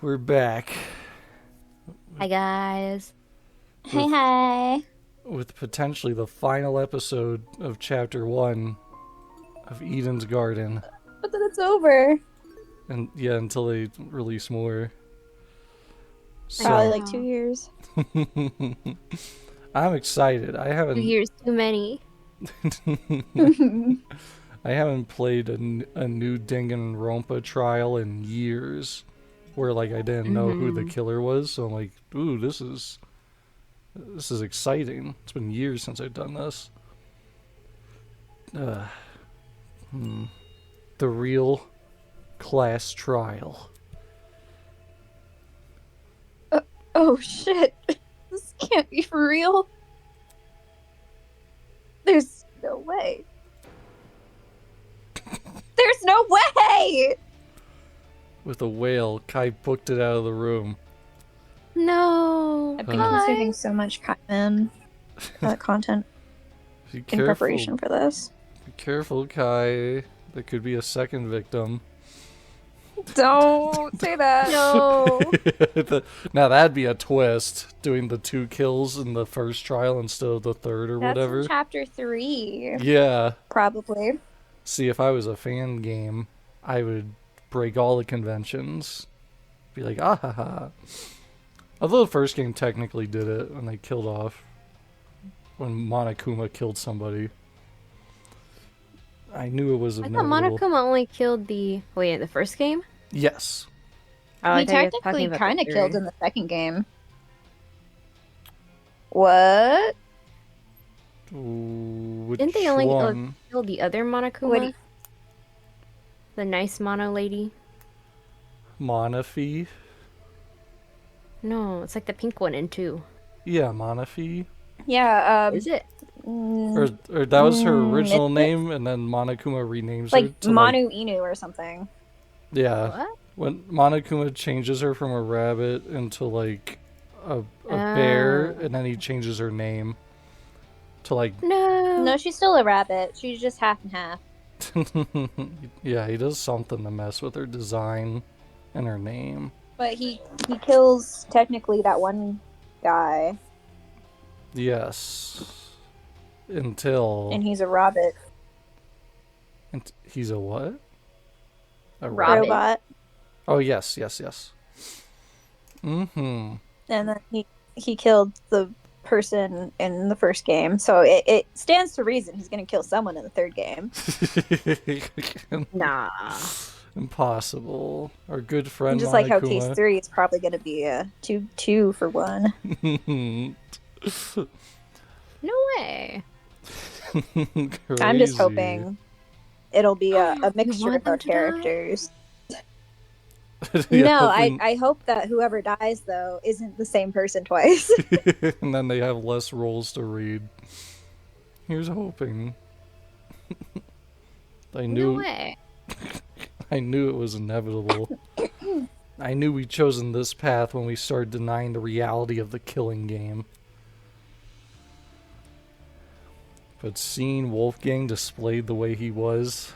We're back Hi guys. with, Hi. with potentially the final episode of Chapter 1 of Eden's Garden. But then it's over. And yeah, until they release more. Probably So, like 2 years. I'm excited. 2 years too many. I haven't played a new Danganronpa trial in years. Where like I didn't know who the killer was, so I'm like, ooh, this is exciting. It's been years since I've done this. The real class trial. Oh shit. This can't be for real. There's no way. There's no way! With a whale, Kai booked it out of the room. No. I've been consuming so much content Be in careful. preparation for this. Be careful, Kai. There could be a second victim. Don't say that. No. Now that'd be a twist, doing the 2 kills in the first trial instead of the third or That's whatever. in chapter 3. Yeah. Probably. See, if I was a fan game, I would break all the conventions. Be like, ah ha ha. Although the first game technically did it when they killed off. When Monokuma killed somebody. I knew it was I thought inevitable. Monokuma only killed the first game? Yes. Oh, I He thought you were technically talking about kind of the killed third. in the second game. What? Which Didn't they only one? kill the other Monokuma? What do you- The nice mono lady? Monafi? No, it's like the pink one in 2. Yeah, Monafi. Yeah, Is it? Or that was her original it's name, and then Monokuma renames her like to Manu Inu or something. yeah. What? When Monokuma changes her from a rabbit into like a bear, and then he changes her name to like No. No, she's still a rabbit. She's just half and half. yeah, he does something to mess with her design and her name. But he kills technically that one guy, Yes. Until and he's a rabbit he's a what? A Rabbit. robot. Oh yes. Mm-hmm. And then he killed the person in the first game, so it stands to reason he's gonna kill someone in the third game. Nah. Impossible. Our good friend And just like how Monokuma. case 3 is probably gonna be a 2 for 1. No way. I'm just Crazy. hoping it'll be a mixture want of our them to die? characters. Yeah, No, hoping- I hope that whoever dies though isn't the same person twice. and then they have less roles to read. Here's hoping. I No knew way. I knew it was inevitable. I knew we'd chosen this path when we started denying the reality of the killing game. But seeing Wolfgang displayed the way he was,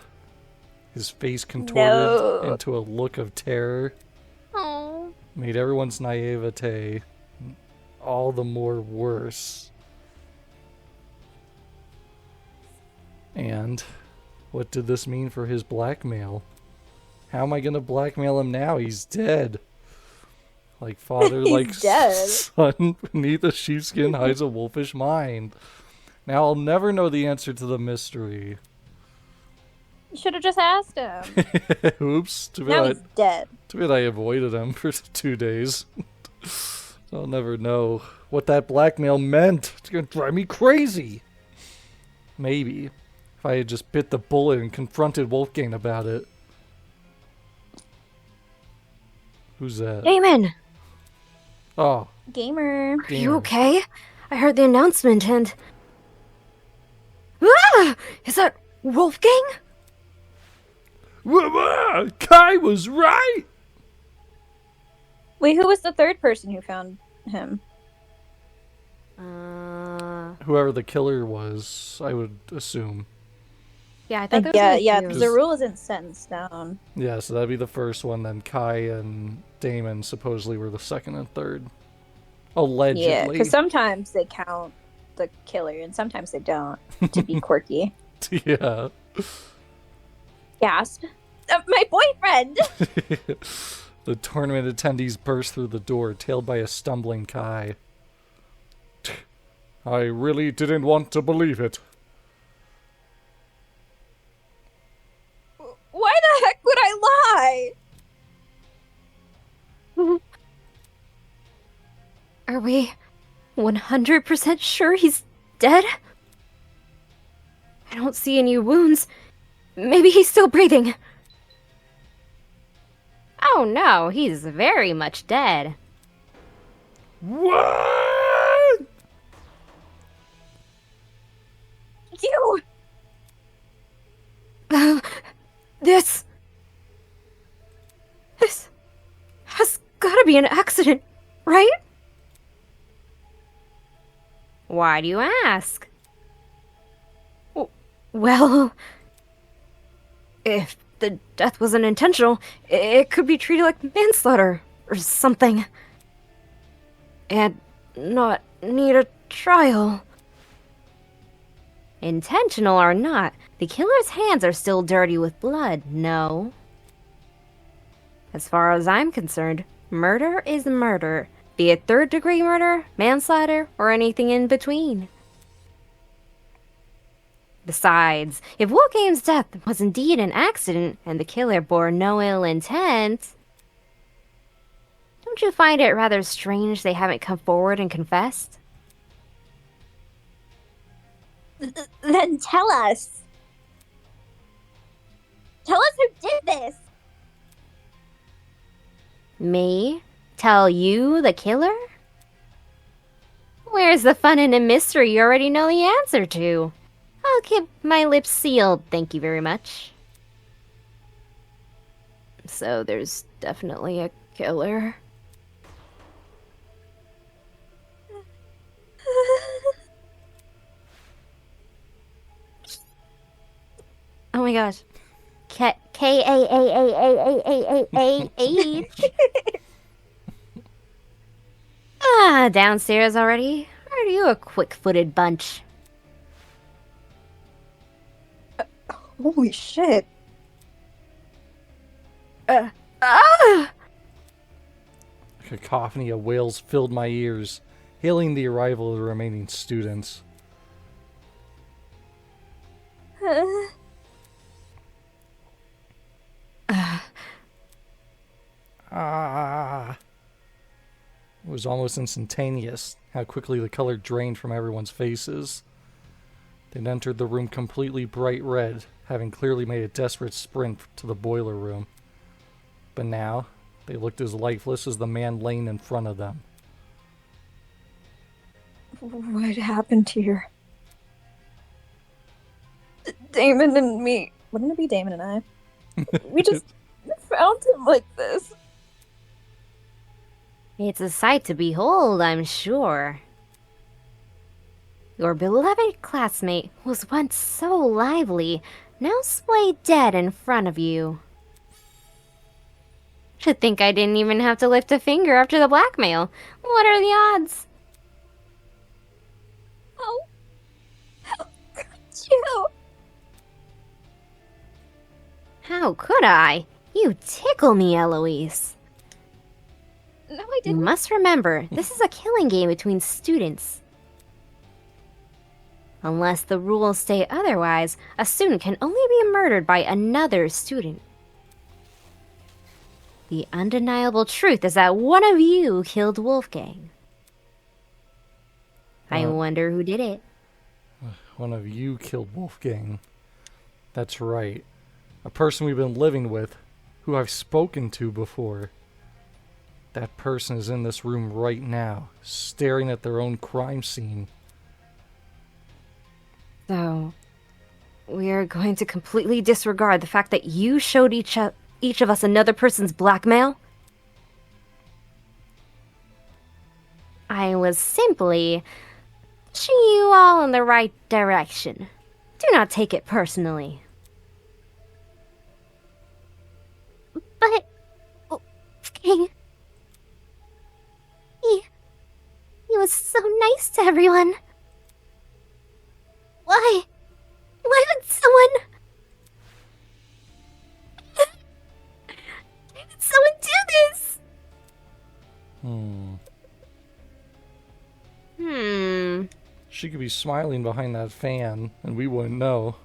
his face contorted No. into a look of terror, Oh. made everyone's naivete all the more worse. And what did this mean for his blackmail? How am I gonna blackmail him now? He's dead. Like father, He's like dead. son beneath a sheepskin hides a wolfish mind. Now I'll never know the answer to the mystery. You should have just asked him. Oops. Too Now bad, he's dead. too bad I avoided him for 2 days. I'll never know what that blackmail meant. It's gonna drive me crazy. Maybe. If I had just bit the bullet and confronted Wolfgang about it. Who's that? Damon, Oh, Gamer. are you okay? I heard the announcement and... Ah! Is that Wolfgang? Kai was right! Wait, who was the third person who found him? Whoever the killer was, I would assume. Yeah, I thought there was Yeah, only yeah, two. because the rule isn't set in stone. Yeah, so that'd be the first one. Then Kai and Damon supposedly were the second and third. Yeah, Allegedly. because sometimes they count the killer and sometimes they don't to be quirky. Yeah. Gasp. My boyfriend! The tournament attendees burst through the door, tailed by a stumbling Kai. I really didn't want to believe it. Why the heck would I lie? Are we 100% sure he's dead? I don't see any wounds. Maybe he's still breathing. Oh no, he's very much dead. What? You! This has gotta be an accident, right? Why do you ask? Well, if the death wasn't intentional, it could be treated like manslaughter or something. And not need a trial. Intentional or not, the killer's hands are still dirty with blood, no? As far as I'm concerned, murder is murder, be it third-degree murder, manslaughter, or anything in between. Besides, if Wolfgang's death was indeed an accident and the killer bore no ill intent, don't you find it rather strange they haven't come forward and confessed? Then tell us. Tell us who did this. Me? Tell you, the killer? Where's the fun in a mystery you already know the answer to? I'll keep my lips sealed, thank you very much. So there's definitely a killer. Oh my gosh. K-A-A-A-A-A-A-A-A-H. Ah, downstairs already? Are you a quick-footed bunch? Holy shit. A cacophony of wails filled my ears, hailing the arrival of the remaining students. Ah! It was almost instantaneous how quickly the color drained from everyone's faces. They'd entered the room completely bright red, having clearly made a desperate sprint to the boiler room. But now, they looked as lifeless as the man laying in front of them. What happened here? Damon and me. Wouldn't it be Damon and I? We just found him like this. It's a sight to behold, I'm sure. Your beloved classmate was once so lively, now splayed dead in front of you. To think I didn't even have to lift a finger after the blackmail. What are the odds? Oh, how could you? How could I? You tickle me, Eloise. No, I You didn't. must remember, this is a killing game between students. Unless the rules state otherwise, a student can only be murdered by another student. The undeniable truth is that one of you killed Wolfgang. I wonder who did it. One of you killed Wolfgang. That's right. A person we've been living with, who I've spoken to before. That person is in this room right now, staring at their own crime scene. So, we are going to completely disregard the fact that you showed each of us another person's blackmail? I was simply pushing you all in the right direction. Do not take it personally. But Wolfgang, he was so nice to everyone. Why would someone do this? She could be smiling behind that fan, and we wouldn't know.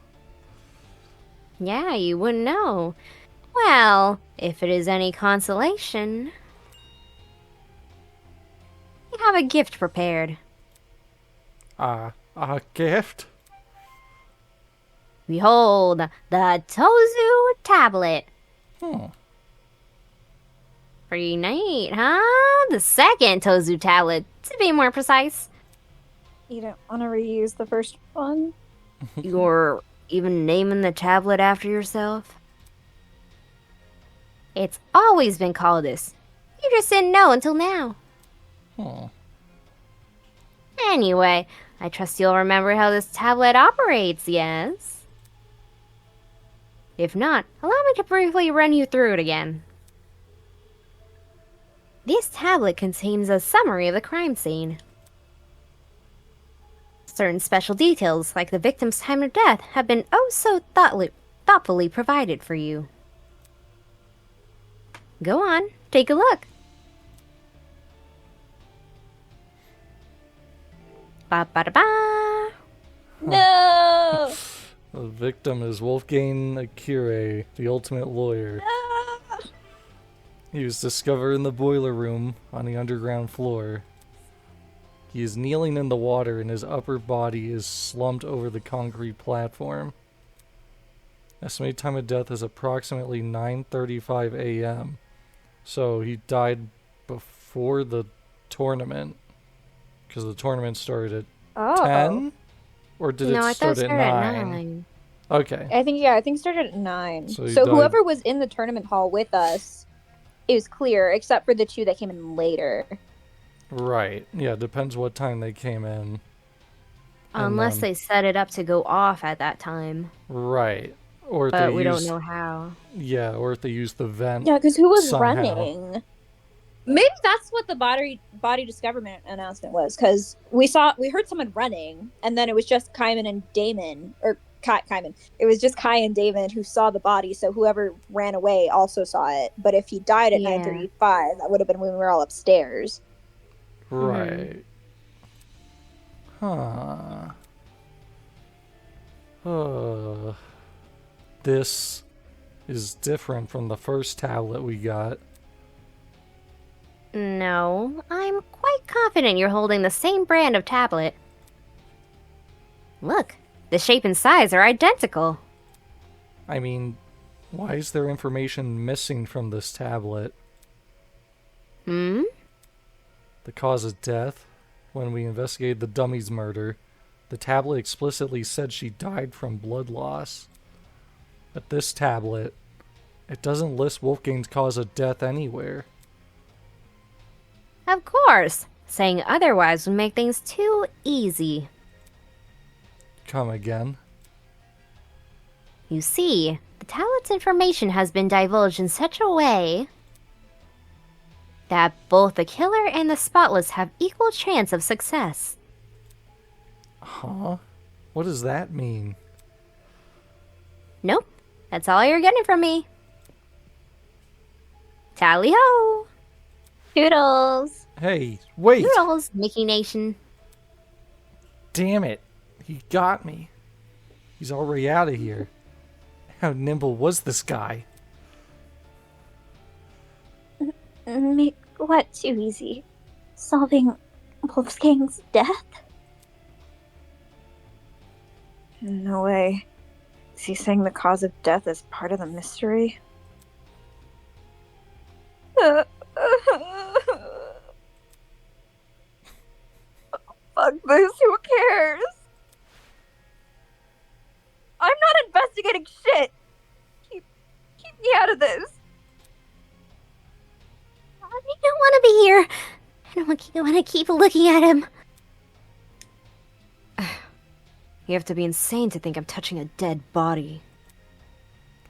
Yeah, you wouldn't know. Well, if it is any consolation, we have a gift prepared. A gift? Behold, the Tozu tablet. Pretty neat, huh? The second Tozu tablet, to be more precise. You don't want to reuse the first one? You're even naming the tablet after yourself? It's always been called this. You just didn't know until now. Anyway, I trust you'll remember how this tablet operates, yes? If not, allow me to briefly run you through it again. This tablet contains a summary of the crime scene. Certain special details, like the victim's time of death, have been oh so thoughtfully provided for you. Go on, take a look. Ba-ba-da-ba! No! The victim is Wolfgang Akire, the ultimate lawyer. He was discovered in the boiler room on the underground floor. He is kneeling in the water and his upper body is slumped over the concrete platform. Estimated time of death is approximately 9:35 a.m. So he died before the tournament. Because the tournament started at 10? Or did it start at 9? Okay. I think it started at 9. So whoever was in the tournament hall with us, it was clear, except for the 2 that came in later. Right. Yeah, depends what time they came in. Unless they set it up to go off at that time. Right. Or if but we don't know how. Yeah, or if they used the vent. Yeah, because who was somehow. running? Maybe that's what the body discoverment announcement was, because we heard someone running, and then it was just Kaiman and Damon, or Kaiman. It was just Kai and Damon who saw the body, so whoever ran away also saw it. But if he died at 9:35, that would have been when we were all upstairs. Right. Huh. This is different from the first tablet we got. No, I'm quite confident you're holding the same brand of tablet. Look, the shape and size are identical. I mean, why is there information missing from this tablet? The cause of death? When we investigated the dummy's murder, the tablet explicitly said she died from blood loss. But this tablet, it doesn't list Wolfgang's cause of death anywhere. Of course. Saying otherwise would make things too easy. Come again? You see, the tablet's information has been divulged in such a way that both the killer and the spotless have equal chance of success. Huh? What does that mean? Nope. That's all you're getting from me. Tally-ho! Toodles! Hey, wait! Toodles, Mickey Nation. Damn it. He got me. He's already out of here. How nimble was this guy? Make what too easy? Solving Wolfgang's death? No way. Is he saying the cause of death is part of the mystery? Fuck this, who cares? I'm not investigating shit! Keep me out of this! I don't want to be here. I don't want to keep looking at him. You have to be insane to think I'm touching a dead body.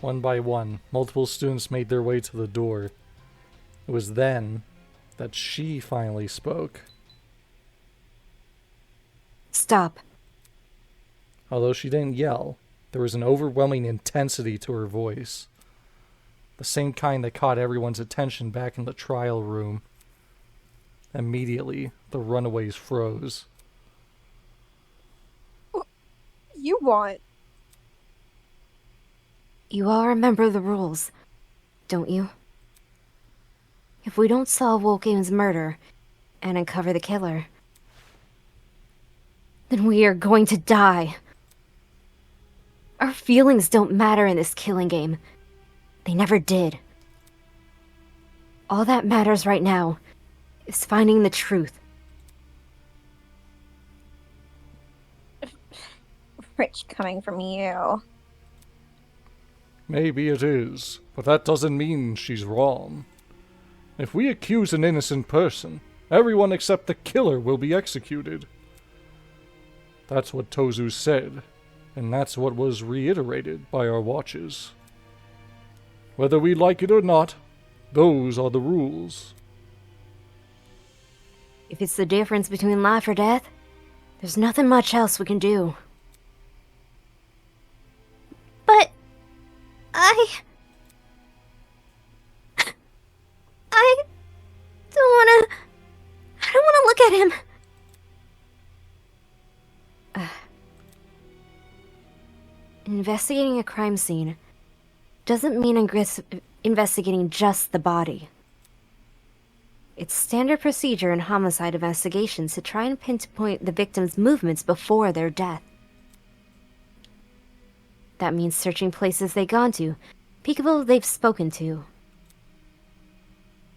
One by one, multiple students made their way to the door. It was then that she finally spoke. Stop. Although she didn't yell, there was an overwhelming intensity to her voice. The same kind that caught everyone's attention back in the trial room. Immediately, the runaways froze. What you want? You all remember the rules, don't you? If we don't solve Wolfgang's murder and uncover the killer, then we are going to die. Our feelings don't matter in this killing game. They never did. All that matters right now is finding the truth. Rich coming from you. Maybe it is, but that doesn't mean she's wrong. If we accuse an innocent person, everyone except the killer will be executed. That's what Tozu said, and that's what was reiterated by our watches. Whether we like it or not, those are the rules. If it's the difference between life or death, there's nothing much else we can do. But I don't wanna look at him. Investigating a crime scene doesn't mean investigating just the body. It's standard procedure in homicide investigations to try and pinpoint the victim's movements before their death. That means searching places they've gone to, people they've spoken to.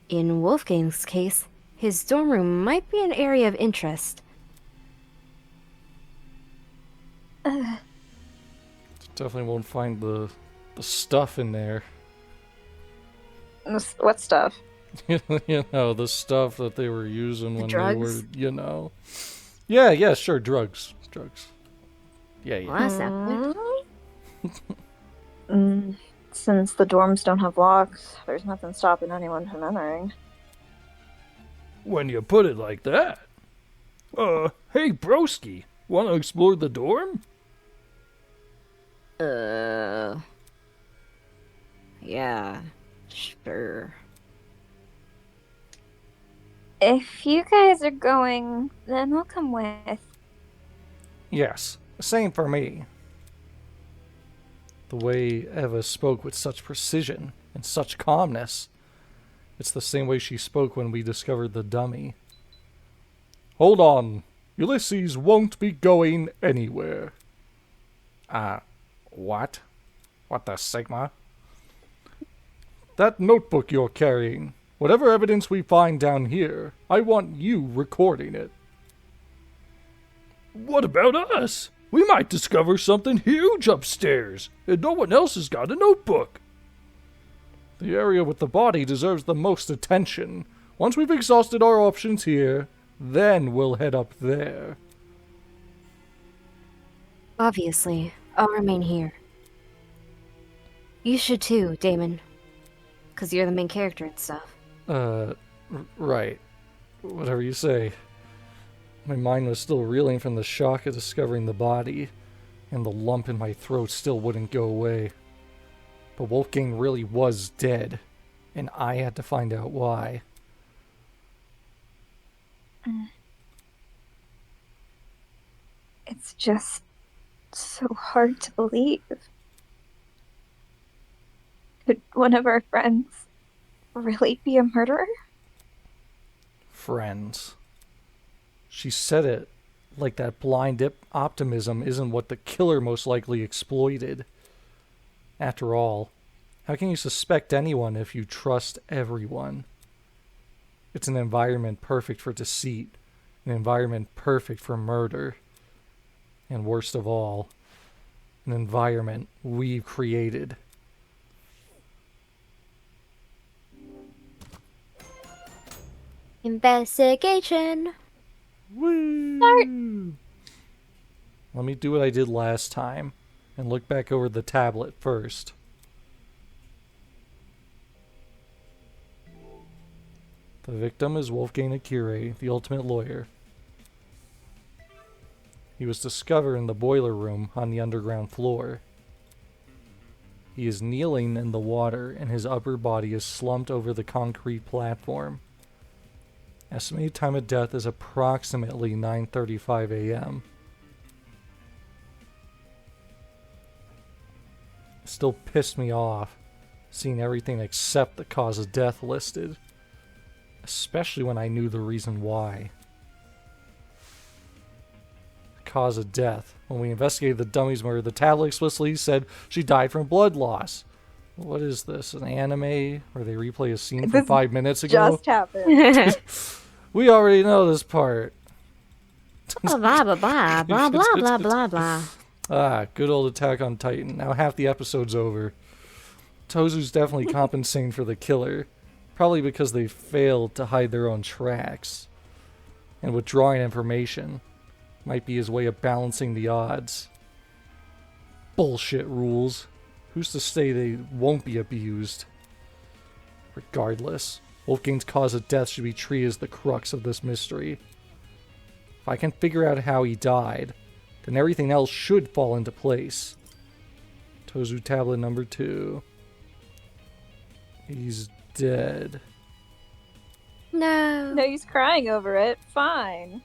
In Wolfgang's case, his dorm room might be an area of interest. Definitely won't find the stuff in there. What stuff? You know, the stuff that they were using when drugs? they were, you know. Yeah, sure, drugs. Yeah. Well, that's not good. Since the dorms don't have locks, there's nothing stopping anyone from entering. When you put it like that. Hey, broski, wanna explore the dorm? Yeah, sure. If you guys are going, then I'll come with. Yes, same for me. The way Eva spoke with such precision and such calmness, it's the same way she spoke when we discovered the dummy. Hold on. Ulysses won't be going anywhere. What? What the Sigma? That notebook you're carrying, whatever evidence we find down here, I want you recording it. What about us? We might discover something huge upstairs, and no one else has got a notebook. The area with the body deserves the most attention. Once we've exhausted our options here, then we'll head up there. Obviously, I'll remain here. You should too, Damon. 'Cause you're the main character and stuff. Right. Whatever you say. My mind was still reeling from the shock of discovering the body, and the lump in my throat still wouldn't go away. But Wolfgang really was dead, and I had to find out why. It's just so hard to believe. Could one of our friends really be a murderer? Friends. She said it like that blind optimism isn't what the killer most likely exploited. After all, how can you suspect anyone if you trust everyone? It's an environment perfect for deceit, an environment perfect for murder, and worst of all, an environment we've created. Investigation! Woo! Start. Let me do what I did last time and look back over the tablet first. The victim is Wolfgang Akire, the ultimate lawyer. He was discovered in the boiler room on the underground floor. He is kneeling in the water and his upper body is slumped over the concrete platform. Estimated time of death is approximately 9:35 a.m. Still pissed me off seeing everything except the cause of death listed, especially when I knew the reason why. Cause of death. When we investigated the dummy's murder, the tablet explicitly said she died from blood loss. What is this, an anime where they replay a scene from 5 minutes ago? Just happened. We already know this part. Blah, blah, blah, blah, blah, blah, blah, blah, blah. Ah, good old Attack on Titan. Now half the episode's over. Tozu's definitely compensating for the killer. Probably because they failed to hide their own tracks. And withdrawing information might be his way of balancing the odds. Bullshit rules. Who's to say they won't be abused? Regardless, Wolfgang's cause of death should be treated as the crux of this mystery. If I can figure out how he died, then everything else should fall into place. Tozu tablet number 2. He's dead. No. No, he's crying over it. Fine.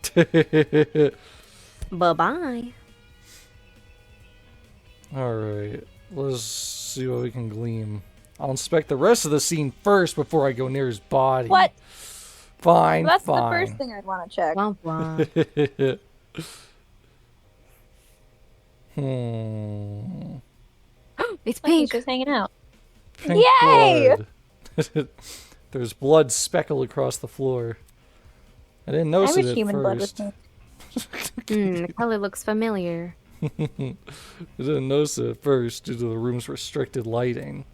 Bye-bye. Alright, let's see what we can glean. I'll inspect the rest of the scene first before I go near his body. What? Fine, That's fine. the first thing I'd want to check. Womp womp. It's Like he's pink. just hanging out. Pink Yay! blood. There's blood speckled across the floor. I didn't I notice wish it at human blood was first. pink. The color looks familiar. I didn't notice it at first due to the room's restricted lighting.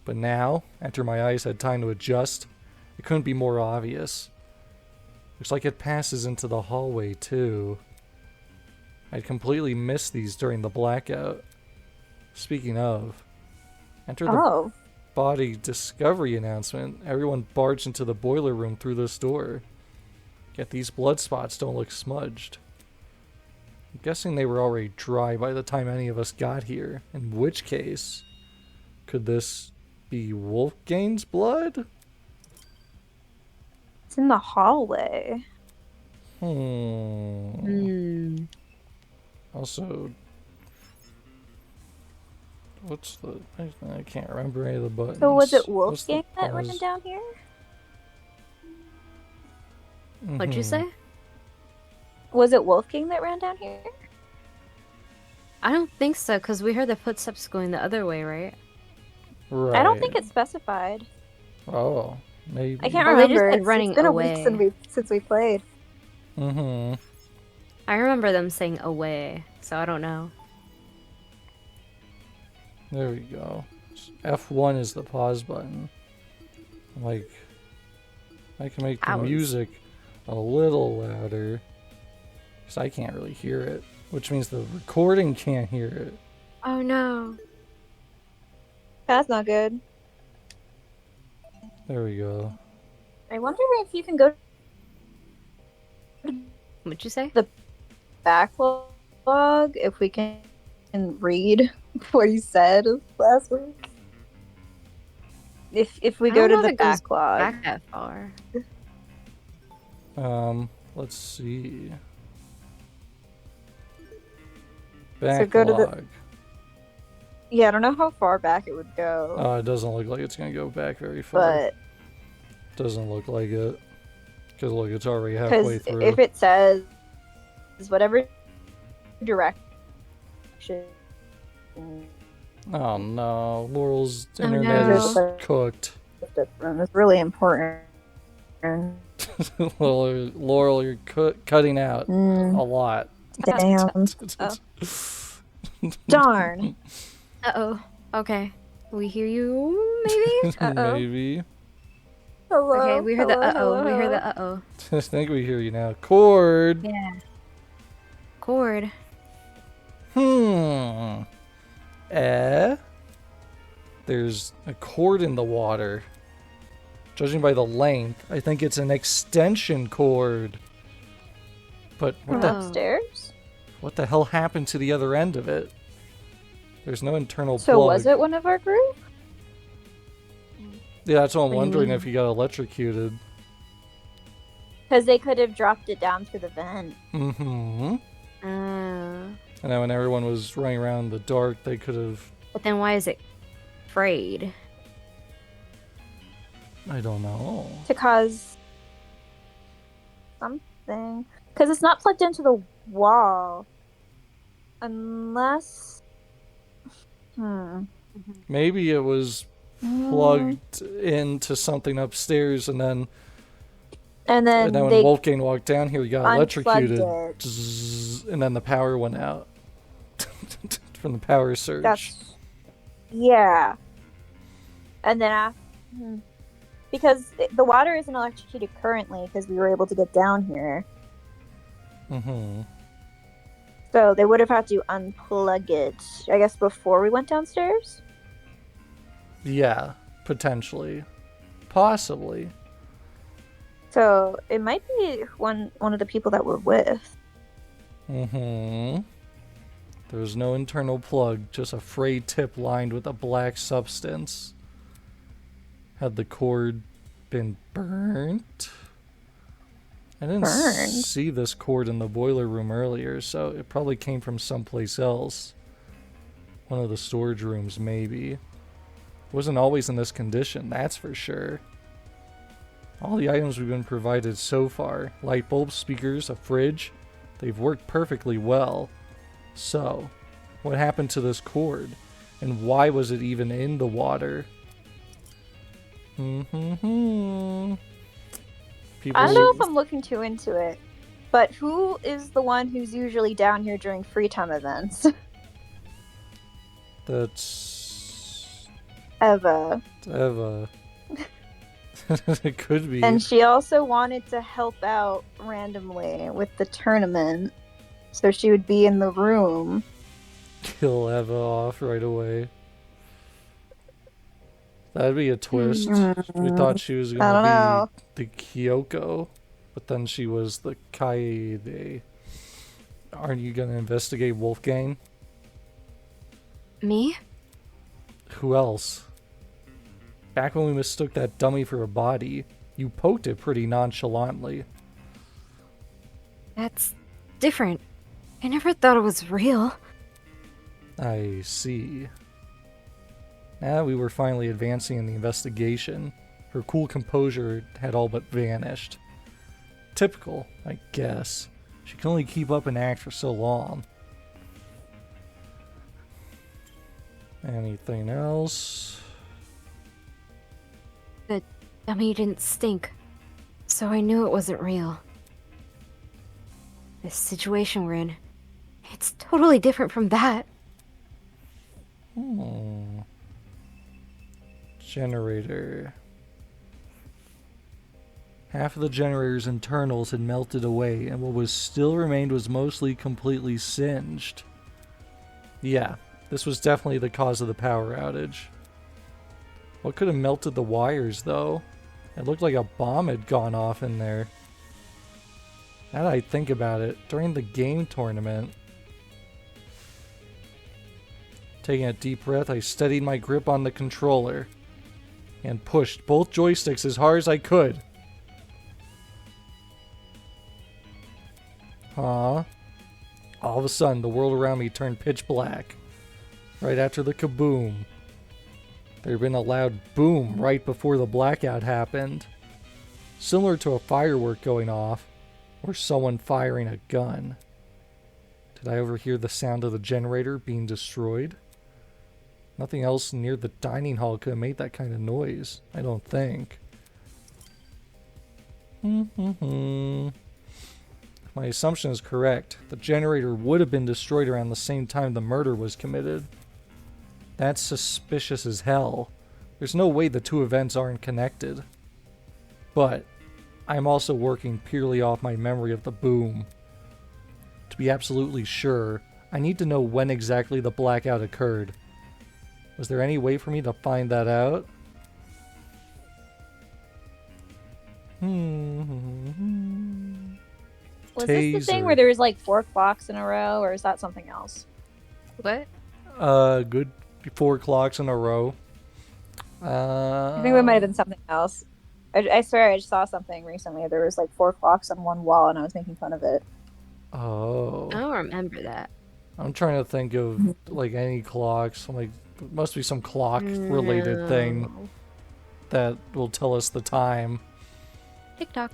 But now, after my eyes had time to adjust, it couldn't be more obvious. Looks like it passes into the hallway too. I'd completely missed these during the blackout. Speaking of, enter the Oh. body discovery announcement. Everyone barged into the boiler room through this door. Yet these blood spots don't look smudged. I'm guessing they were already dry by the time any of us got here. In which case, could this be Wolfgang's blood? It's in the hallway. Also, what's the... I can't remember any of the buttons. So was it What's the Wolfgang that ran pause? down here? What'd you Mhm. say? Was it Wolfgang that ran down here? I don't think so, because we heard the footsteps going the other way, right? Right. I don't think it's specified. Oh, maybe. I can't Oh, they just remember. said running it's been away. a week since we played. Mm-hmm. I remember them saying away, so I don't know. There we go. F1 is the pause button. Like, I can make the Ows. music a little louder. Because I can't really hear it. Which means the recording can't hear it. Oh no. That's not good. There we go. I wonder if you can go What'd you say? backlog if we can read what he said last week. If we I go don't to know the if it goes backlog. Back that far. Let's see. So Backlog. go to the- Yeah, I don't know how far back it would go, Oh, it doesn't look like it's going to go back very far. but Doesn't look like it. Because look, it's already halfway because through. if it says whatever direction, Oh no, Laurel's Oh, internet no. is cooked. it's really important. Laurel, you're cutting out Mm, a lot. damn. Darn. Uh-oh. Okay. We hear you, maybe? Uh-oh. Maybe. Hello. Okay, we heard the hello, uh-oh. hello, We heard hello. the uh-oh. I think we hear you now. Cord. Yeah. Cord. There's a cord in the water. Judging by the length, I think it's an extension cord. But From upstairs? what the hell happened to the other end of it? There's no internal So plug. was it one of our group? Yeah, that's what I'm What do you wondering mean? if he got electrocuted. Because they could have dropped it down through the vent. Mm-hmm. Uh, And then when everyone was running around in the dark, they could have... but then why is it frayed? I don't know. To cause something. Because it's not plugged into the wall. Unless... Maybe it was plugged into something upstairs, and then And then when they Wolfgang walked down here, he got unplugged electrocuted. it. Zzz, and then the power went out from the power surge. That's... Yeah. And then because the water isn't electrocuted currently because we were able to get down here. Mm-hmm. So they would have had to unplug it, I guess, before we went downstairs? Yeah, potentially. Possibly. So it might be one of the people that we're with. Mm-hmm. There was no internal plug, just a frayed tip lined with a black substance. Had the cord been burnt? I didn't Burned? see this cord in the boiler room earlier, so it probably came from someplace else. One of the storage rooms, maybe. It wasn't always in this condition, that's for sure. All the items we've been provided so far, light bulbs, speakers, a fridge, they've worked perfectly well. So, what happened to this cord? And why was it even in the water? Mm-hmm. I don't know if I'm looking too into it, but who is the one who's usually down here during free time events? That's Eva. Eva. It could be. And she also wanted to help out randomly with the tournament, so she would be in the room. Kill Eva off right away. That'd be a twist. We thought she was I don't gonna know. be the Kyoko, but then she was the Kaede. Aren't you gonna investigate Wolfgang? Me? Who else? Back when we mistook that dummy for a body, you poked it pretty nonchalantly. That's different. I never thought it was real. I see. Now we were finally advancing in the investigation. Her cool composure had all but vanished. Typical, I guess. She can only keep up an act for so long. Anything else? The dummy didn't stink, so I knew it wasn't real. This situation we're in, it's totally different from that. Generator. Half of the generator's internals had melted away, and what was still remained was mostly completely singed. Yeah, this was definitely the cause of the power outage. What could have melted the wires, though? It looked like a bomb had gone off in there. Now that I think about it, during the game tournament... Taking a deep breath, I steadied my grip on the controller and pushed both joysticks as hard as I could. All of a sudden, the world around me turned pitch black. Right after the kaboom. There had been a loud boom right before the blackout happened. Similar to a firework going off, or someone firing a gun. Did I overhear the sound of the generator being destroyed? Nothing else near the dining hall could have made that kind of noise, I don't think. If my assumption is correct, the generator would have been destroyed around the same time the murder was committed. That's suspicious as hell. There's no way the two events aren't connected. But I'm also working purely off my memory of the boom. To be absolutely sure, I need to know when exactly the blackout occurred. Was there any way for me to find that out? Was this the thing where there was like 4 clocks in a row, or is that something else? What? Good 4 clocks in a row. I think that might have been something else. I swear I just saw something recently. There was like 4 clocks on one wall, and I was making fun of it. Oh. I don't remember that. I'm trying to think of like any clocks. I'm like, there must be some clock-related thing that will tell us the time. TikTok.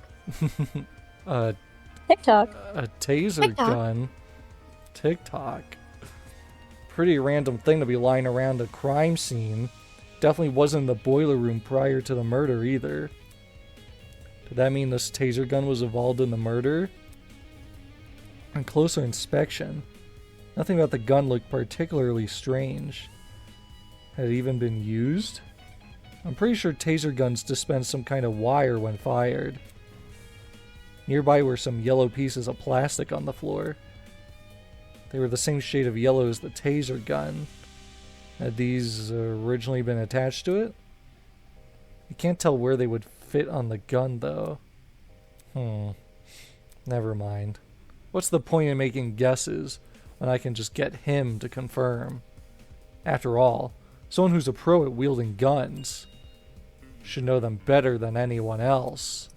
TikTok. A taser TikTok. gun. TikTok. Pretty random thing to be lying around a crime scene. Definitely wasn't in the boiler room prior to the murder either. Did that mean this taser gun was involved in the murder? On closer inspection, nothing about the gun looked particularly strange. Had it even been used? I'm pretty sure taser guns dispense some kind of wire when fired. Nearby were some yellow pieces of plastic on the floor. They were the same shade of yellow as the taser gun. Had these originally been attached to it? You can't tell where they would fit on the gun, though. Never mind. What's the point in making guesses when I can just get him to confirm? After all, someone who's a pro at wielding guns should know them better than anyone else.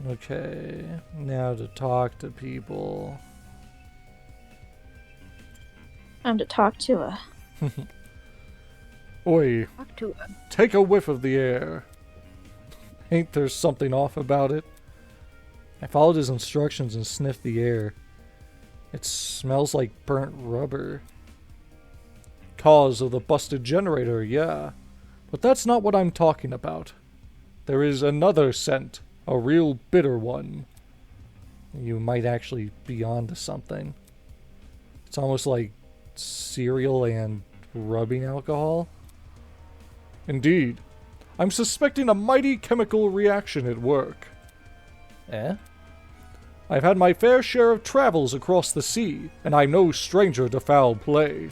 Okay, now to talk to people. Time to talk to her. Oi, Talk to her. take a whiff of the air. Ain't there something off about it? I followed his instructions and sniffed the air. It smells like burnt rubber. Cause of the busted generator, yeah. But that's not what I'm talking about. There is another scent, a real bitter one. You might actually be onto something. It's almost like cereal and rubbing alcohol. Indeed. I'm suspecting a mighty chemical reaction at work. Eh? I've had my fair share of travels across the sea, and I'm no stranger to foul play.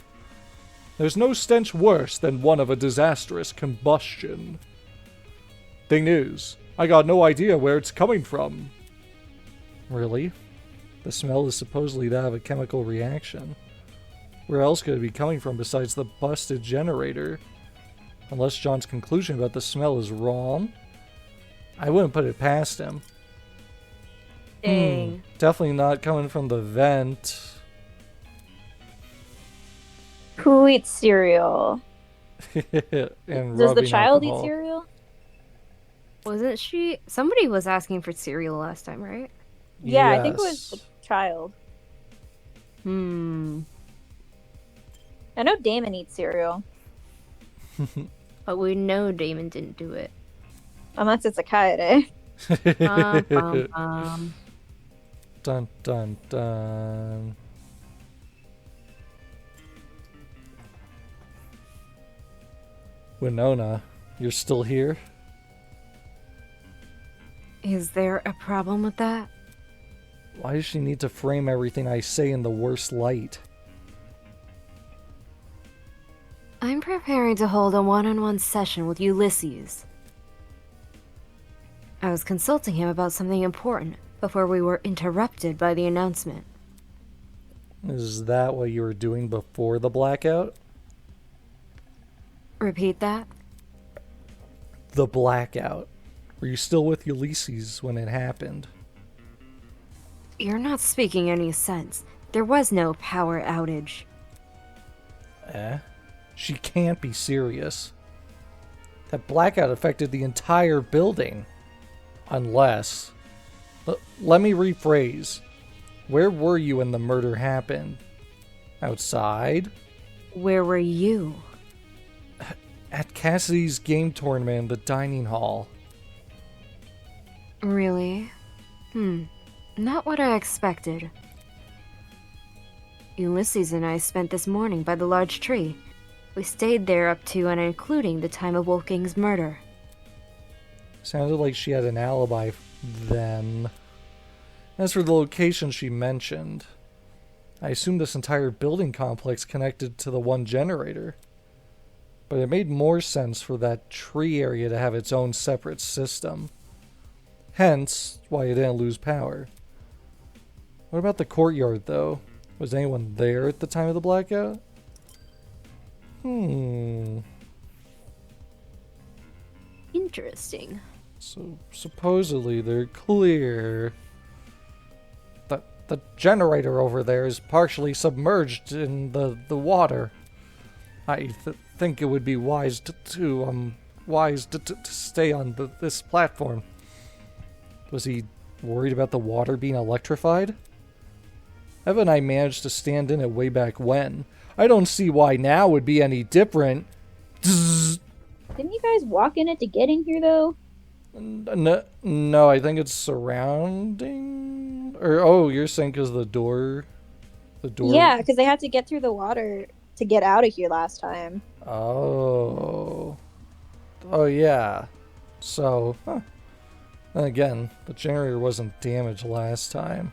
There's no stench worse than one of a disastrous combustion. Thing is, I got no idea where it's coming from. Really? The smell is supposedly that of a chemical reaction. Where else could it be coming from besides the busted generator? Unless John's conclusion about the smell is wrong, I wouldn't put it past him. Dang. Definitely not coming from the vent. Who eats cereal? And Does the rubbing child alcohol. eat cereal? Wasn't she? Somebody was asking for cereal last time, right? Yeah, I think it was the Yes. child. Hmm. I know Damon eats cereal. But we know Damon didn't do it. Unless it's a Kaede. Dun dun dun. Winona, you're still here? Is there a problem with that? Why does she need to frame everything I say in the worst light? I'm preparing to hold a one-on-one session with Ulysses. I was consulting him about something important before we were interrupted by the announcement. Is that what you were doing before the blackout? Repeat that? The blackout. Were you still with Ulysses when it happened? You're not speaking any sense. There was no power outage. Eh? She can't be serious. That blackout affected the entire building. Unless... let me rephrase. Where were you when the murder happened? Outside? Where were you? At Cassidy's game tournament in the dining hall. Really? Not what I expected. Ulysses and I spent this morning by the large tree. We stayed there up to and including the time of Wolfgang's murder. Sounded like she had an alibi then. As for the location she mentioned, I assumed this entire building complex connected to the one generator. But it made more sense for that tree area to have its own separate system. Hence, why it didn't lose power. What about the courtyard, though? Was anyone there at the time of the blackout? Interesting. So, supposedly, they're clear. The generator over there is partially submerged in the water. I think it would be wise to stay on this platform. Was he worried about the water being electrified? Eva and I managed to stand in it way back when. I don't see why now would be any different. Didn't you guys walk in it to get in here, though? No, I think it's surrounding. Or oh, you're saying because the door. Yeah, because they had to get through the water to get out of here last time. Oh yeah. So, then again, the generator wasn't damaged last time.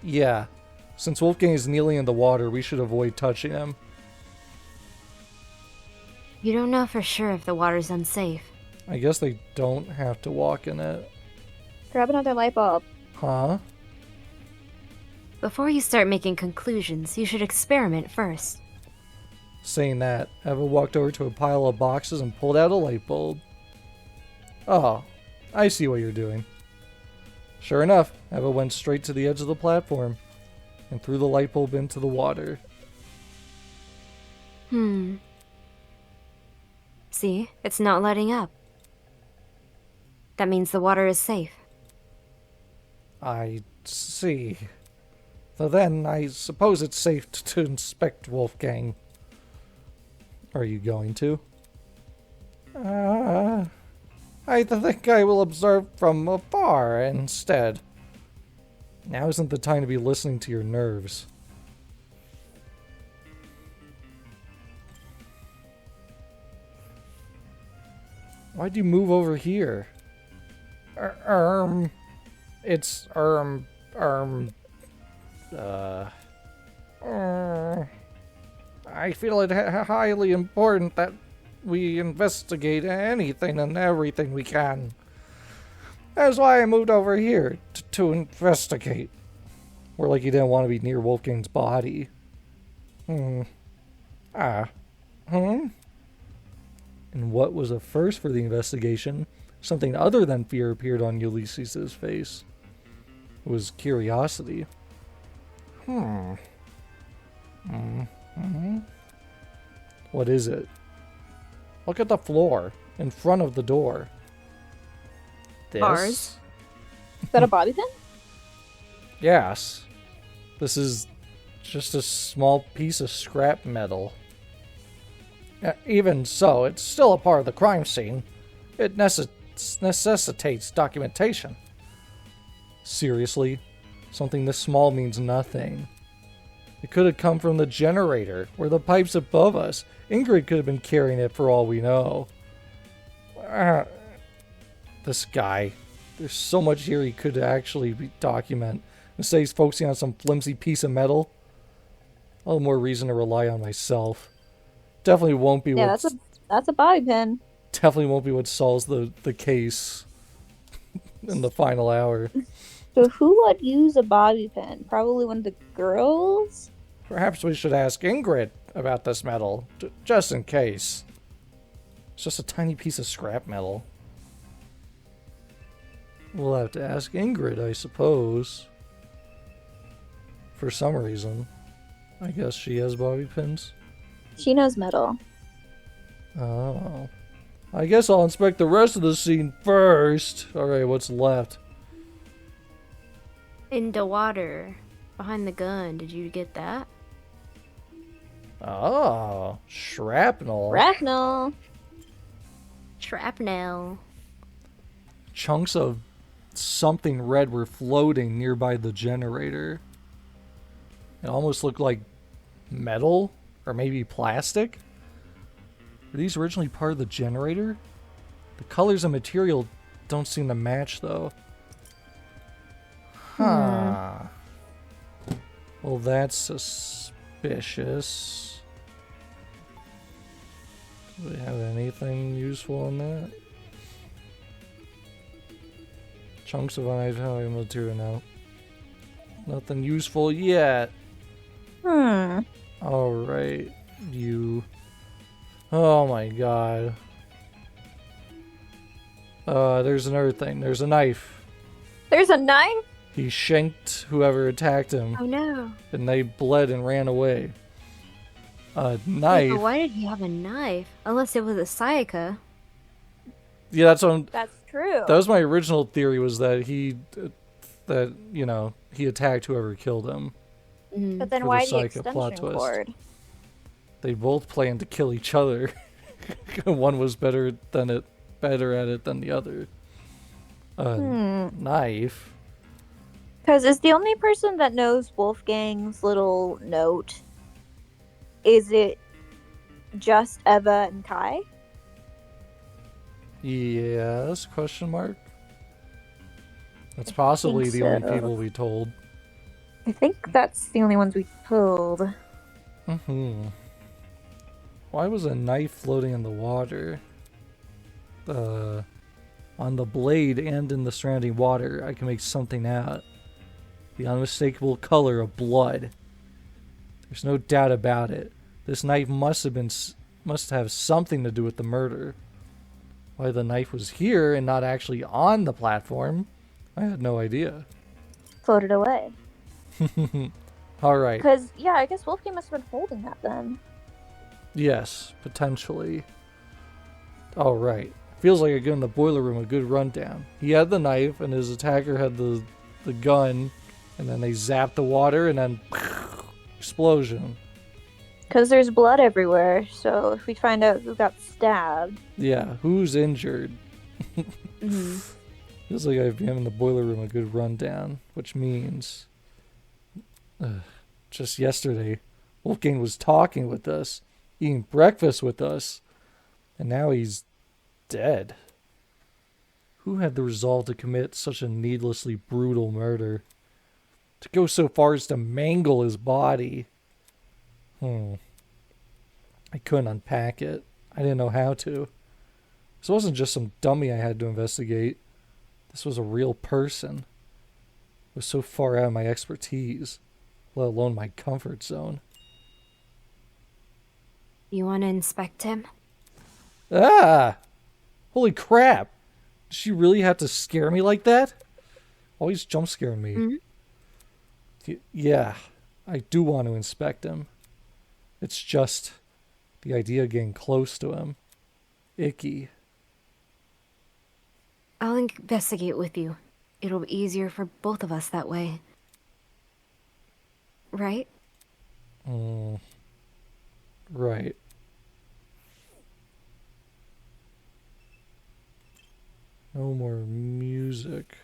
Yeah. Since Wolfgang is kneeling in the water, we should avoid touching him. You don't know for sure if the water's unsafe. I guess they don't have to walk in it. Grab another light bulb. Huh? Before you start making conclusions, you should experiment first. Saying that, Eva walked over to a pile of boxes and pulled out a light bulb. Oh, I see what you're doing. Sure enough, Eva went straight to the edge of the platform and threw the light bulb into the water. See, it's not lighting up. That means the water is safe. I see. So then, I suppose it's safe to inspect Wolfgang. Are you going to? I think I will observe from afar instead. Now isn't the time to be listening to your nerves. Why'd you move over here? It's, I feel it highly important that we investigate anything and everything we can. That's why I moved over here, to investigate. More like you didn't want to be near Wolfgang's body. And what was a first for the investigation? Something other than fear appeared on Ulysses' face. It was curiosity. What is it? Look at the floor, in front of the door. This? Bars? Is that a bobby pin? Yes. This is just a small piece of scrap metal. Even so, it's still a part of the crime scene. It necessitates documentation. Seriously? Something this small means nothing. It could have come from the generator, or the pipes above us. Ingrid could have been carrying it for all we know. This guy. There's so much here he could actually document. Instead he's focusing on some flimsy piece of metal. All the more reason to rely on myself. Definitely won't be Yeah, that's a bobby pin. Definitely won't be what solves the case in the final hour. So who would use a bobby pin? Probably one of the girls? Perhaps we should ask Ingrid about this metal, just in case. It's just a tiny piece of scrap metal. We'll have to ask Ingrid, I suppose. For some reason. I guess she has bobby pins. She knows metal. Oh. I guess I'll inspect the rest of the scene first. Alright, what's left? In the water. Behind the gun. Did you get that? Oh, shrapnel. Shrapnel. Shrapnel. Chunks of something red were floating nearby the generator. It almost looked like metal, or maybe plastic. Were these originally part of the generator? The colors and material don't seem to match, though. Huh. Well, that's suspicious. Do we have anything useful on that? Chunks of ivory material now. Nothing useful yet. Alright, you. Oh my god. There's another thing. There's a knife. There's a knife? He shanked whoever attacked him, Oh no. and they bled and ran away. A Wait, knife? but why did he have a knife? Unless it was a Sayaka. Yeah, that's what That's true. that was my original theory, was that he attacked whoever killed him. Mhm. But then for why the the psychic plot extension twist. cord? They both planned to kill each other. One was better at it than the other. Knife. Because is the only person that knows Wolfgang's little note, is it just Eva and Kai? Yes? Question mark. That's possibly the only so. people we told. I think that's the only ones we told. Why was a knife floating in the water? On the blade and in the surrounding water, I can make something out. The unmistakable color of blood. There's no doubt about it. This knife must have something to do with the murder. Why the knife was here and not actually on the platform, I had no idea. Floated away. Alright. Because, yeah, I guess Wolfgang must have been holding that then. Yes, potentially. Alright. Feels like I give in the boiler room a good rundown. He had the knife and his attacker had the gun, and then they zapped the water and then explosion. Because there's blood everywhere, so if we find out who got stabbed. Yeah, who's injured? Mhm. Feels like I've given the boiler room a good rundown, which means just yesterday, Wolfgang was talking with us, eating breakfast with us, and now he's dead. Who had the resolve to commit such a needlessly brutal murder? To go so far as to mangle his body? I couldn't unpack it. I didn't know how to. This wasn't just some dummy I had to investigate. This was a real person. It was so far out of my expertise, let alone my comfort zone. You want to inspect him? Ah! Holy crap! Did she really have to scare me like that? Always jump scaring me. Mhm. Yeah, I do want to inspect him. It's just the idea of getting close to him. Icky. I'll investigate with you. It'll be easier for both of us that way. Right? Right. No more music.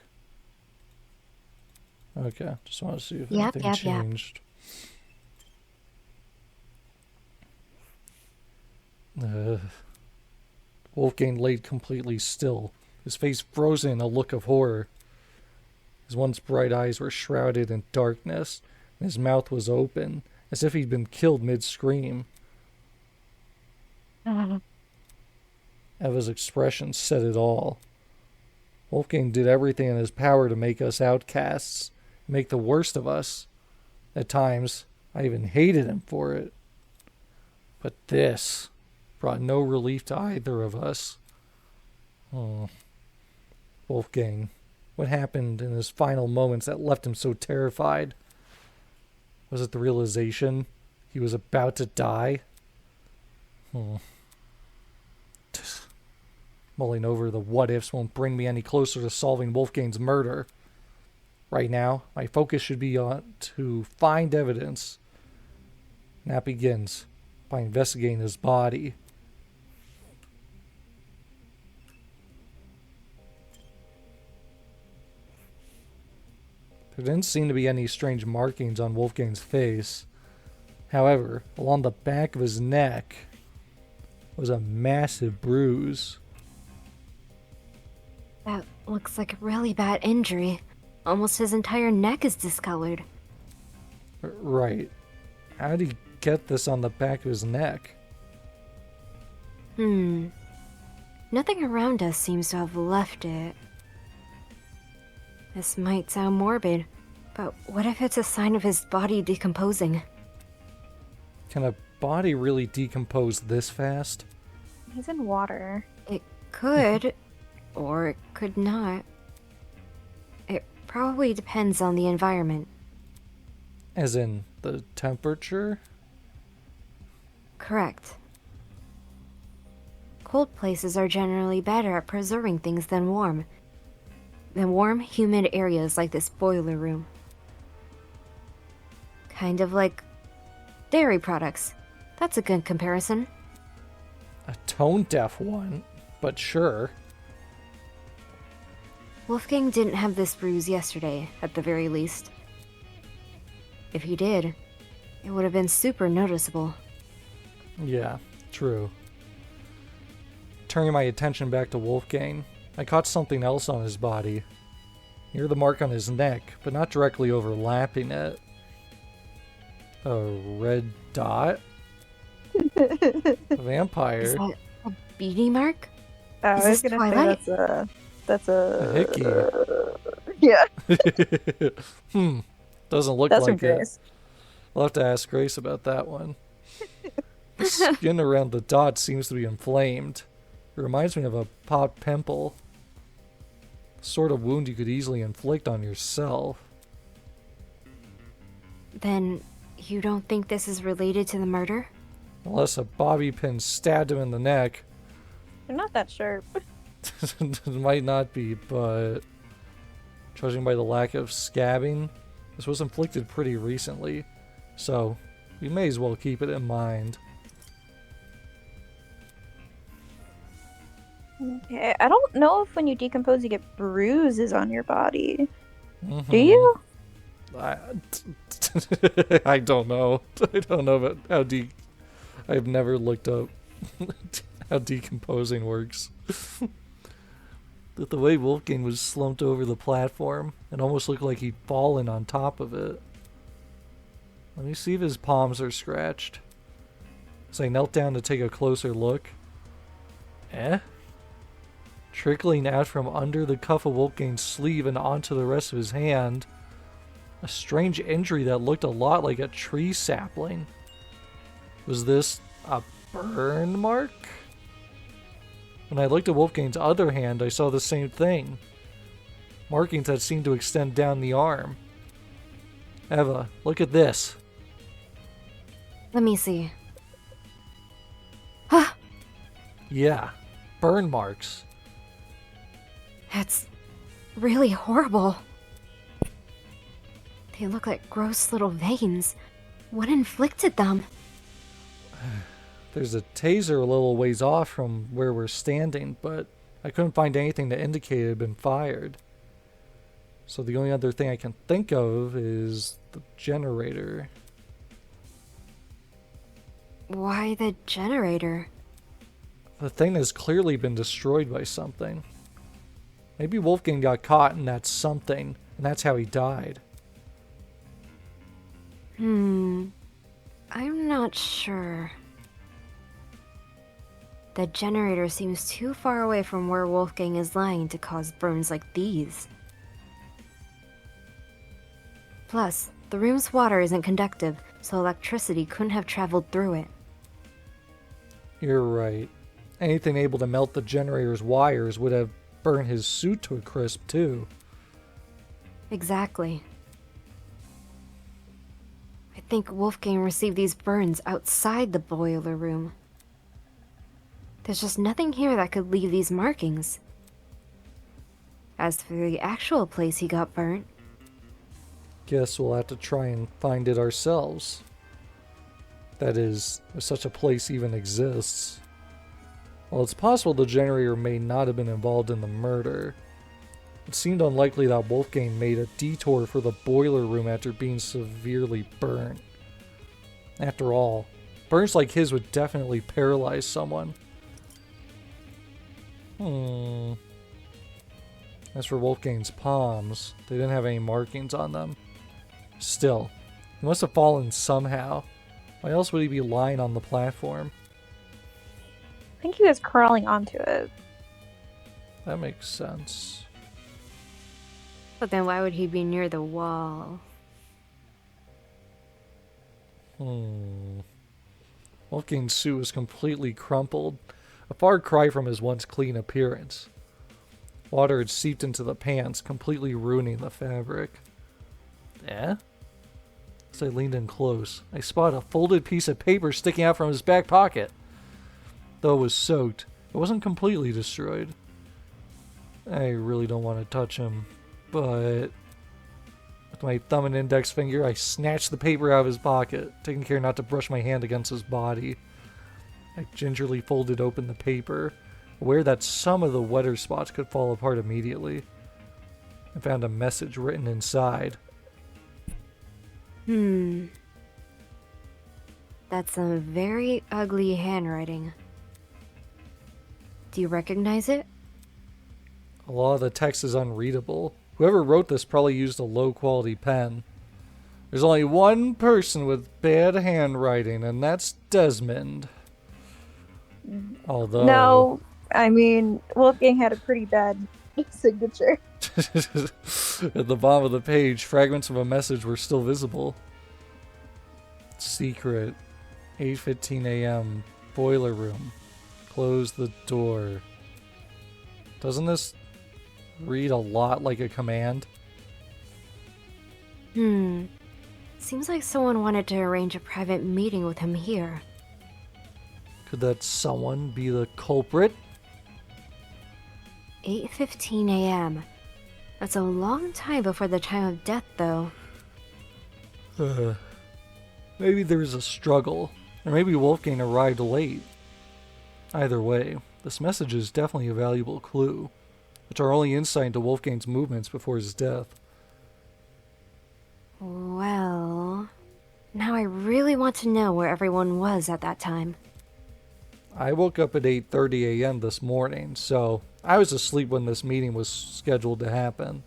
Okay, just want to see if Yep, anything yep, yep. changed. Wolfgang laid completely still, his face frozen in a look of horror. His once bright eyes were shrouded in darkness, and his mouth was open, as if he'd been killed mid-scream. Eva's expression said it all. Wolfgang did everything in his power to make us outcasts, make the worst of us. At times, I even hated him for it. But this brought no relief to either of us. Wolfgang, what happened in his final moments that left him so terrified? Was it the realization he was about to die? Mulling over the what-ifs won't bring me any closer to solving Wolfgang's murder. Right now, my focus should be on to find evidence. And that begins by investigating his body. There didn't seem to be any strange markings on Wolfgang's face. However, along the back of his neck was a massive bruise. That looks like a really bad injury. Almost his entire neck is discolored. Right. How'd he get this on the back of his neck? Nothing around us seems to have left it. This might sound morbid, but what if it's a sign of his body decomposing? Can a body really decompose this fast? He's in water. It could, or it could not. It probably depends on the environment. As in the temperature? Correct. Cold places are generally better at preserving things than warm. Than warm, humid areas like this boiler room. Kind of like dairy products. That's a good comparison. A tone-deaf one, but sure. Wolfgang didn't have this bruise yesterday, at the very least. If he did, it would have been super noticeable. Yeah, true. Turning my attention back to Wolfgang, I caught something else on his body. Near the mark on his neck, but not directly overlapping it. A red dot? A vampire. Is that a beady mark? I Is was this gonna Twilight? say that's A hickey. yeah. Doesn't look That's from like it. Grace. I'll have to ask Grace about that one. The skin around the dot seems to be inflamed. It reminds me of a popped pimple. The sort of wound you could easily inflict on yourself. Then you don't think this is related to the murder? Unless a bobby pin stabbed him in the neck. They're not that sharp. It might not be, but judging by the lack of scabbing, this was inflicted pretty recently, so we may as well keep it in mind. Okay, I don't know if when you decompose you get bruises on your body. Mhm. Do you? I don't know. I don't know about how I've never looked up how decomposing works. But the way Wolfgang was slumped over the platform, it almost looked like he'd fallen on top of it. Let me see if his palms are scratched. As I knelt down to take a closer look. Trickling out from under the cuff of Wolfgang's sleeve and onto the rest of his hand. A strange injury that looked a lot like a tree sapling. Was this a burn mark? When I looked at Wolfgang's other hand, I saw the same thing. Markings that seemed to extend down the arm. Eva, look at this. Let me see. Yeah, burn marks. That's really horrible. They look like gross little veins. What inflicted them? There's a taser a little ways off from where we're standing, but I couldn't find anything that indicated it had been fired. So the only other thing I can think of is the generator. Why the generator? The thing has clearly been destroyed by something. Maybe Wolfgang got caught in that something, and that's how he died. I'm not sure. The generator seems too far away from where Wolfgang is lying to cause burns like these. Plus, the room's water isn't conductive, so electricity couldn't have traveled through it. You're right. Anything able to melt the generator's wires would have burned his suit to a crisp, too. Exactly. I think Wolfgang received these burns outside the boiler room. There's just nothing here that could leave these markings. As for the actual place he got burnt, Guess we'll have to try and find it ourselves. That is, if such a place even exists. Well, it's possible the generator may not have been involved in the murder. It seemed unlikely that Wolfgang made a detour for the boiler room after being severely burnt. After all, burns like his would definitely paralyze someone. As for Wolfgang's palms, they didn't have any markings on them. Still, He must have fallen somehow. Why else would he be lying on the platform? I think he was crawling onto it. That makes sense. But then why would he be near the wall? Wolfgang's suit was completely crumpled, a far cry from his once clean appearance. Water had seeped into the pants, completely ruining the fabric. Eh? As I leaned in close, I spotted a folded piece of paper sticking out from his back pocket. Though it was soaked, it wasn't completely destroyed. I really don't want to touch him, but with my thumb and index finger, I snatched the paper out of his pocket, taking care not to brush my hand against his body. I gingerly folded open the paper, aware that some of the wetter spots could fall apart immediately. I found a message written inside. That's some very ugly handwriting. Do you recognize it? A lot of the text is unreadable. Whoever wrote this probably used a low-quality pen. There's only one person with bad handwriting, and that's Desmond. Although... No, I mean, Wolfgang had a pretty bad signature. At the bottom of the page, fragments of a message were still visible. Secret. 8:15 a.m. Boiler room. Close the door. Doesn't this read a lot like a command? Seems like someone wanted to arrange a private meeting with him here. Could that someone be the culprit? 8:15 a.m. That's a long time before the time of death, though. Maybe there was a struggle, or maybe Wolfgang arrived late. Either way, this message is definitely a valuable clue. It's our only insight into Wolfgang's movements before his death. Well, now I really want to know where everyone was at that time. I woke up at 8:30 a.m. this morning, so I was asleep when this meeting was scheduled to happen.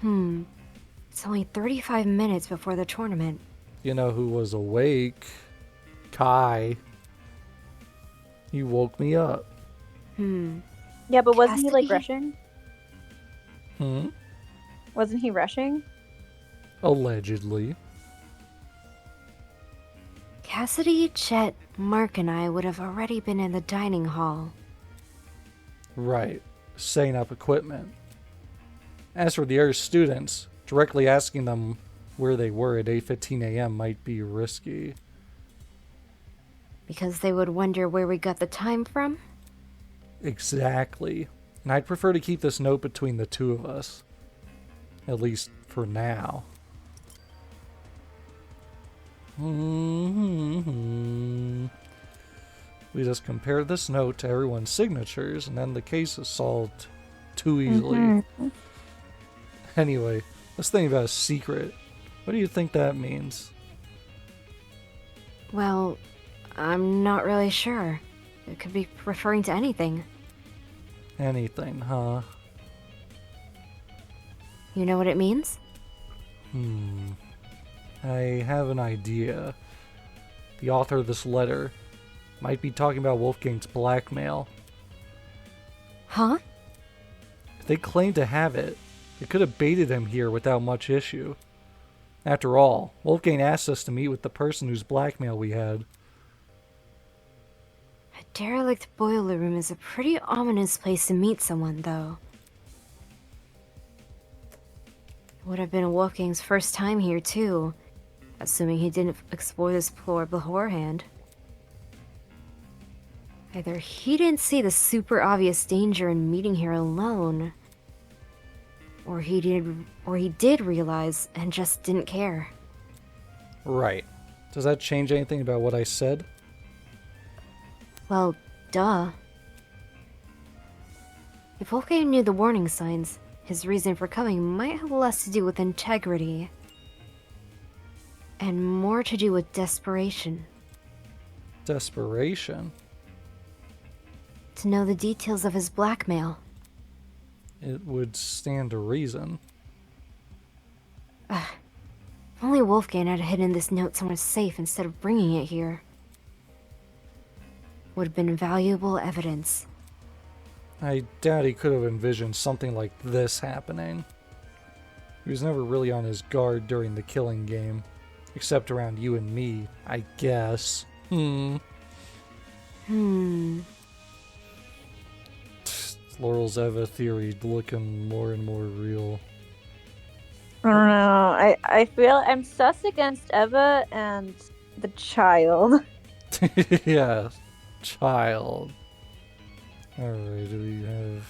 It's only 35 minutes before the tournament. You know who was awake? Kai. He woke me up. Yeah, but wasn't he like Cassidy? rushing? Wasn't he rushing? Allegedly. Cassidy, Chet, Mark, and I would have already been in the dining hall. Right. Setting up equipment. As for the other students, directly asking them where they were at 8:15 a.m. might be risky. Because they would wonder where we got the time from? Exactly. And I'd prefer to keep this note between the two of us. At least for now. We just compare this note to everyone's signatures, and then the case is solved too easily. Anyway, let's think about a secret. What do you think that means? Well, I'm not really sure. It could be referring to anything. Anything, huh? You know what it means? I have an idea. The author of this letter might be talking about Wolfgang's blackmail. Huh? If they claim to have it, they could have baited him here without much issue. After all, Wolfgang asked us to meet with the person whose blackmail we had. A derelict boiler room is a pretty ominous place to meet someone, though. It would have been Wolfgang's first time here, too, assuming he didn't explore this floor beforehand. Either he didn't see the super obvious danger in meeting here alone, or he did realize and just didn't care. Right. Does that change anything about what I said? Well, duh. If Wolfgang knew the warning signs, his reason for coming might have less to do with integrity and more to do with desperation. Desperation? To know the details of his blackmail. It would stand to reason. Only Wolfgang had hidden this note somewhere safe instead of bringing it here. Would have been valuable evidence. I doubt he could have envisioned something like this happening. He was never really on his guard during the killing game. Except around you and me, I guess. Laurel's Eva theory looking more and more real. I don't know. I feel I'm sus against Eva and the child. Yeah, child. Alright, do we have...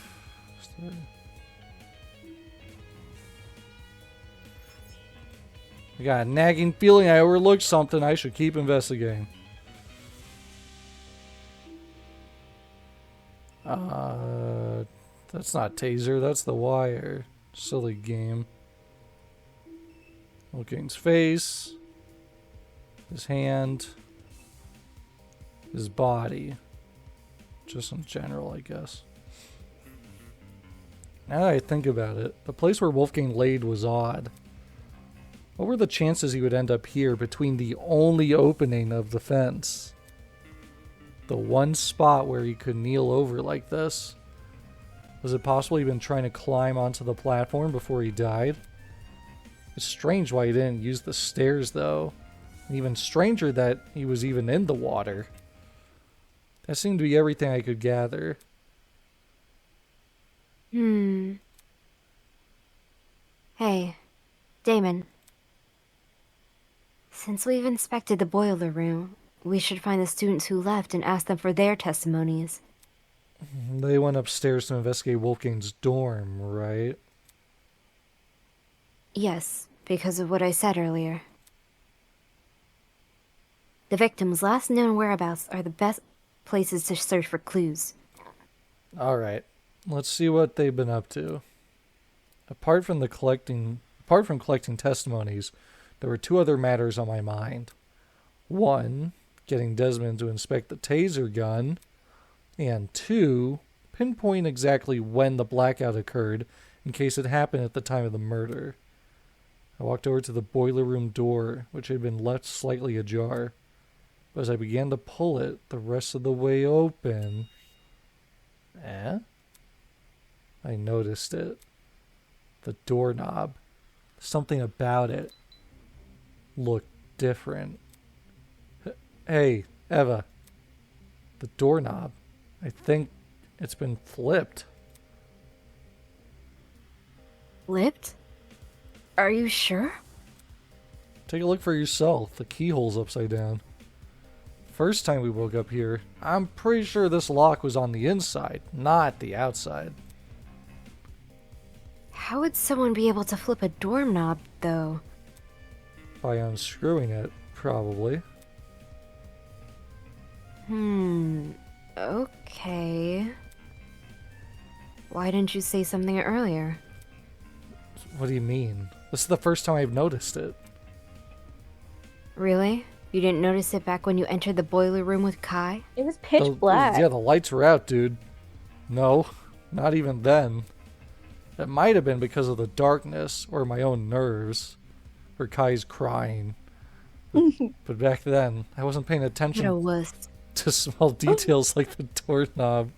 I got a nagging feeling I overlooked something. I should keep investigating. That's not taser, that's the wire. Silly game. Wolfgang's face. His hand. His body. Just in general, I guess. Now that I think about it, the place where Wolfgang laid was odd. What were the chances he would end up here between the only opening of the fence? The one spot where he could kneel over like this? Was it possible he'd been trying to climb onto the platform before he died? It's strange why he didn't use the stairs, though. And even stranger that he was even in the water. That seemed to be everything I could gather. Hey, Damon. Since we've inspected the boiler room, we should find the students who left and ask them for their testimonies. They went upstairs to investigate Wolfgang's dorm, right? Yes, because of what I said earlier. The victim's last known whereabouts are the best places to search for clues. Alright, let's see what they've been up to. Apart from collecting testimonies, there were two other matters on my mind. One, getting Desmond to inspect the taser gun, and two, pinpoint exactly when the blackout occurred in case it happened at the time of the murder. I walked over to the boiler room door, which had been left slightly ajar. But as I began to pull it the rest of the way open... I noticed it. The doorknob. Something about it looked different. Hey, Eva. The doorknob. I think it's been flipped. Flipped? Are you sure? Take a look for yourself. The keyhole's upside down. First time we woke up here, I'm pretty sure this lock was on the inside, not the outside. How would someone be able to flip a doorknob, though? By unscrewing it, probably. Okay. Why didn't you say something earlier? What do you mean? This is the first time I've noticed it. Really? You didn't notice it back when you entered the boiler room with Kai? It was pitch black. Yeah, the lights were out, dude. No, not even then. It might have been because of the darkness or my own nerves. Or Kai's crying. But back then, I wasn't paying attention to small details like the doorknob.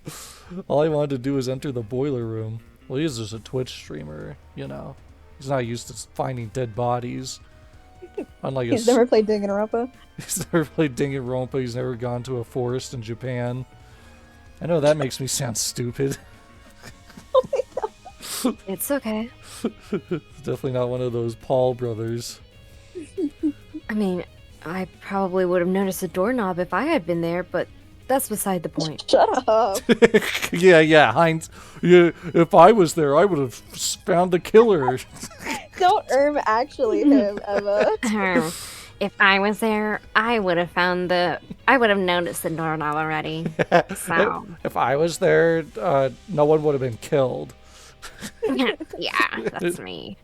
All I wanted to do was enter the boiler room. Well, he is just a Twitch streamer, you know. He's not used to finding dead bodies. Unlike He's never played Danganronpa. He's never played Danganronpa. He's never gone to a forest in Japan. I know that makes me sound stupid. It's okay. It's definitely not one of those Paul brothers. I mean, I probably would have noticed the doorknob if I had been there, but that's beside the point. Shut up. Yeah, Heinz. Yeah, if I was there, I would have found the killer. Don't actually him, Eva. If I was there, I would have noticed the doorknob already. So. If I was there, no one would have been killed. Yeah, that's me.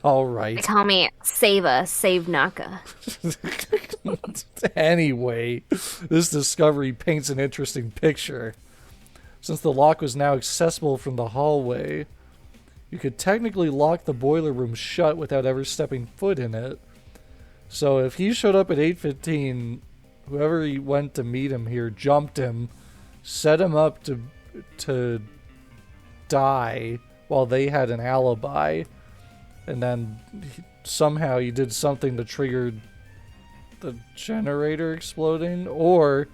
All right. They call me Save Naka. Anyway, this discovery paints an interesting picture. Since the lock was now accessible from the hallway, you could technically lock the boiler room shut without ever stepping foot in it. So if he showed up at 8:15, whoever he went to meet him here jumped him, set him up to die while they had an alibi, and then somehow he did something that triggered the generator exploding, or...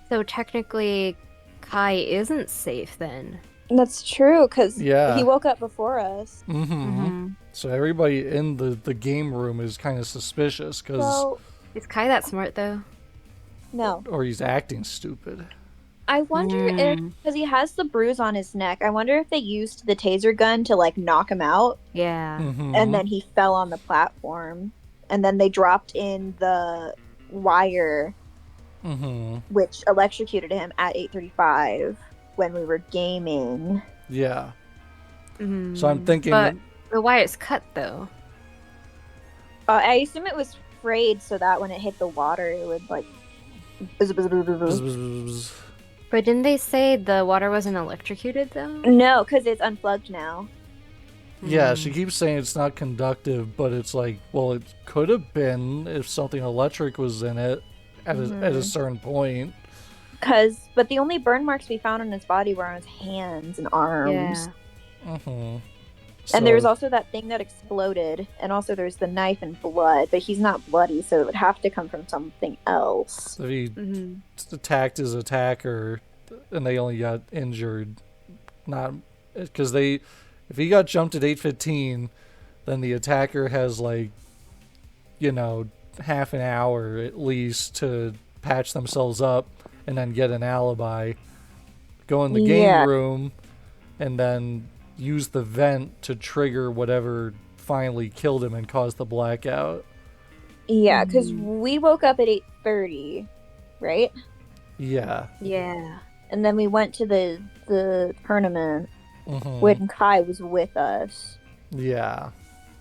So technically, Kai isn't safe then. That's true, because Yeah. he woke up before us. So everybody in the game room is kind of suspicious, because... Well, Is Kai that smart though? no. Or he's acting stupid. I wonder if, because he has the bruise on his neck, I wonder if they used the taser gun to, like, knock him out, Yeah. and then he fell on the platform, and then they dropped in the wire, which electrocuted him at 8:35 when we were gaming. Yeah. So I'm thinking... But the wire's cut though. I assume it was frayed so that when it hit the water, it would, like... But didn't they say the water wasn't electrocuted though? No, because it's unplugged now. Yeah, she keeps saying it's not conductive, but it's like, well, it could have been if something electric was in it at a certain point. But the only burn marks we found on his body were on his hands and arms. Yeah. And there was also that thing that exploded, and also there's the knife and blood, but he's not bloody, so it would have to come from something else. If he attacked his attacker, and they only got injured, not because if he got jumped at 8:15, then the attacker has like, half an hour at least to patch themselves up, and then get an alibi, go in the game room, and then use the vent to trigger whatever finally killed him and caused the blackout. Yeah, because we woke up at 8:30, right? Yeah. Yeah. And then we went to the tournament when Kai was with us. Yeah.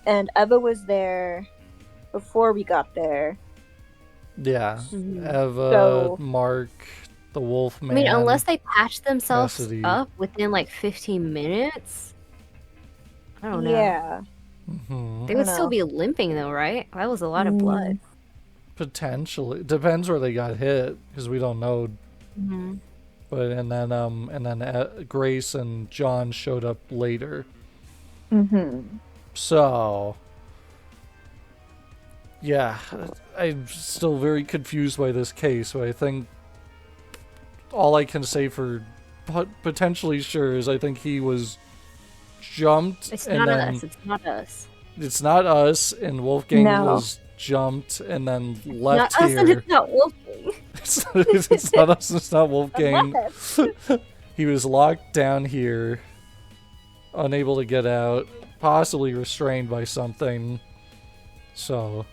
And Eva was there before we got there. Yeah. Eva, Mark, the Wolfman. I mean, unless they patch themselves Cassidy. up within like 15 minutes. I don't know. Yeah. They would still be limping though, right? That was a lot of blood. Potentially. Depends where they got hit, because we don't know. But and then Grace and John showed up later. So yeah, I'm still very confused by this case, but I think all I can say for potentially sure is I think he was jumped. It's and not then us. It's not us. It's not us, and Wolfgang No. was jumped and then left Not us, and here. it's not Wolfgang. It's not us, it's not Wolfgang. Unless- He was locked down here, unable to get out, possibly restrained by something. So,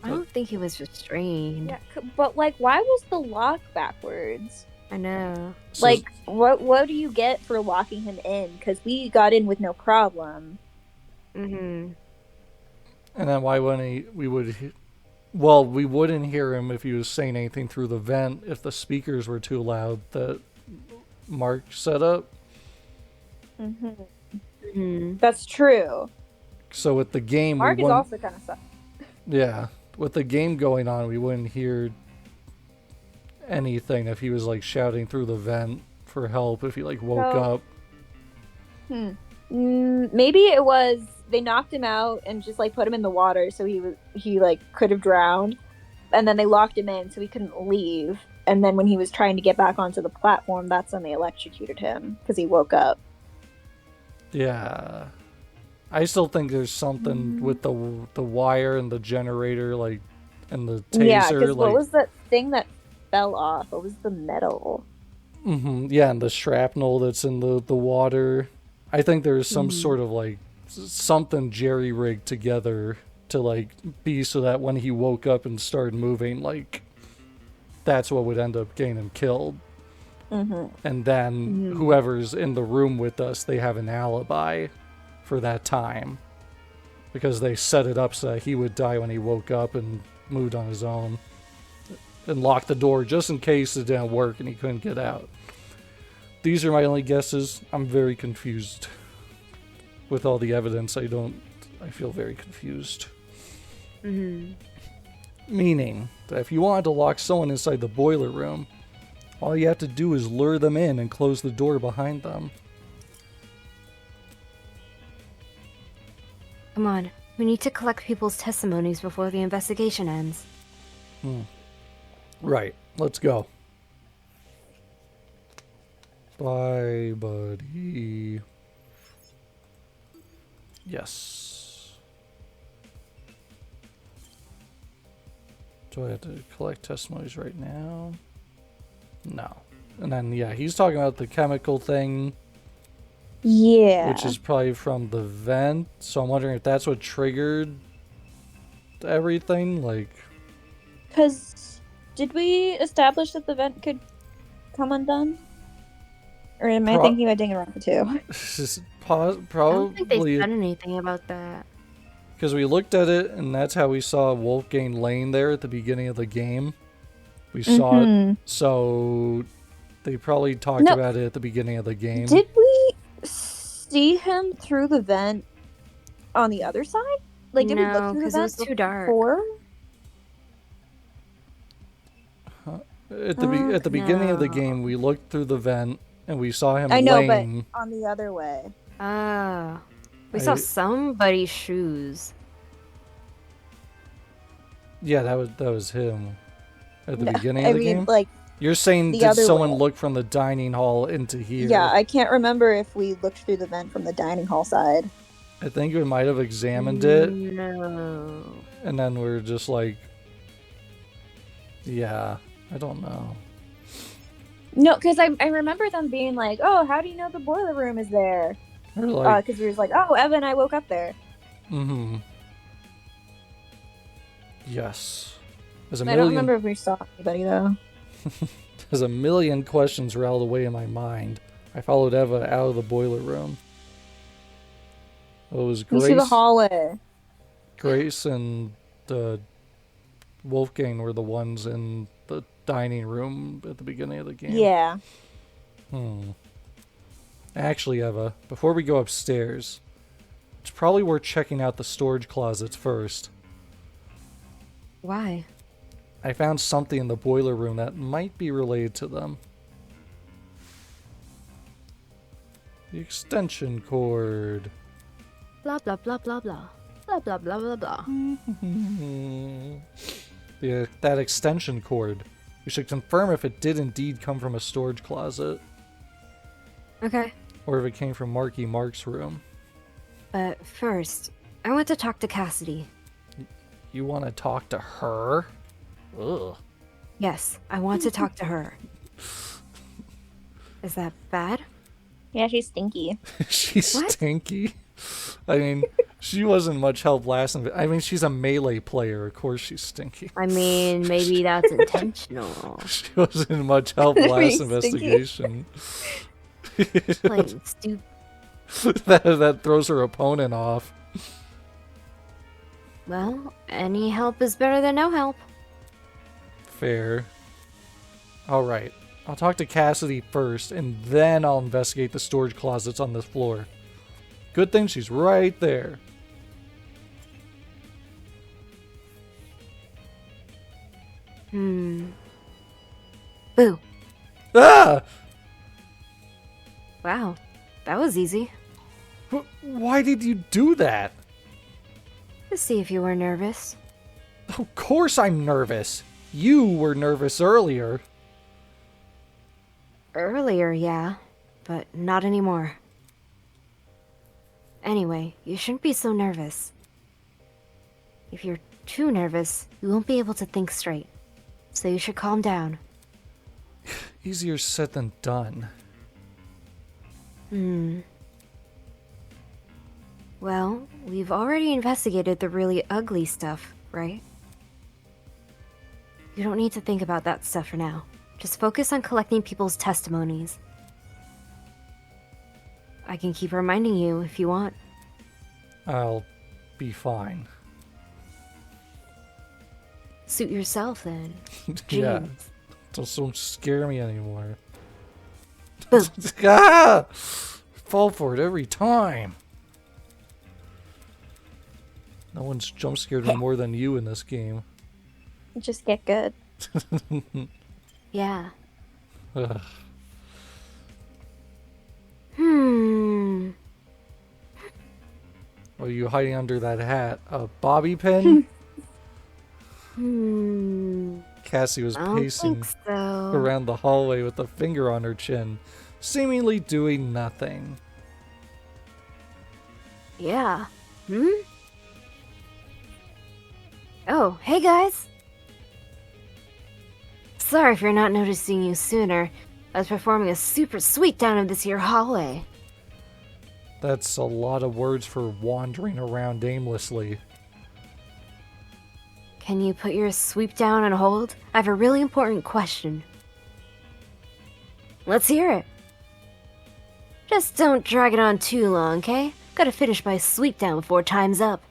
I don't think he was restrained. Yeah, but like, why was the lock backwards? I know. Like, what do you get for locking him in? Because we got in with no problem. and then why wouldn't we wouldn't hear him if he was saying anything through the vent if the speakers were too loud that Mark set up. That's true. So with the game, Mark we is wouldn't- also kind of suck. Yeah, with the game going on, we wouldn't hear anything if he was like shouting through the vent for help if he like woke up. Maybe it was they knocked him out and just like put him in the water so he like could have drowned, and then they locked him in so he couldn't leave. And then when he was trying to get back onto the platform, that's when they electrocuted him because he woke up. Yeah, I still think there's something with the wire and the generator, like, and the taser. Yeah, because like, what was that thing that fell off? What was the metal? Yeah, and the shrapnel that's in the water. I think there's some sort of like something jerry-rigged together to like be so that when he woke up and started moving, like that's what would end up getting him killed. And then whoever's in the room with us, they have an alibi for that time because they set it up so that he would die when he woke up and moved on his own and locked the door just in case it didn't work and he couldn't get out. These are my only guesses. I'm very confused. with all the evidence, I feel very confused. Meaning that if you wanted to lock someone inside the boiler room, all you have to do is lure them in and close the door behind them. Come on, we need to collect people's testimonies before the investigation ends. Right, let's go. Bye, buddy. Yes. Do I have to collect testimonies right now? No. And then, yeah, he's talking about the chemical thing. Yeah. Which is probably from the vent. So I'm wondering if that's what triggered everything. Like, Because did we establish that the vent could come undone? Or am I thinking about Danganronpa 2? I don't think they probably said anything about that. because we looked at it, and that's how we saw Wolfgang laying there at the beginning of the game. We saw it, so they probably talked about it at the beginning of the game. Did we see him through the vent on the other side? Like, did we look No, through the because it vent was too dark. before? At the beginning of the game, we looked through the vent, and we saw him I know, laying. but on the other way. Ah. We saw somebody's shoes. Yeah, that was him. At the beginning of the game? Like, You're saying the did other someone way. look from the dining hall into here? yeah, I can't remember if we looked through the vent from the dining hall side. I think we might have examined it, No. and then we're just like, yeah, I don't know. No, because I remember them being like, "Oh, how do you know the boiler room is there?" We're like, Because we was like, "Oh, Evan, I woke up there." Yes. I don't remember if we saw anybody though. There's a million questions rattled away in my mind. I followed Eva out of the boiler room. It was You see the hallway. Grace and Wolfgang were the ones in the dining room at the beginning of the game. Yeah. Actually, Eva, before we go upstairs, it's probably worth checking out the storage closets first. Why? I found something in the boiler room that might be related to them. The extension cord. Blah blah blah blah blah. Blah blah blah blah blah. That extension cord. We should confirm if it did indeed come from a storage closet. Okay. Or if it came from Marky Mark's room. But first, I want to talk to Cassidy. You want to talk to her? Ugh. Yes, I want to talk to her. Is that bad? Yeah, she's stinky. She's What? stinky. I mean, she wasn't much help last. I mean, she's a melee player. Of course, she's stinky. I mean, maybe that's intentional. She wasn't much help Being last stinky. investigation. Plain stupid. that throws her opponent off. Well, any help is better than no help. Fair. All right. I'll talk to Cassidy first, and then I'll investigate the storage closets on this floor. Good thing she's right there. Boo. Ah! Wow, that was easy. Why did you do that? To see if you were nervous. Of course I'm nervous. You were nervous earlier. Earlier, yeah, but not anymore. Anyway, you shouldn't be so nervous. If you're too nervous, you won't be able to think straight. So you should calm down. Easier said than done. Well, we've already investigated the really ugly stuff, right? You don't need to think about that stuff for now. Just focus on collecting people's testimonies. I can keep reminding you if you want. I'll be fine. Suit yourself then. Yeah. Jeez. Don't scare me anymore. Boo. Ah! Fall for it every time. No one's jump scared me more than you in this game. Just get good. Yeah. Ugh. What are you hiding under that hat? A bobby pin? Cassie was I don't pacing think so. around the hallway with a finger on her chin, seemingly doing nothing. Yeah. Oh, hey guys. Sorry for not noticing you sooner. I was performing a super sweep down of this here hallway. That's a lot of words for wandering around aimlessly. Can you put your sweep down on hold? I have a really important question. Let's hear it. Just don't drag it on too long, okay? Gotta finish my sweep down before time's up.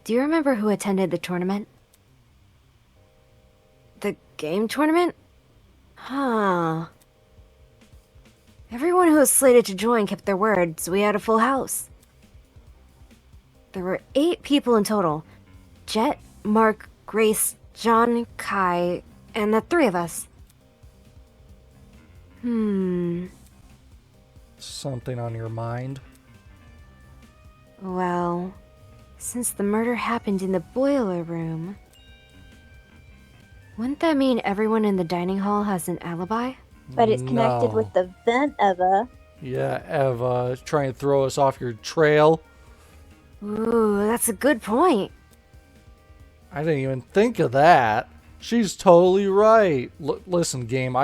Do you remember who attended the tournament? The game tournament? Huh. Everyone who was slated to join kept their word, so we had a full house. There were 8 people in total. Jet, Mark, Grace, John, Kai, and the 3 of us. Something on your mind? Well, since the murder happened in the boiler room, wouldn't that mean everyone in the dining hall has an alibi? But it's connected No. with the vent, Eva. Yeah, Eva, trying to throw us off your trail. Ooh, that's a good point. I didn't even think of that. She's totally right. Listen, game,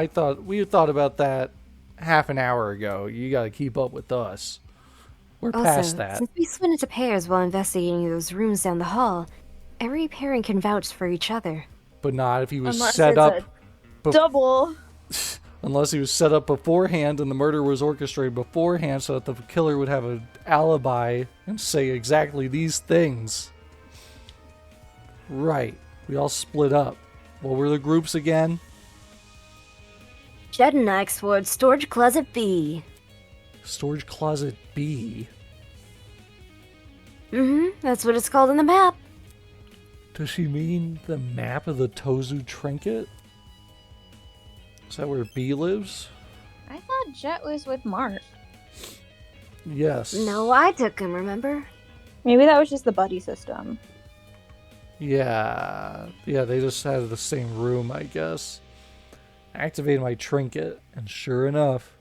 we thought about that half an hour ago. You gotta keep up with us. We're past Also, that. since we split into pairs while investigating those rooms down the hall, every pairing can vouch for each other. But not if he was Unless set it's up. a double. Unless he was set up beforehand and the murder was orchestrated beforehand so that the killer would have an alibi and say exactly these things. Right. We all split up. What were the groups again? Jed and I explored Storage Closet B. Storage Closet B. That's what it's called on the map. Does she mean the map of the Tozu trinket? Is that where B lives? I thought Jet was with Mark. Yes. No, I took him, remember? Maybe that was just the buddy system. Yeah. Yeah, they just had the same room, I guess. Activated my trinket, and sure enough.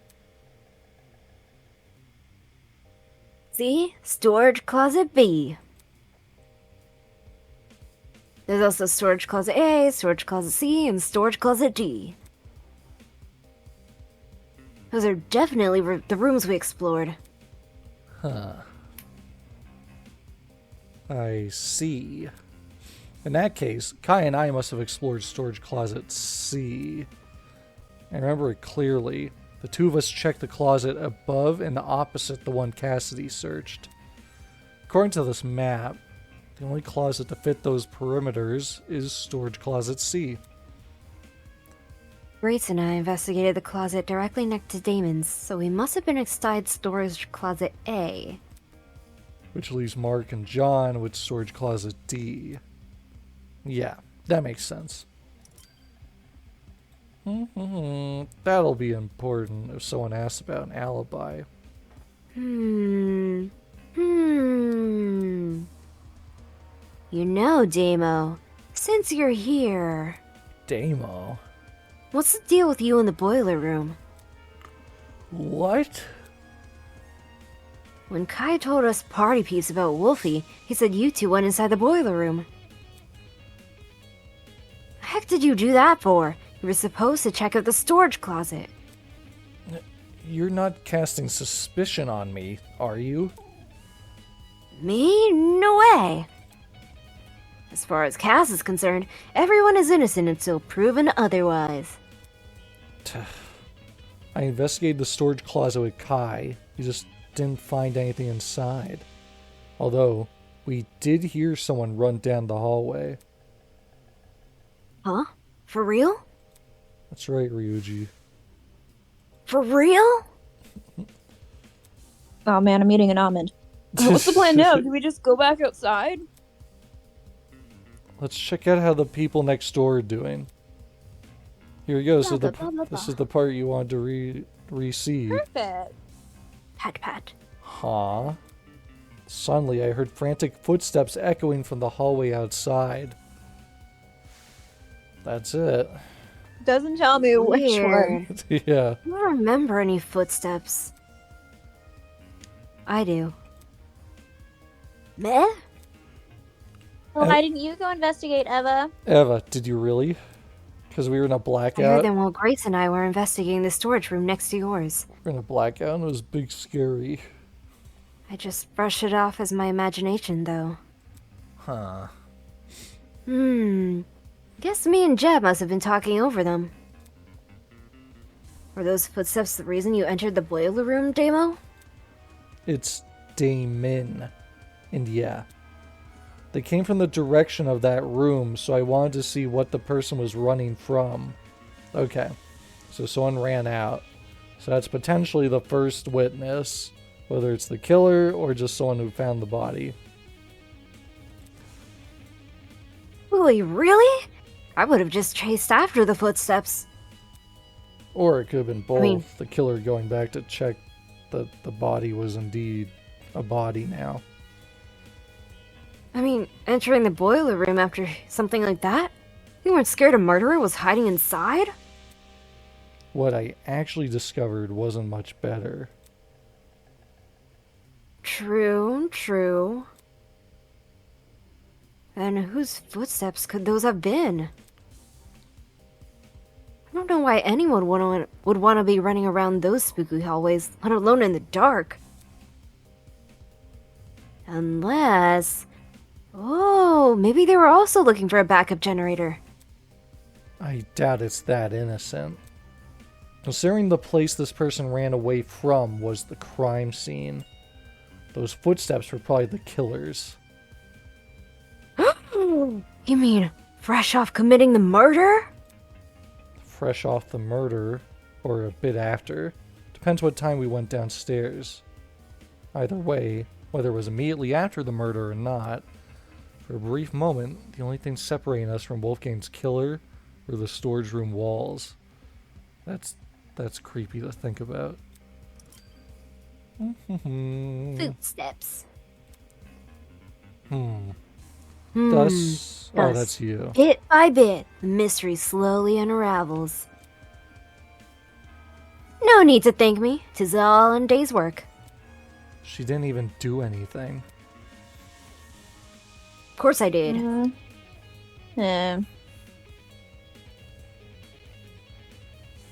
See? Storage Closet B. There's also Storage Closet A, Storage Closet C, and Storage Closet D. Those are definitely the rooms we explored. Huh. I see. In that case, Kai and I must have explored Storage Closet C. I remember it clearly. The two of us checked the closet above and opposite the one Cassidy searched. According to this map, the only closet to fit those perimeters is Storage Closet C. Grace and I investigated the closet directly next to Damon's, so we must have been inside Storage Closet A. Which leaves Mark and John with Storage Closet D. Yeah, that makes sense. That'll be important if someone asks about an alibi. You know, Damo, since you're here, Damo? what's the deal with you in the boiler room? What? When Kai told us party peeps about Wolfie, he said you two went inside the boiler room. The heck did you do that for? You were supposed to check out the storage closet. You're not casting suspicion on me, are you? Me? No way! As far as Cass is concerned, everyone is innocent until proven otherwise. I investigated the storage closet with Kai. He just didn't find anything inside. Although, we did hear someone run down the hallway. Huh? For real? That's right, Ryuji. For real? Oh man, I'm eating an almond. What's the plan now? Do we just go back outside? Let's check out how the people next door are doing. Here we go. This is Blah, blah, blah, this is the part you wanted to re-see. Perfect. Pat pat. Huh? Suddenly, I heard frantic footsteps echoing from the hallway outside. That's it. Doesn't tell me which one. Weird. Yeah. I don't remember any footsteps. I do. Meh? Well, why didn't you go investigate, Eva? Eva, did you really? Because we were in a I heard blackout. them while Grace and I were investigating the storage room next to yours. We were in a blackout and it was big scary. I just brushed it off as my imagination, though. Huh. Guess me and Jeb must have been talking over them. Were those footsteps the reason you entered the boiler room, Damo? It's Damon. And yeah. They came from the direction of that room, so I wanted to see what the person was running from. Okay. So someone ran out. So that's potentially the first witness. Whether it's the killer or just someone who found the body. Willie, really? I would have just chased after the footsteps. Or it could have been both. mean- The killer going back to check that the body was indeed a body now. I mean, entering the boiler room after something like that? You weren't scared a murderer was hiding inside? What I actually discovered wasn't much better. True, true. Then whose footsteps could those have been? I don't know why anyone would want to be running around those spooky hallways, let alone in the dark. Unless... Oh, maybe they were also looking for a backup generator. I doubt it's that innocent. Considering the place this person ran away from was the crime scene, those footsteps were probably the killer's. You mean fresh off committing the murder? Fresh off the murder, or a bit after. Depends what time we went downstairs. Either way, whether it was immediately after the murder or not, for a brief moment, the only thing separating us from Wolfgang's killer were the storage room walls. That's creepy to think about. Footsteps. Thus, oh, Thus. that's you. Bit by bit, the mystery slowly unravels. No need to thank me. 'Tis all in day's work. She didn't even do anything. Of course I did. Yeah.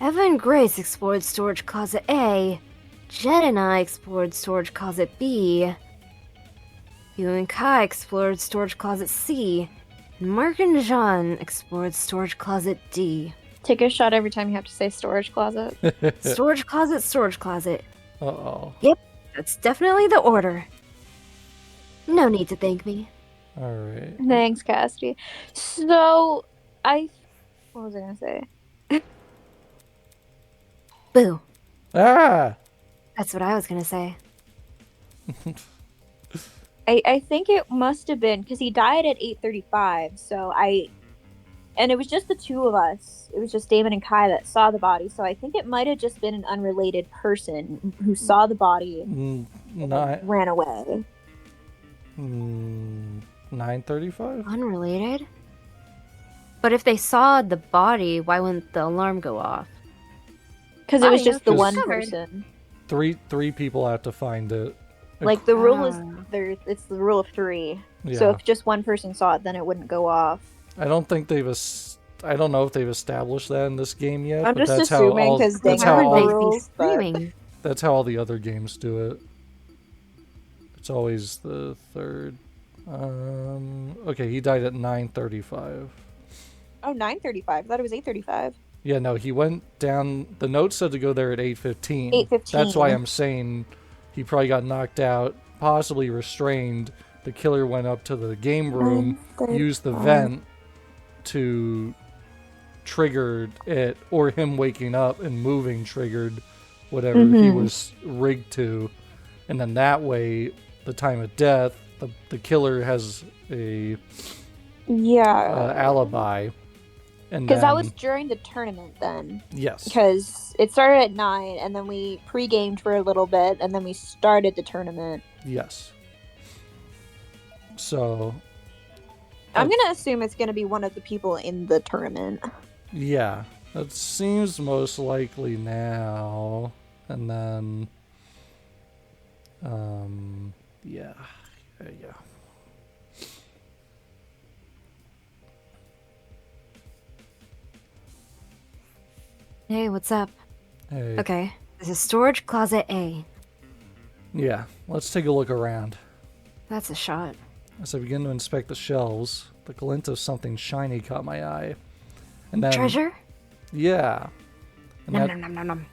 Eva and Grace explored storage closet A. Jed and I explored storage closet B. You and Kai explored storage closet C. And Mark and Jean explored storage closet D. Take a shot every time you have to say storage closet. Storage closet, storage closet. Uh-oh. Yep, that's definitely the order. No need to thank me. Alright. Thanks, Cassidy. So, what was I gonna say? Boo. Ah! That's what I was gonna say. I think it must have been because he died at 8:35. And it was just the two of us. It was just Damon and Kai that saw the body. So I think it might have just been an unrelated person who saw the body and ran away. 9:35? Unrelated? But if they saw the body, why wouldn't the alarm go off? Because it was Oh, just the yeah. one Covered. person. Three people have to find it. Like the rule is Ah. it's the rule of 3. Yeah. So if just one person saw it, then it wouldn't go off. I don't think I don't know if they've established that in this game yet. I'm but just that's assuming how all, 'cause that's they how have Why would all, they be rules, but- screaming? that's how all the other games do it. It's always the third. Okay, he died at 9:35. Oh, 9:35. I thought it was 8:35. Yeah, no, he went down. The note said to go there at 8:15. 8:15. That's why I'm saying he probably got knocked out, possibly restrained. The killer went up to the game room, used the vent to trigger it, or him waking up and moving triggered whatever he was rigged to. And then that way, the time of death, the killer has a Yeah. alibi. And Because that then- was during the tournament then. yes. Because it started at 9, and then we pre-gamed for a little bit, and then we started the tournament. Yes. So, I'm going to assume it's going to be one of the people in the tournament. yeah, that seems most likely now. And then, yeah. Hey, what's up? Hey. Okay, this is storage closet A. Yeah, let's take a look around. That's a shot. As I begin to inspect the shelves, the glint of something shiny caught my eye. And then, Treasure? yeah. And Nom that, nom nom nom nom.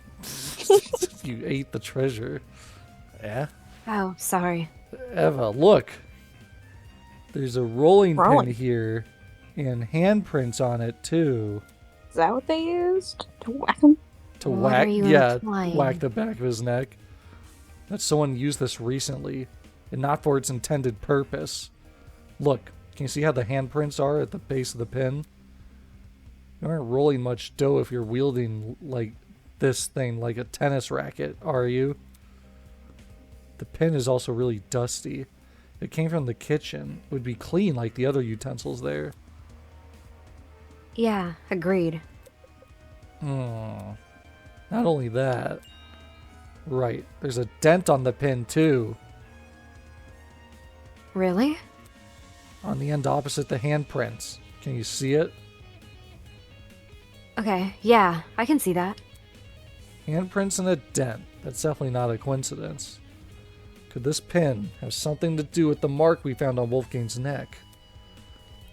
you ate the treasure. Yeah. Oh, sorry. Eva, look. There's a rolling Rolling. pin here and handprints on it too. Is that what they used to whack him? To What whack, are you yeah, implying? whack the back of his neck. That someone used this recently, and not for its intended purpose. Look, can you see how the handprints are at the base of the pin? You aren't rolling much dough if you're wielding like this thing like a tennis racket, are you? The pin is also really dusty. It came from the kitchen. It would be clean like the other utensils there. Yeah, agreed. Not only that. Right, there's a dent on the pin too. Really? On the end opposite the handprints. Can you see it? Okay, yeah, I can see that. Handprints and a dent. That's definitely not a coincidence. Could this pin have something to do with the mark we found on Wolfgang's neck?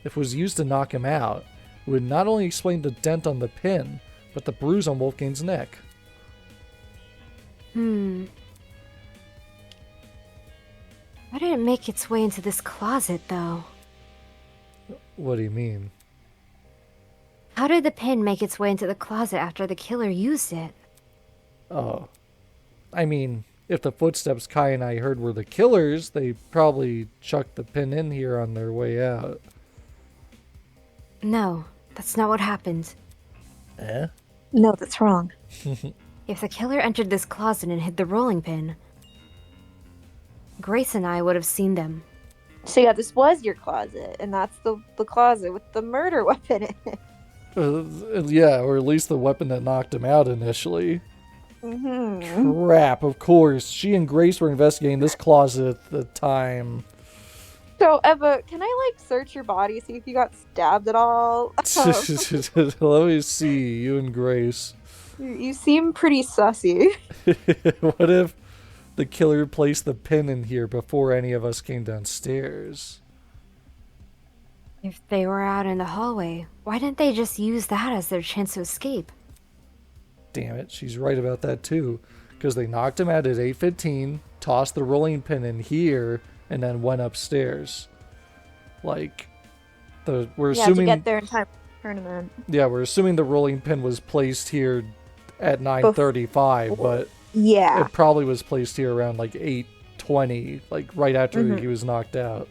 If it was used to knock him out, it would not only explain the dent on the pin, but the bruise on Wolfgang's neck. Why did it make its way into this closet, though? What do you mean? How did the pin make its way into the closet after the killer used it? Oh. I mean, if the footsteps Kai and I heard were the killers, they probably chucked the pin in here on their way out. No, that's not what happened. Eh? No, that's wrong. If the killer entered this closet and hid the rolling pin, Grace and I would have seen them. So yeah, this was your closet, and that's the closet with the murder weapon in it. Yeah, or at least the weapon that knocked him out initially. Mm-hmm. Crap, of course. She and Grace were investigating this closet at the time. So Eva, can I like search your body, see if you got stabbed at all? Let me see, you and Grace. You seem pretty sussy. What if the killer placed the pin in here before any of us came downstairs? If they were out in the hallway, why didn't they just use that as their chance to escape? Damn it, she's right about that too. Because they knocked him out at 8:15, tossed the rolling pin in here, and then went upstairs. Like, we're You have to assuming... get there in time for the tournament. Yeah, we're assuming the rolling pin was placed here at 9:35, but Yeah. it probably was placed here around like 8:20, like right after he was knocked out.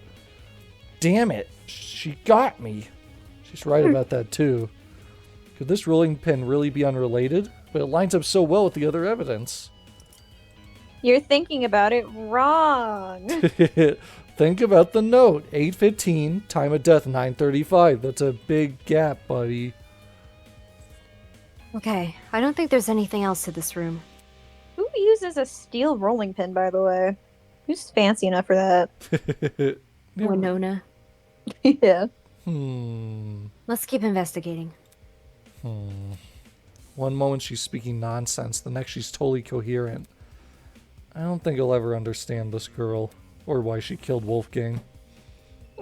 Damn it, she got me. She's right about that too. Could this rolling pin really be unrelated? But it lines up so well with the other evidence. You're thinking about it wrong. Think about the note. 8:15, time of death 9:35. That's a big gap, buddy. Okay, I don't think there's anything else to this room. Who uses a steel rolling pin, by the way? Who's fancy enough for that? Winona. Yeah. Let's keep investigating. One moment she's speaking nonsense, the next she's totally coherent. I don't think I'll ever understand this girl, or why she killed Wolfgang.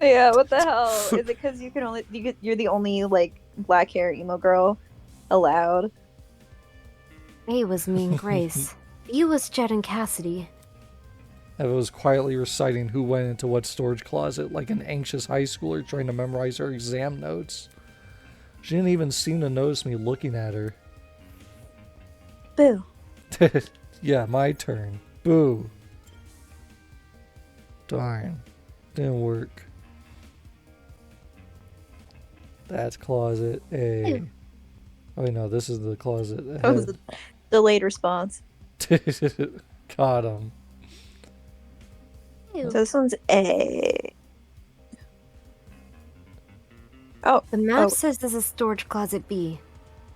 Yeah, what the hell? Is it because you're the only like black hair emo girl allowed? A was me and Grace. B was Jed and Cassidy. Eva was quietly reciting who went into what storage closet like an anxious high schooler trying to memorize her exam notes. She didn't even seem to notice me looking at her. Boo. Yeah, my turn. Boo. Darn. Didn't work. That's closet A. Ew. Oh, wait, no, this is the closet That was ahead. a delayed response. Got him. So this one's A. Oh, The map oh. says there's a storage closet B.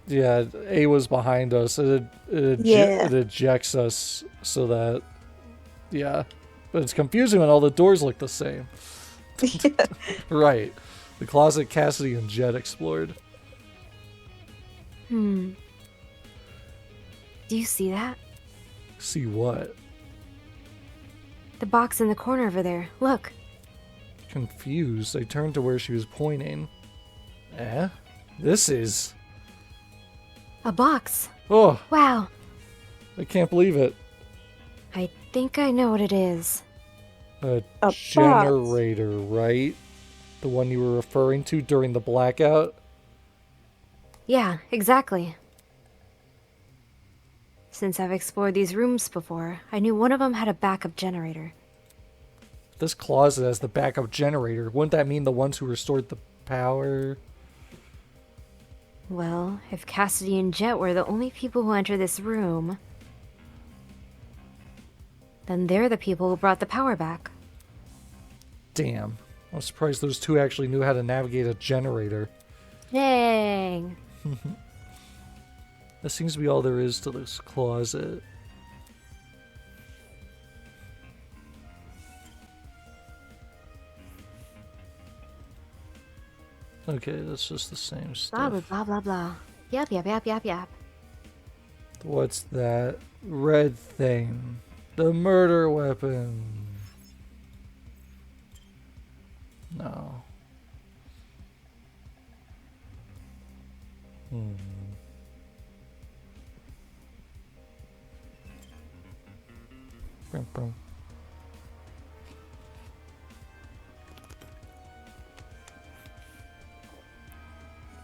Yeah, A was behind us. It Yeah. ejects us so that... Yeah. But it's confusing when all the doors look the same. Right. The closet Cassidy and Jet explored. Do you see that? See what? The box in the corner over there. Look. Confused, I turned to where she was pointing. Eh? This is... A box. Oh, Wow. I can't believe it. I think I know what it is. A A generator, right? The one you were referring to during the blackout? Yeah, exactly. Since I've explored these rooms before, I knew one of them had a backup generator. This closet has the backup generator. Wouldn't that mean the ones who restored the power? Well, if Cassidy and Jet were the only people who entered this room, then they're the people who brought the power back. Damn. I'm surprised those two actually knew how to navigate a generator. Dang. That seems to be all there is to this closet. Okay, that's just the same Blah, stuff. blah, blah, blah, blah. Yap, yap, yap, yap, yap. What's that red thing? The murder weapon. No. Brum, brum.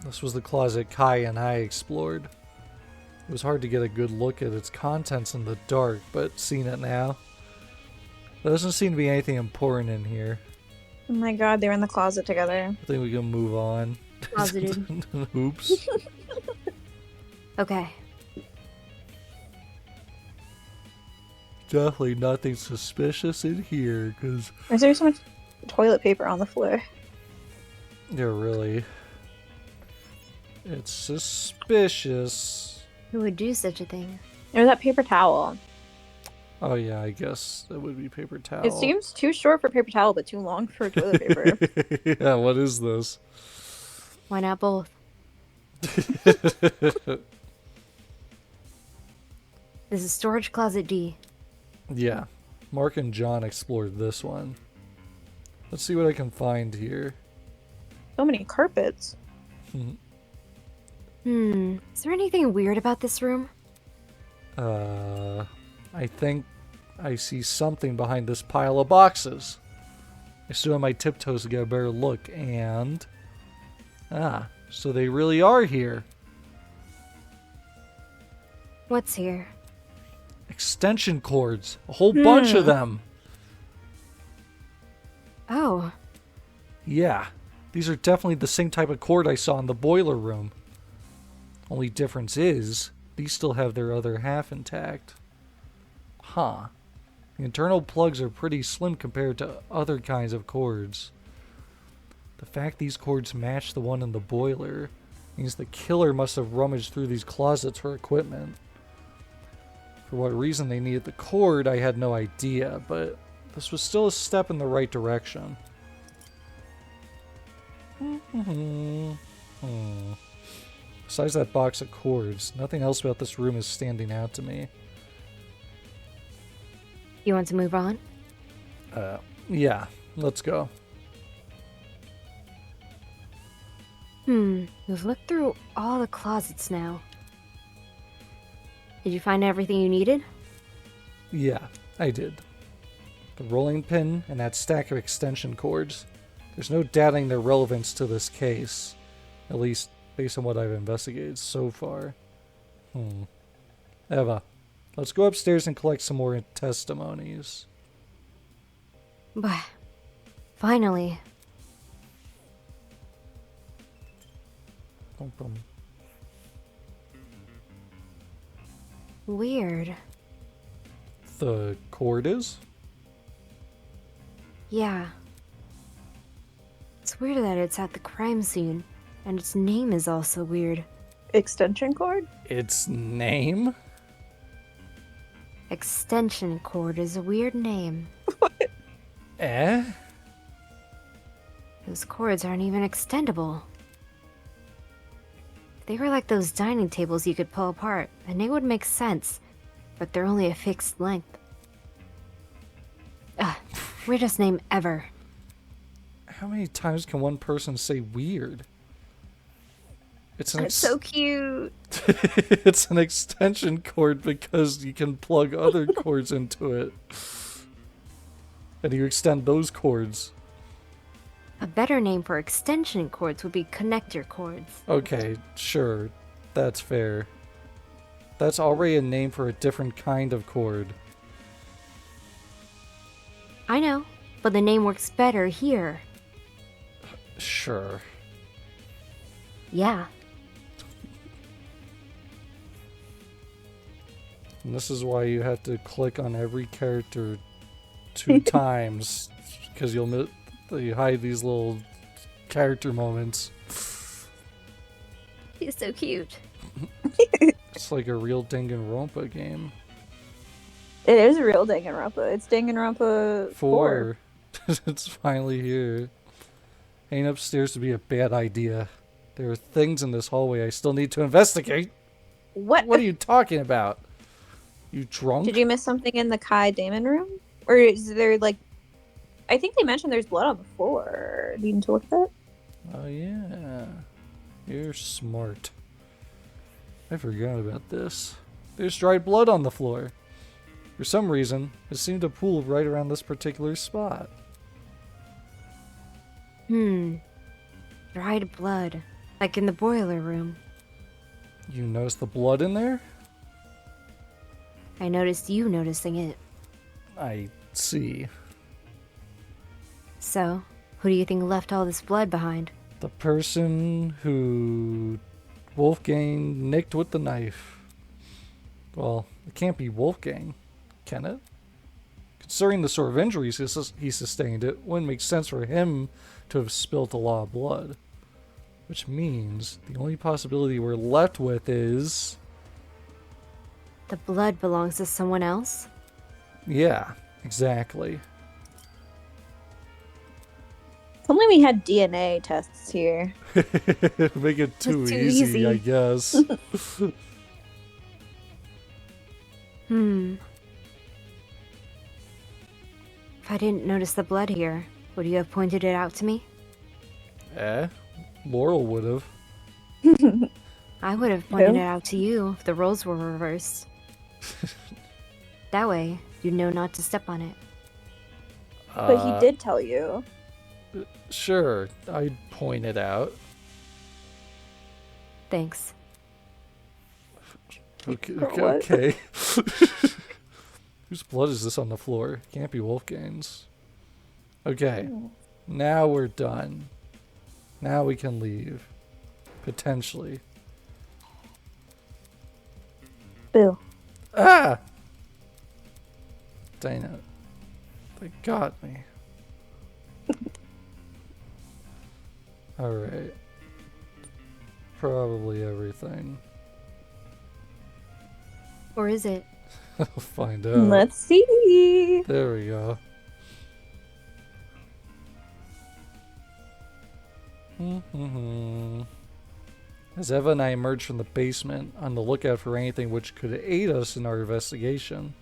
This was the closet Kai and I explored. It was hard to get a good look at its contents in the dark, but seeing it now, there doesn't seem to be anything important in here. Oh my god, they're in the closet together. I think we can move on. Closeted. Oops. Okay. Definitely nothing suspicious in here, because Why is there so much toilet paper on the floor? they're really... It's suspicious. Who would do such a thing? There's that paper towel. Oh yeah, I guess that would be paper towel. It seems too short for paper towel, but too long for toilet paper. Yeah, what is this? Why not both? This is storage closet D. Yeah, Mark and John explored this one. Let's see what I can find here. So many carpets. Is there anything weird about this room? I think I see something behind this pile of boxes. I stood on my tiptoes to get a better look, and... so they really are here. What's here? Extension cords. A whole bunch of them. Oh, Yeah, these are definitely the same type of cord I saw in the boiler room. Only difference is, these still have their other half intact. Huh. The internal plugs are pretty slim compared to other kinds of cords. The fact these cords match the one in the boiler means the killer must have rummaged through these closets for equipment. For what reason they needed the cord, I had no idea, but this was still a step in the right direction. Besides that box of cords, nothing else about this room is standing out to me. you want to move on? Yeah, let's go. We've looked through all the closets now. Did you find everything you needed? Yeah, I did. The rolling pin and that stack of extension cords. There's no doubting their relevance to this case. At least, based on what I've investigated so far. Eva, let's go upstairs and collect some more testimonies. But finally, Bum, bum. weird. The cord is? Yeah. It's weird that it's at the crime scene, and its name is also weird. Extension cord? Its name? Extension cord is a weird name. Eh? Those cords aren't even extendable. If they were like those dining tables you could pull apart, then they would make sense. But they're only a fixed length. Ugh, weirdest name ever. How many times can one person say weird? It's an It's so cute. it's an extension cord because you can plug other cords into it. And you extend those cords. A better name for extension cords would be connector cords. Okay, sure. That's fair. That's already a name for a different kind of cord. I know, but the name works better here. Sure. Yeah. And this is why you have to click on every character 2 times. Because you hide these little character moments. He's so cute. It's like a real Danganronpa game. It is a real Danganronpa. It's Danganronpa 4. It's finally here. Ain't upstairs to be a bad idea. There are things in this hallway I still need to investigate. What? What are you talking about? You drunk? Did you miss something in the Kai Damon room? Or is there like... I think they mentioned there's blood on the floor. Do you need to look at that? Oh yeah. You're smart. I forgot about this. There's dried blood on the floor. For some reason, it seemed to pool right around this particular spot. Dried blood. Like in the boiler room. You noticed the blood in there? I noticed you noticing it. I see. So, who do you think left all this blood behind? The person who Wolfgang nicked with the knife. Well, it can't be Wolfgang, can it? Considering the sort of injuries he sustained, it wouldn't make sense for him to have spilt a lot of blood. Which means the only possibility we're left with is... The blood belongs to someone else? Yeah, exactly. If only we had DNA tests here. Make it too Too easy, easy. I guess. If I didn't notice the blood here, would you have pointed it out to me? Laurel would have. I would have pointed Who? it out to you if the roles were reversed. That way, you'd know not to step on it. But he did tell you. Sure, I'd point it out. Thanks. Okay, For okay, what? okay. Whose blood is this on the floor? Can't be Wolfgang's. Okay, now we're done. Now we can leave. Potentially. Boo. Ah! Dang it. They got me. Alright. Probably everything. Or is it? I'll find out. Let's see. There we go. As Eva and I emerge from the basement, on the lookout for anything which could aid us in our investigation.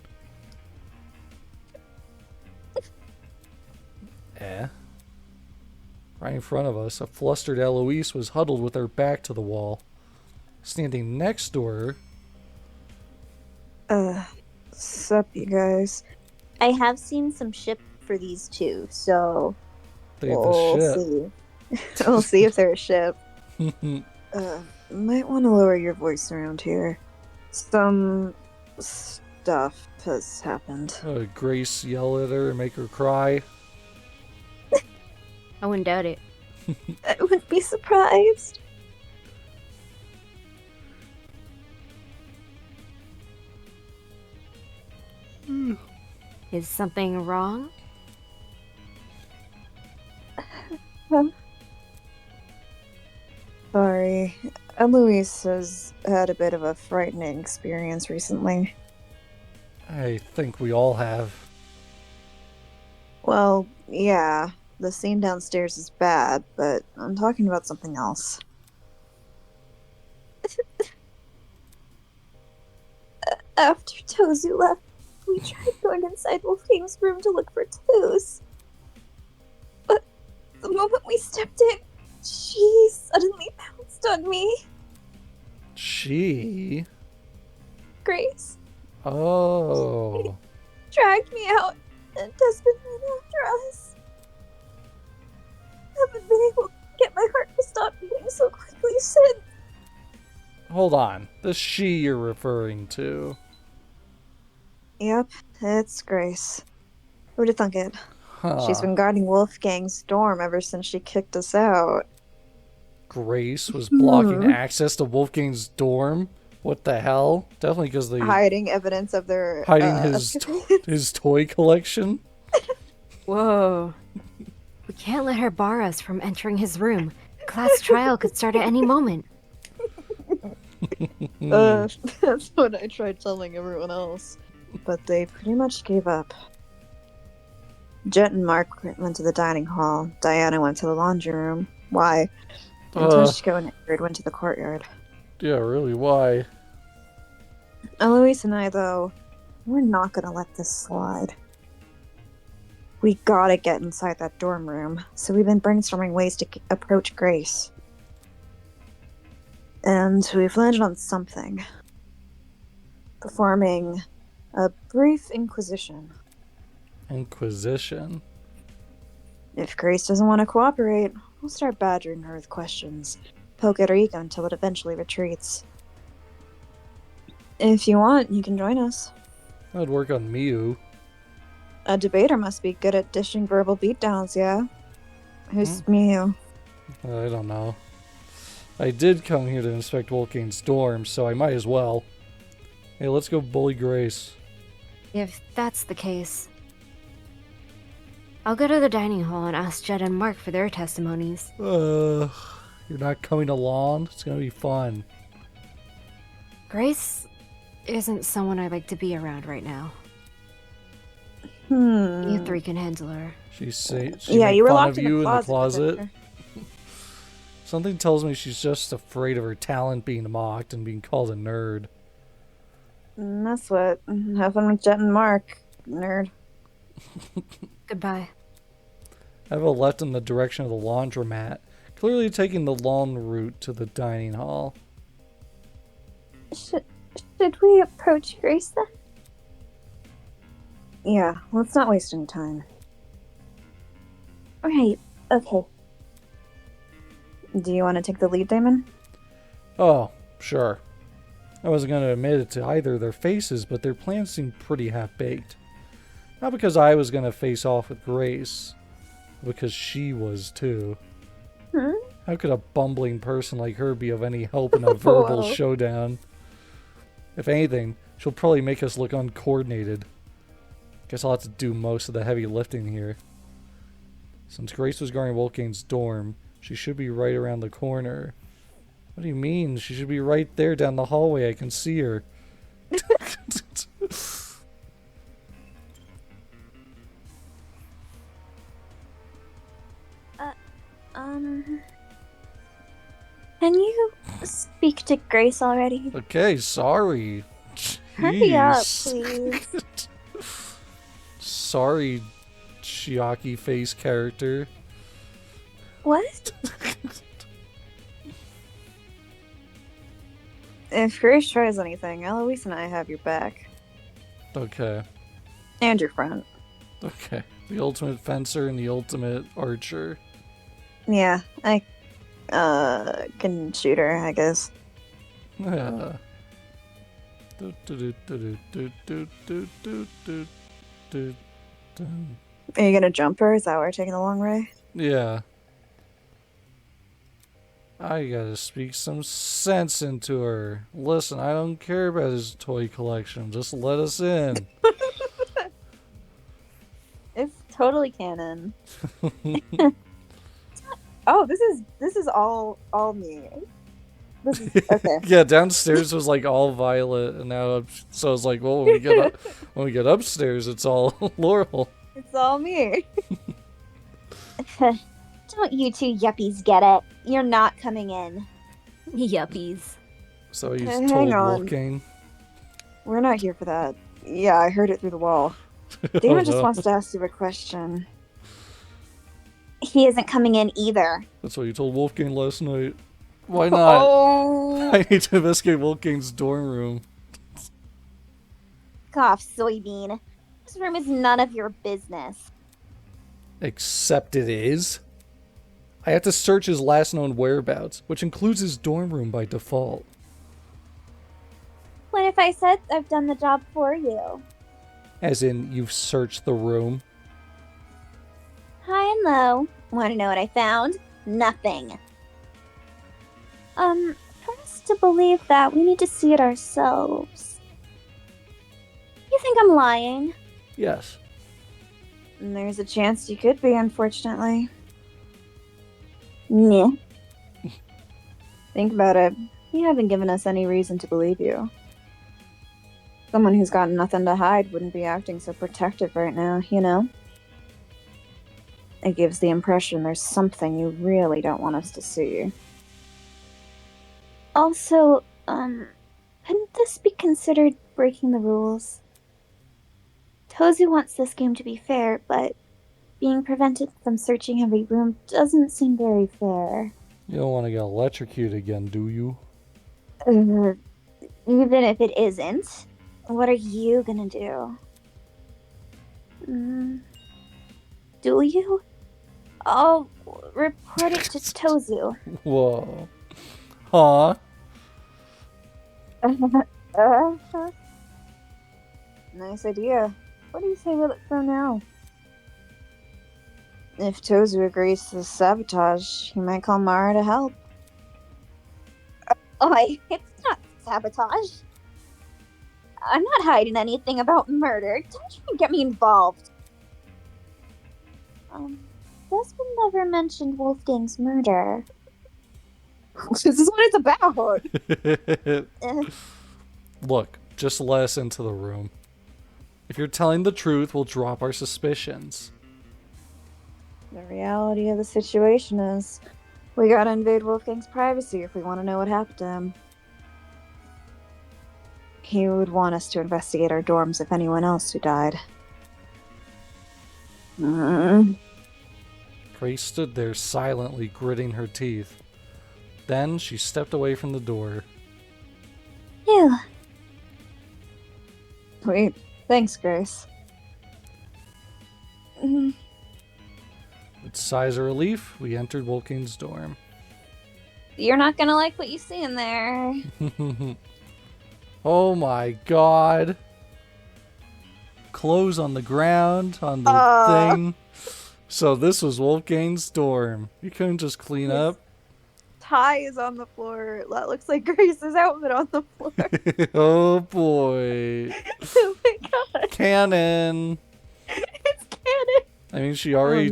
Right in front of us, a flustered Eloise was huddled with her back to the wall. Standing next to her... Sup, you guys? I have seen some ship for these two, so the ship. see. We'll see if they're a ship. Might want to lower your voice around here. Some stuff has happened. Grace yell at her and make her cry. I wouldn't doubt it. I wouldn't be surprised. Is something wrong? Sorry. Eloise has had a bit of a frightening experience recently. I think we all have. Well, yeah, the scene downstairs is bad, but I'm talking about something else. After Tozu left, we tried going inside Wolfgang's room to look for clues. But the moment we stepped in, she suddenly pounced on me. She? Grace Oh. dragged me out and desperately went after us. I haven't been able to get my heart to stop beating so quickly since. Hold on. The she you're referring to. Yep, it's Grace. Who'd have thunk it? Huh. She's been guarding Wolfgang's dorm ever since she kicked us out. Grace was blocking access to Wolfgang's dorm? What the hell? Definitely because they Hiding evidence of their hiding his toy collection. Whoa. We can't let her bar us from entering his room. Class trial could start at any moment. That's what I tried telling everyone else. But they pretty much gave up. Jet and Mark went to the dining hall. Diana went to the laundry room. Why? And Toshiko and Ingrid went to the courtyard. Yeah, really, why? Eloise and I, though, we're not gonna let this slide. We gotta get inside that dorm room, so we've been brainstorming ways to approach Grace. And we've landed on something. Performing a brief inquisition. Inquisition? If Grace doesn't want to cooperate, we'll start badgering her with questions. Poke at her ego until it eventually retreats. If you want, you can join us. That'd work on Miu. A debater must be good at dishing verbal beatdowns, yeah? Who's Miu? I don't know. I did come here to inspect Wolfgang's dorm, so I might as well. Hey, let's go bully Grace. If that's the case, I'll go to the dining hall and ask Jed and Mark for their testimonies. You're not coming along? It's gonna be fun. Grace isn't someone I like to be around right now. You three can handle her. She Yeah, made you were fun locked of in you the in the closet. closet. Something tells me she's just afraid of her talent being mocked and being called a nerd. That's what. Have fun with Jet and Mark, nerd. Goodbye. Eva left in the direction of the laundromat, clearly taking the long route to the dining hall. Should we approach Grace then? Yeah, let's not waste any time. Right, okay. Do you want to take the lead, Damon? Oh, sure. I wasn't going to admit it to either of their faces, but their plans seemed pretty half-baked. Not because I was going to face off with Grace, but because she was too. How could a bumbling person like her be of any help in a verbal showdown? If anything, she'll probably make us look uncoordinated. Guess I'll have to do most of the heavy lifting here. Since Grace was guarding Wolfgang's dorm, she should be right around the corner. What do you mean? She should be right there down the hallway. I can see her. Can you speak to Grace already? Okay, sorry. Hurry up, Jeez. please. Sorry, Chiaki face character. What? If Grace tries anything, Eloise and I have your back. Okay. And your front. Okay. The ultimate fencer and the ultimate archer. Yeah, I can shoot her, I guess. Yeah. Are you gonna jump her? Is that why we're taking the long way? Yeah, I gotta speak some sense into her. Listen, I don't care about his toy collection. Just let us in. It's totally canon. Oh, this is all me. This is okay. Yeah, downstairs was like all Violet, and now so I was like, well, when we get upstairs, it's all Laurel. It's all me. Don't you two yuppies get it? You're not coming in. Yuppies. So he's Hang told on. Wolfgang. We're not here for that. Yeah, I heard it through the wall. Damon just wants to ask you a question. He isn't coming in either. That's what you told Wolfgang last night. Why not? Oh, I need to investigate Wolfgang's dorm room. Cough, soybean. This room is none of your business. Except it is. I have to search his last known whereabouts, which includes his dorm room by default. What if I said I've done the job for you? As in, you've searched the room. High and low. Want to know what I found? Nothing. For us to believe that, we need to see it ourselves. You think I'm lying? Yes. and there's a chance you could be, unfortunately. Meh. Think about it. You haven't given us any reason to believe you. Someone who's got nothing to hide wouldn't be acting so protective right now, you know? It gives the impression there's something you really don't want us to see. Also, couldn't this be considered breaking the rules? Tozu wants this game to be fair, but being prevented from searching every room doesn't seem very fair. You don't want to get electrocuted again, do you? Even if it isn't, what are you gonna do? Do you? I'll report it to Tozu. Whoa. Huh? Nice idea. What do you say we let it go now? If Tozu agrees to the sabotage, he might call Mara to help. Oi, it's not sabotage. I'm not hiding anything about murder. Don't even get me involved. Desmond never mentioned Wolfgang's murder. This is what it's about! Look, just let us into the room. If you're telling the truth, we'll drop our suspicions. The reality of the situation is, we gotta invade Wolfgang's privacy if we want to know what happened to him. He would want us to investigate our dorms if anyone else who died. Grace stood there silently gritting her teeth. Then she stepped away from the door. Ew. Wait, thanks, Grace. With sighs of relief, we entered Wolfgang's dorm. You're not gonna like what you see in there. Oh my god. Clothes on the ground, on the thing. So this was Wolfgang's dorm. You couldn't just clean up? Tie is on the floor. That looks like Grace's outfit on the floor. Oh boy. Oh my god. Canon. It's canon. I mean, she already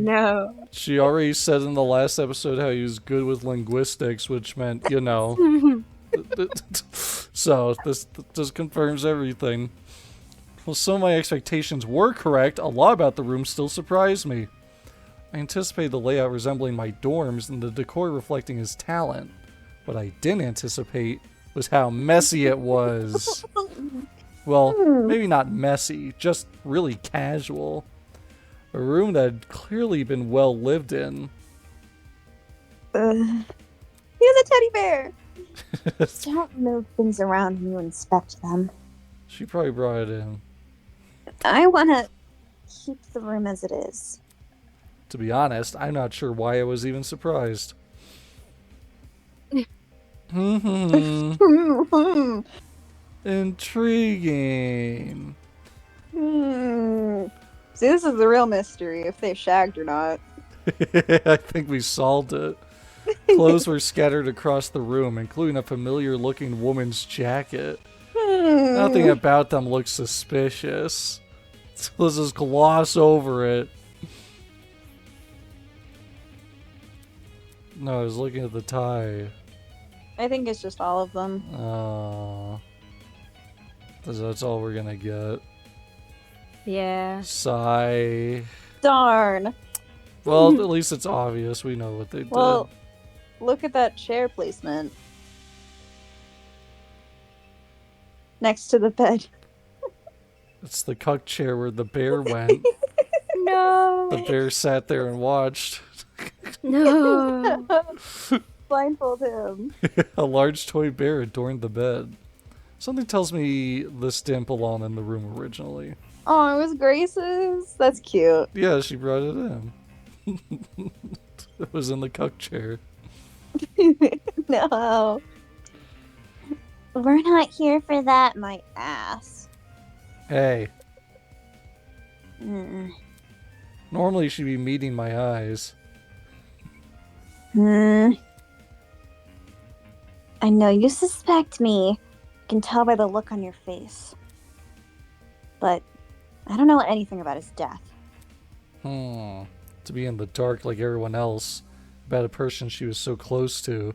said in the last episode how he was good with linguistics, which meant, you know. So this just confirms everything. Well, some of my expectations were correct. A lot about the room still surprised me. I anticipated the layout resembling my dorms and the decor reflecting his talent. What I didn't anticipate was how messy it was. Well, maybe not messy, just really casual. A room that had clearly been well lived in. He has a teddy bear. Don't move things around when you inspect them. She probably brought it in. I want to keep the room as it is. To be honest, I'm not sure why I was even surprised. Intriguing. See, this is the real mystery, if they shagged or not. I think we solved it. Clothes were scattered across the room, including a familiar-looking woman's jacket. Nothing about them looks suspicious. So let's just gloss over it. No, I was looking at the tie. I think it's just all of them. Oh. That's all we're gonna get. Yeah. Sigh. Darn. Well, at least it's obvious. We know what they did. Well, look at that chair placement. Next to the bed. It's the cuck chair where the bear went. No. The bear sat there and watched. No. Blindfold him. A large toy bear adorned the bed. Something tells me this didn't belong in the room originally. Oh, it was Grace's? That's cute. Yeah, she brought it in. It was in the cuck chair. No. We're not here for that, my ass. Hey, Mm. normally she'd be meeting my eyes. Hmm. I know you suspect me. I can tell by the look on your face. But I don't know anything about his death. To be in the dark like everyone else about a person she was so close to.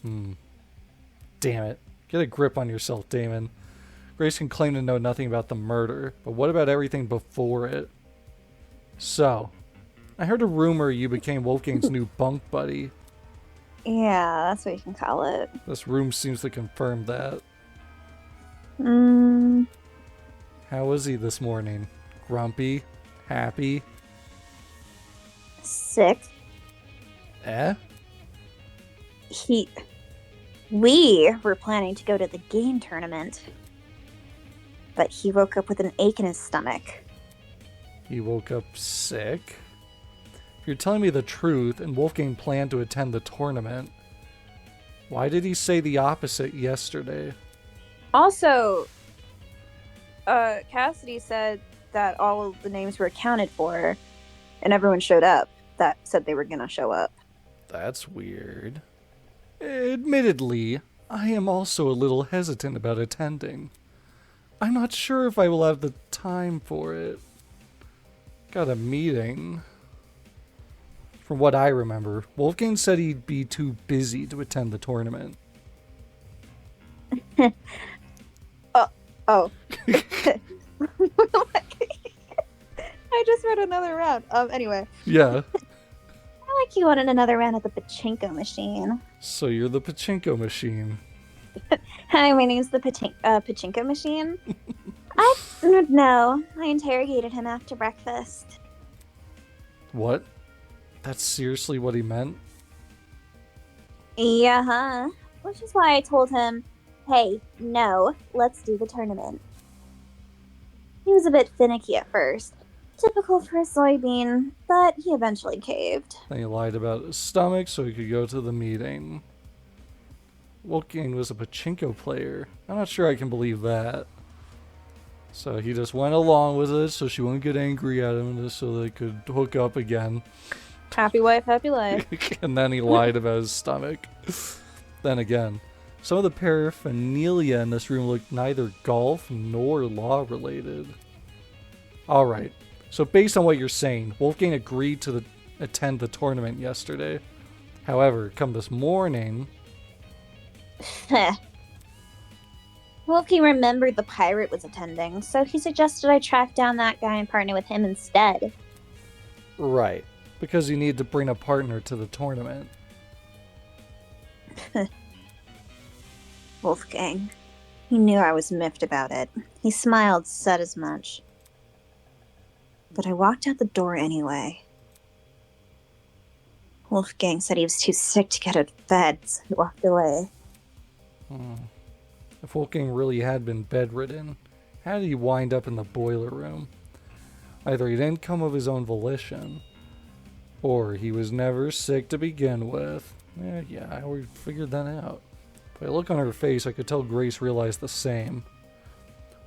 Damn it. Get a grip on yourself, Damon. Grace can claim to know nothing about the murder, but what about everything before it? So, I heard a rumor you became Wolfgang's new bunk buddy. Yeah, that's what you can call it. This room seems to confirm that. Hmm. How was he this morning? Grumpy? Happy? Sick. Eh? We were planning to go to the game tournament. But he woke up with an ache in his stomach. He woke up sick? If you're telling me the truth and Wolfgang planned to attend the tournament, why did he say the opposite yesterday? Also, Cassidy said that all of the names were accounted for, and everyone showed up that said they were gonna show up. That's weird. Admittedly, I am also a little hesitant about attending. I'm not sure if I will have the time for it. Got a meeting. From what I remember, Wolfgang said he'd be too busy to attend the tournament. Oh. I just read another round. Anyway. Yeah. I like you wanted another round at the pachinko machine. So you're the pachinko machine. Hi, my name's the pachinko machine. No, I interrogated him after breakfast. What? That's seriously what he meant? Yeah, which is why I told him, hey, no, let's do the tournament. He was a bit finicky at first. Typical for a soybean, but he eventually caved. Then he lied about his stomach so he could go to the meeting. Wolfgang was a pachinko player. I'm not sure I can believe that. So he just went along with it so she wouldn't get angry at him, just so they could hook up again. Happy wife, happy life. And then he lied about his stomach. Then again, some of the paraphernalia in this room looked neither golf nor law related. Alright, so based on what you're saying, Wolfgang agreed to attend the tournament yesterday. However, come this morning... Wolfie remembered the pirate was attending, so he suggested I track down that guy and partner with him instead. Right, because you need to bring a partner to the tournament. Wolfgang. He knew I was miffed about it. He smiled, said as much. But I walked out the door anyway. Wolfgang said he was too sick to get out of bed, so he walked away. If Wolfgang really had been bedridden, how did he wind up in the boiler room? Either he didn't come of his own volition, or he was never sick to begin with. Yeah, we figured that out. By the look on her face, I could tell Grace realized the same.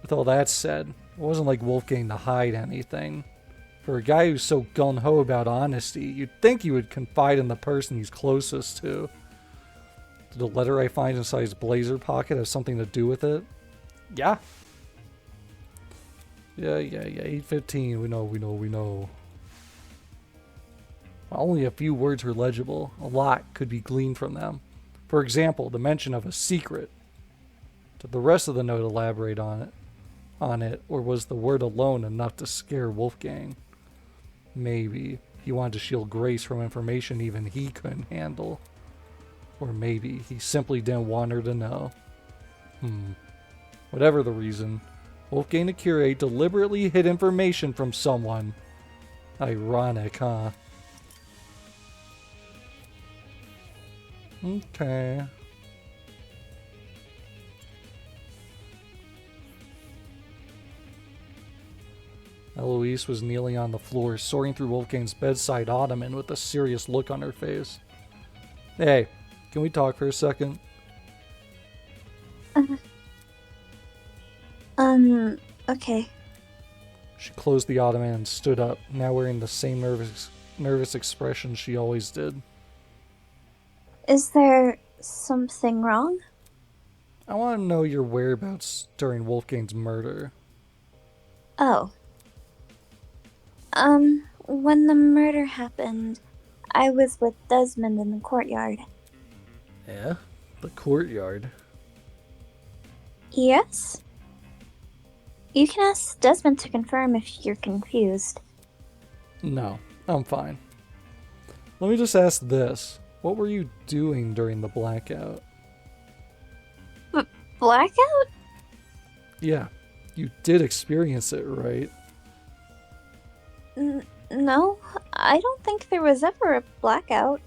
With all that said, it wasn't like Wolfgang to hide anything. For a guy who's so gung-ho about honesty, you'd think he would confide in the person he's closest to. Did the letter I find inside his blazer pocket have something to do with it? Yeah. Yeah. 8:15. We know. Only a few words were legible. A lot could be gleaned from them. For example, the mention of a secret. Did the rest of the note elaborate on it, or was the word alone enough to scare Wolfgang? Maybe he wanted to shield Grace from information even he couldn't handle. Or maybe he simply didn't want her to know. Whatever the reason, Wolfgang the Curate deliberately hid information from someone. Ironic, huh? Okay. Eloise was kneeling on the floor, soaring through Wolfgang's bedside ottoman with a serious look on her face. Hey, can we talk for a second? Okay. She closed the ottoman and stood up, now wearing the same nervous expression she always did. Is there something wrong? I want to know your whereabouts during Wolfgang's murder. Oh. When the murder happened, I was with Desmond in the courtyard. Yeah? The courtyard? Yes? You can ask Desmond to confirm if you're confused. No, I'm fine. Let me just ask this. What were you doing during the blackout? Blackout? Yeah, you did experience it, right? No, I don't think there was ever a blackout.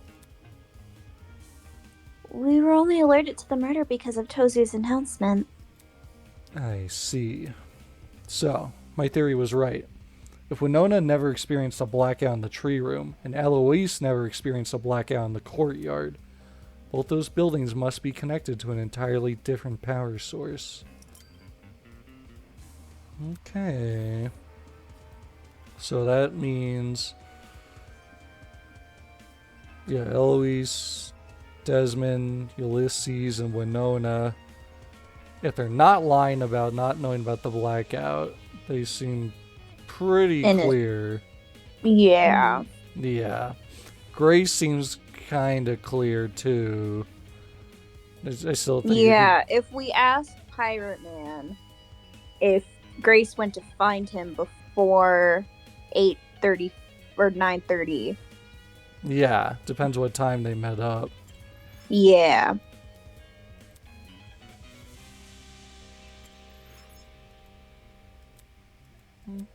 We were only alerted to the murder because of Tozu's announcement. I see. So, my theory was right. If Winona never experienced a blackout in the tree room, and Eloise never experienced a blackout in the courtyard, both those buildings must be connected to an entirely different power source. Okay. So that means... yeah, Eloise, Desmond, Ulysses, and Winona. If they're not lying about not knowing about the blackout, they seem pretty clear. Yeah. Yeah. Grace seems kind of clear, too. I still think... Yeah, if we ask Pirate Man if Grace went to find him before 8:30 or 9:30. Yeah, depends what time they met up. Yeah.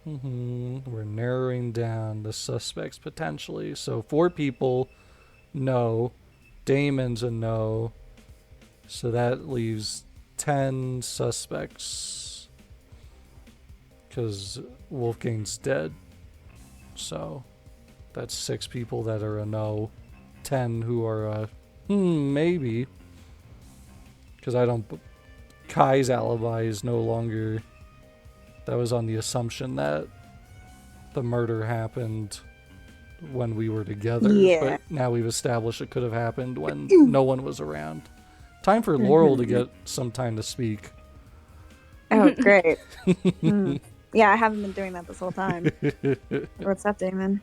We're narrowing down the suspects potentially. So 4 people, no. Damon's a no. So that leaves 10 suspects. Because Wolfgang's dead. So that's 6 people that are a no. 10 who are a maybe. Because I don't... Kai's alibi is no longer... That was on the assumption that the murder happened when we were together. Yeah. But now we've established it could have happened when no one was around. Time for Laurel to get some time to speak. Oh, great. Yeah, I haven't been doing that this whole time. What's up, Damon?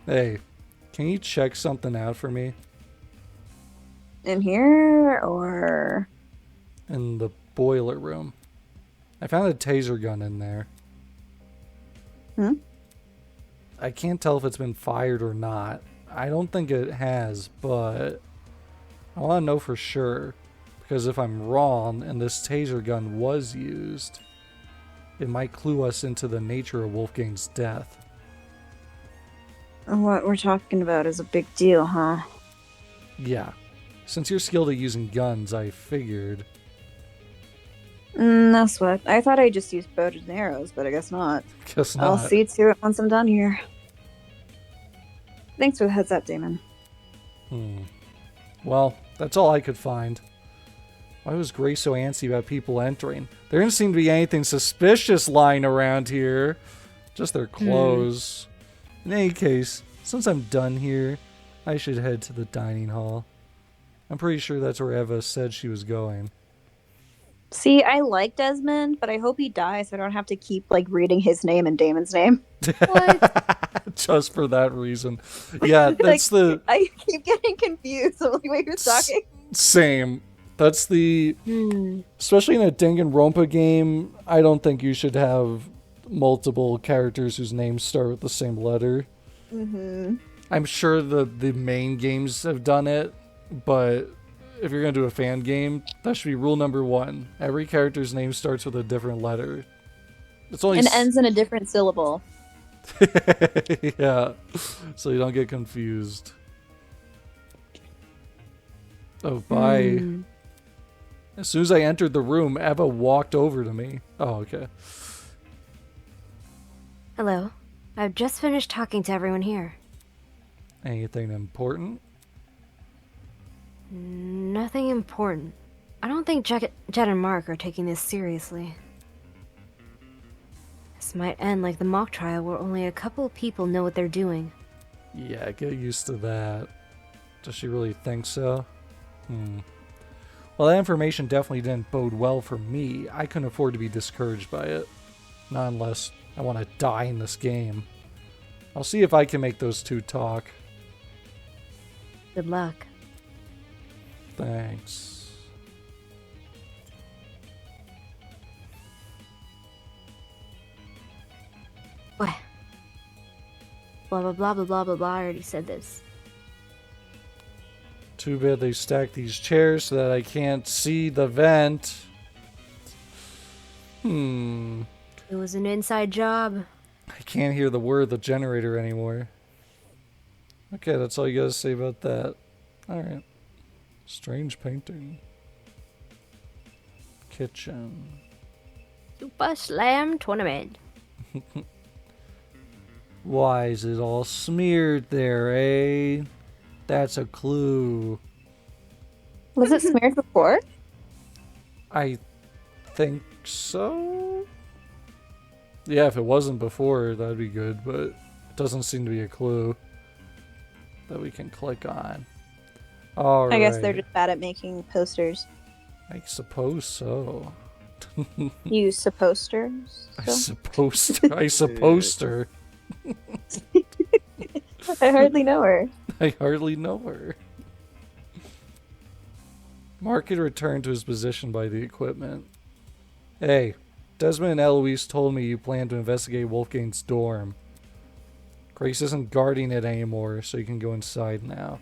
Hey, can you check something out for me? In here, or... In the boiler room. I found a taser gun in there. I can't tell if it's been fired or not. I don't think it has, but I want to know for sure. Because if I'm wrong and this taser gun was used, it might clue us into the nature of Wolfgang's death. What we're talking about is a big deal, huh? Yeah. Since you're skilled at using guns, I figured... No sweat. I thought I just used bows and arrows, but I guess not. Guess not. I'll see to it once I'm done here. Thanks for the heads up, Damon. Well, that's all I could find. Why was Grace so antsy about people entering? There didn't seem to be anything suspicious lying around here. Just their clothes. In any case, since I'm done here, I should head to the dining hall. I'm pretty sure that's where Eva said she was going. See, I like Desmond, but I hope he dies so I don't have to keep like reading his name and Damon's name. What? Just for that reason. Yeah, that's the... I keep getting confused. I'm like, wait, who's talking? Same. That's the... Especially in a Danganronpa game, I don't think you should have multiple characters whose names start with the same letter. Mm-hmm. I'm sure the main games have done it, but if you're going to do a fan game, that should be rule number 1. Every character's name starts with a different letter. It's only And ends in a different syllable. Yeah, so you don't get confused. Oh, bye. As soon as I entered the room, Eva walked over to me. Oh, okay. Hello. I've just finished talking to everyone here. Anything important? Nothing important. I don't think Jed and Mark are taking this seriously. This might end like the mock trial where only a couple of people know what they're doing. Yeah, get used to that. Does she really think so? Well, that information definitely didn't bode well for me. I couldn't afford to be discouraged by it. Not unless I want to die in this game. I'll see if I can make those two talk. Good luck. Thanks. What? Blah blah blah blah blah blah blah. I already said this. Too bad they stacked these chairs so that I can't see the vent. It was an inside job. I can't hear the word the generator anymore. Okay, that's all you gotta say about that. Alright. Strange painting. Kitchen. Super Slam Tournament. Why is it all smeared there, eh? That's a clue. Was it smeared before? I think so? Yeah, if it wasn't before, that'd be good, but it doesn't seem to be a clue that we can click on. Alright. I guess they're just bad at making posters. I suppose so. You supposters? I suppose her. I hardly know her. I hardly know her. Mark had returned to his position by the equipment. Hey, Desmond and Eloise told me you plan to investigate Wolfgang's dorm. Grace isn't guarding it anymore, so you can go inside now.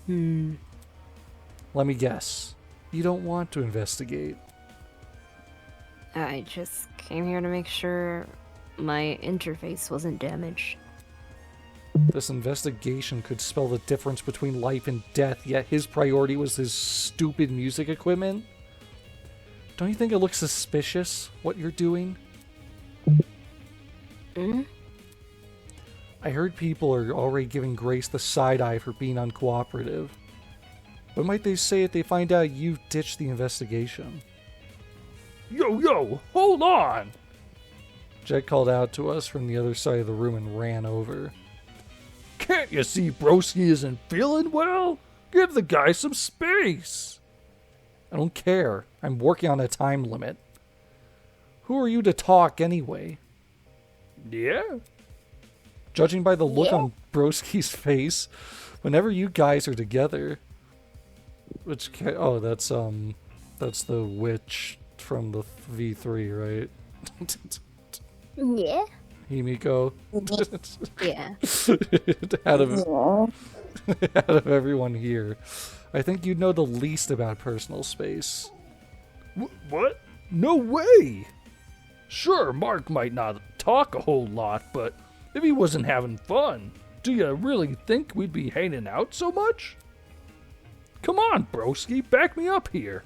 Let me guess. You don't want to investigate. I just came here to make sure my interface wasn't damaged. This investigation could spell the difference between life and death, yet his priority was his stupid music equipment? Don't you think it looks suspicious, what you're doing? I heard people are already giving Grace the side eye for being uncooperative. What might they say if they find out you ditched the investigation? Yo, hold on! Jet called out to us from the other side of the room and ran over. Can't you see Broski isn't feeling well? Give the guy some space! I don't care. I'm working on a time limit. Who are you to talk anyway? Yeah? Judging by the look on Broski's face, whenever you guys are together... that's the witch from the V3, right? Yeah. Himiko. Yeah. out of everyone here, I think you know the least about personal space. What? No way! Sure, Mark might not talk a whole lot, but if he wasn't having fun, do you really think we'd be hanging out so much? Come on, broski, back me up here.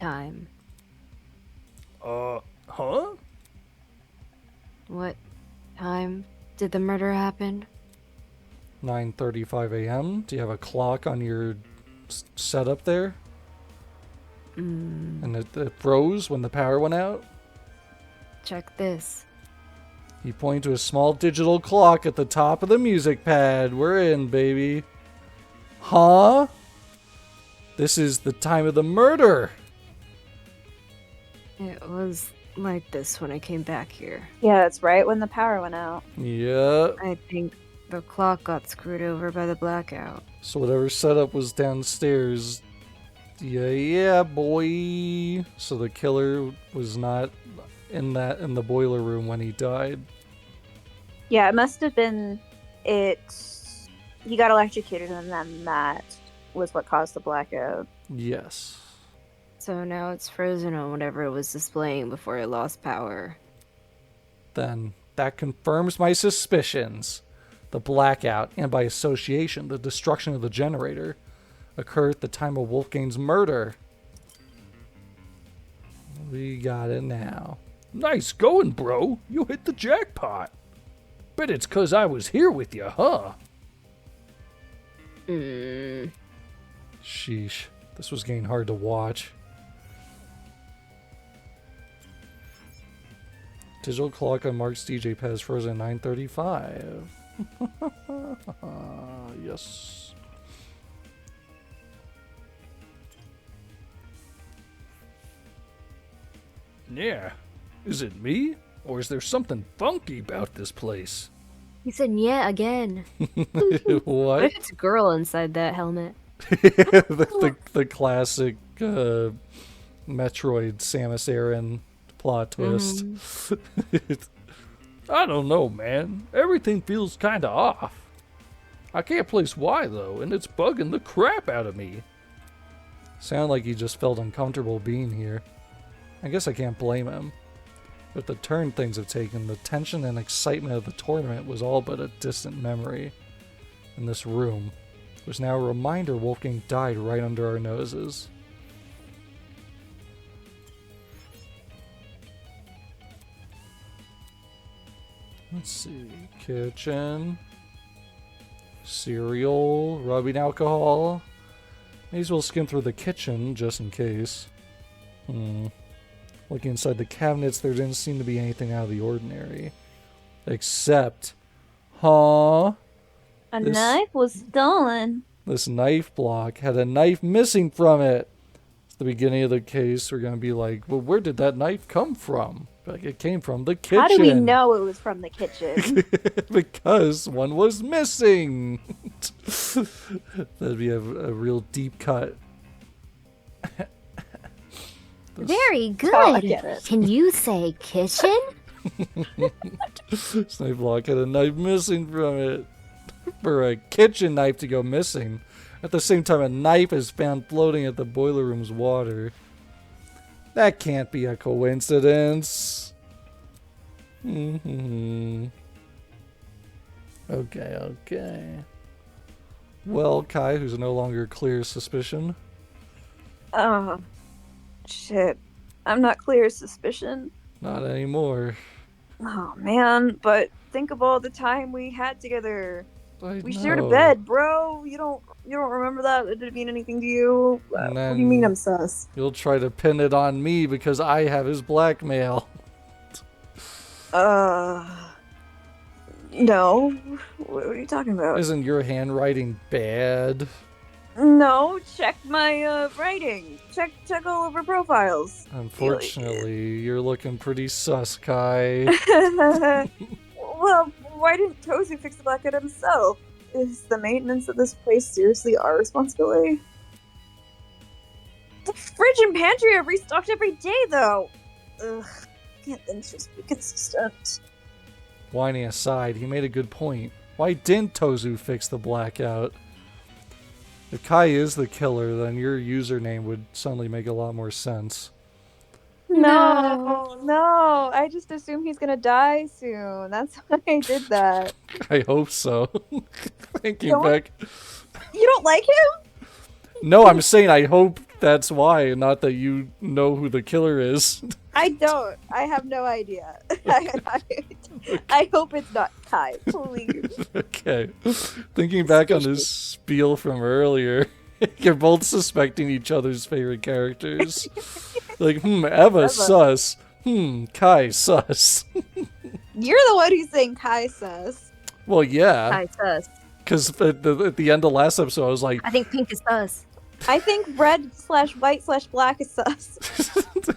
Time. Huh? What time did the murder happen? 9:35 a.m. Do you have a clock on your setup there? And it froze when the power went out? Check this. He pointed to a small digital clock at the top of the music pad. We're in, baby. Huh? This is the time of the murder. It was like this when I came back here. Yeah, that's right when the power went out. Yeah. I think the clock got screwed over by the blackout. So whatever setup was downstairs. Yeah, boy. So the killer was not in the boiler room when he died. Yeah, it must have been it. He got electrocuted, and then that was what caused the blackout. Yes. So now it's frozen on whatever it was displaying before it lost power. Then that confirms my suspicions. The blackout, and by association, the destruction of the generator, occurred at the time of Wolfgang's murder. We got it now. Nice going, bro. You hit the jackpot. Bet it's 'cause I was here with you, huh? Sheesh. This was getting hard to watch. Digital clock on Mark's DJ pad is frozen at 9:35. Yes. Yeah. Is it me? Or is there something funky about this place? He said, yeah, again. What? What if it's a girl inside that helmet? the classic Metroid Samus Aran plot twist. I don't know, man. Everything feels kinda off. I can't place why, though, and it's bugging the crap out of me. Sound like he just felt uncomfortable being here. I guess I can't blame him. But the turn things have taken, the tension and excitement of the tournament was all but a distant memory. In this room was now a reminder Wolfgang died right under our noses. Let's see. Kitchen. Cereal. Rubbing alcohol. May as well skim through the kitchen just in case. Looking inside the cabinets, there didn't seem to be anything out of the ordinary. Except, A knife was stolen. This knife block had a knife missing from it. At the beginning of the case, we're going to be like, well, where did that knife come from? Like, it came from the kitchen. How do we know it was from the kitchen? Because one was missing. That'd be a real deep cut. Very good. Oh, I get it. Can you say kitchen? This knife block had a knife missing from it. For a kitchen knife to go missing. At the same time, a knife is found floating at the boiler room's water. That can't be a coincidence. Okay. Well, Kai, who's no longer clear as suspicion. Oh, shit. I'm not clear as suspicion. Not anymore. Oh, man. But think of all the time we had together. I We shared a know. bed, bro. You don't remember that? Did it mean anything to you? And What do you mean I'm sus? You'll try to pin it on me because I have his blackmail. No. What are you talking about? Isn't your handwriting bad? No, check my writing. Check all over profiles. Unfortunately, you're looking pretty sus, Kai. Well, why didn't Tozu fix the blackout himself? Is the maintenance of this place seriously our responsibility? The fridge and pantry are restocked every day, though. Ugh, can't things just be consistent? Whining aside, he made a good point. Why didn't Tozu fix the blackout? If Kai is the killer, then your username would suddenly make a lot more sense. No. I just assume he's gonna die soon. That's why I did that. I hope so. Thinking Don't- back. You don't like him? No, I'm saying I hope that's why, not that you know who the killer is. I don't. I have no idea. I hope it's not Kai, please. Okay. Thinking back on his spiel from earlier, You're both suspecting each other's favorite characters. Like, Eva sus. Kai sus. You're the one who's saying Kai sus. Well, yeah. Hi, sus. Because at the end of last episode, I was like, I think pink is sus. I think red/white/black is sus.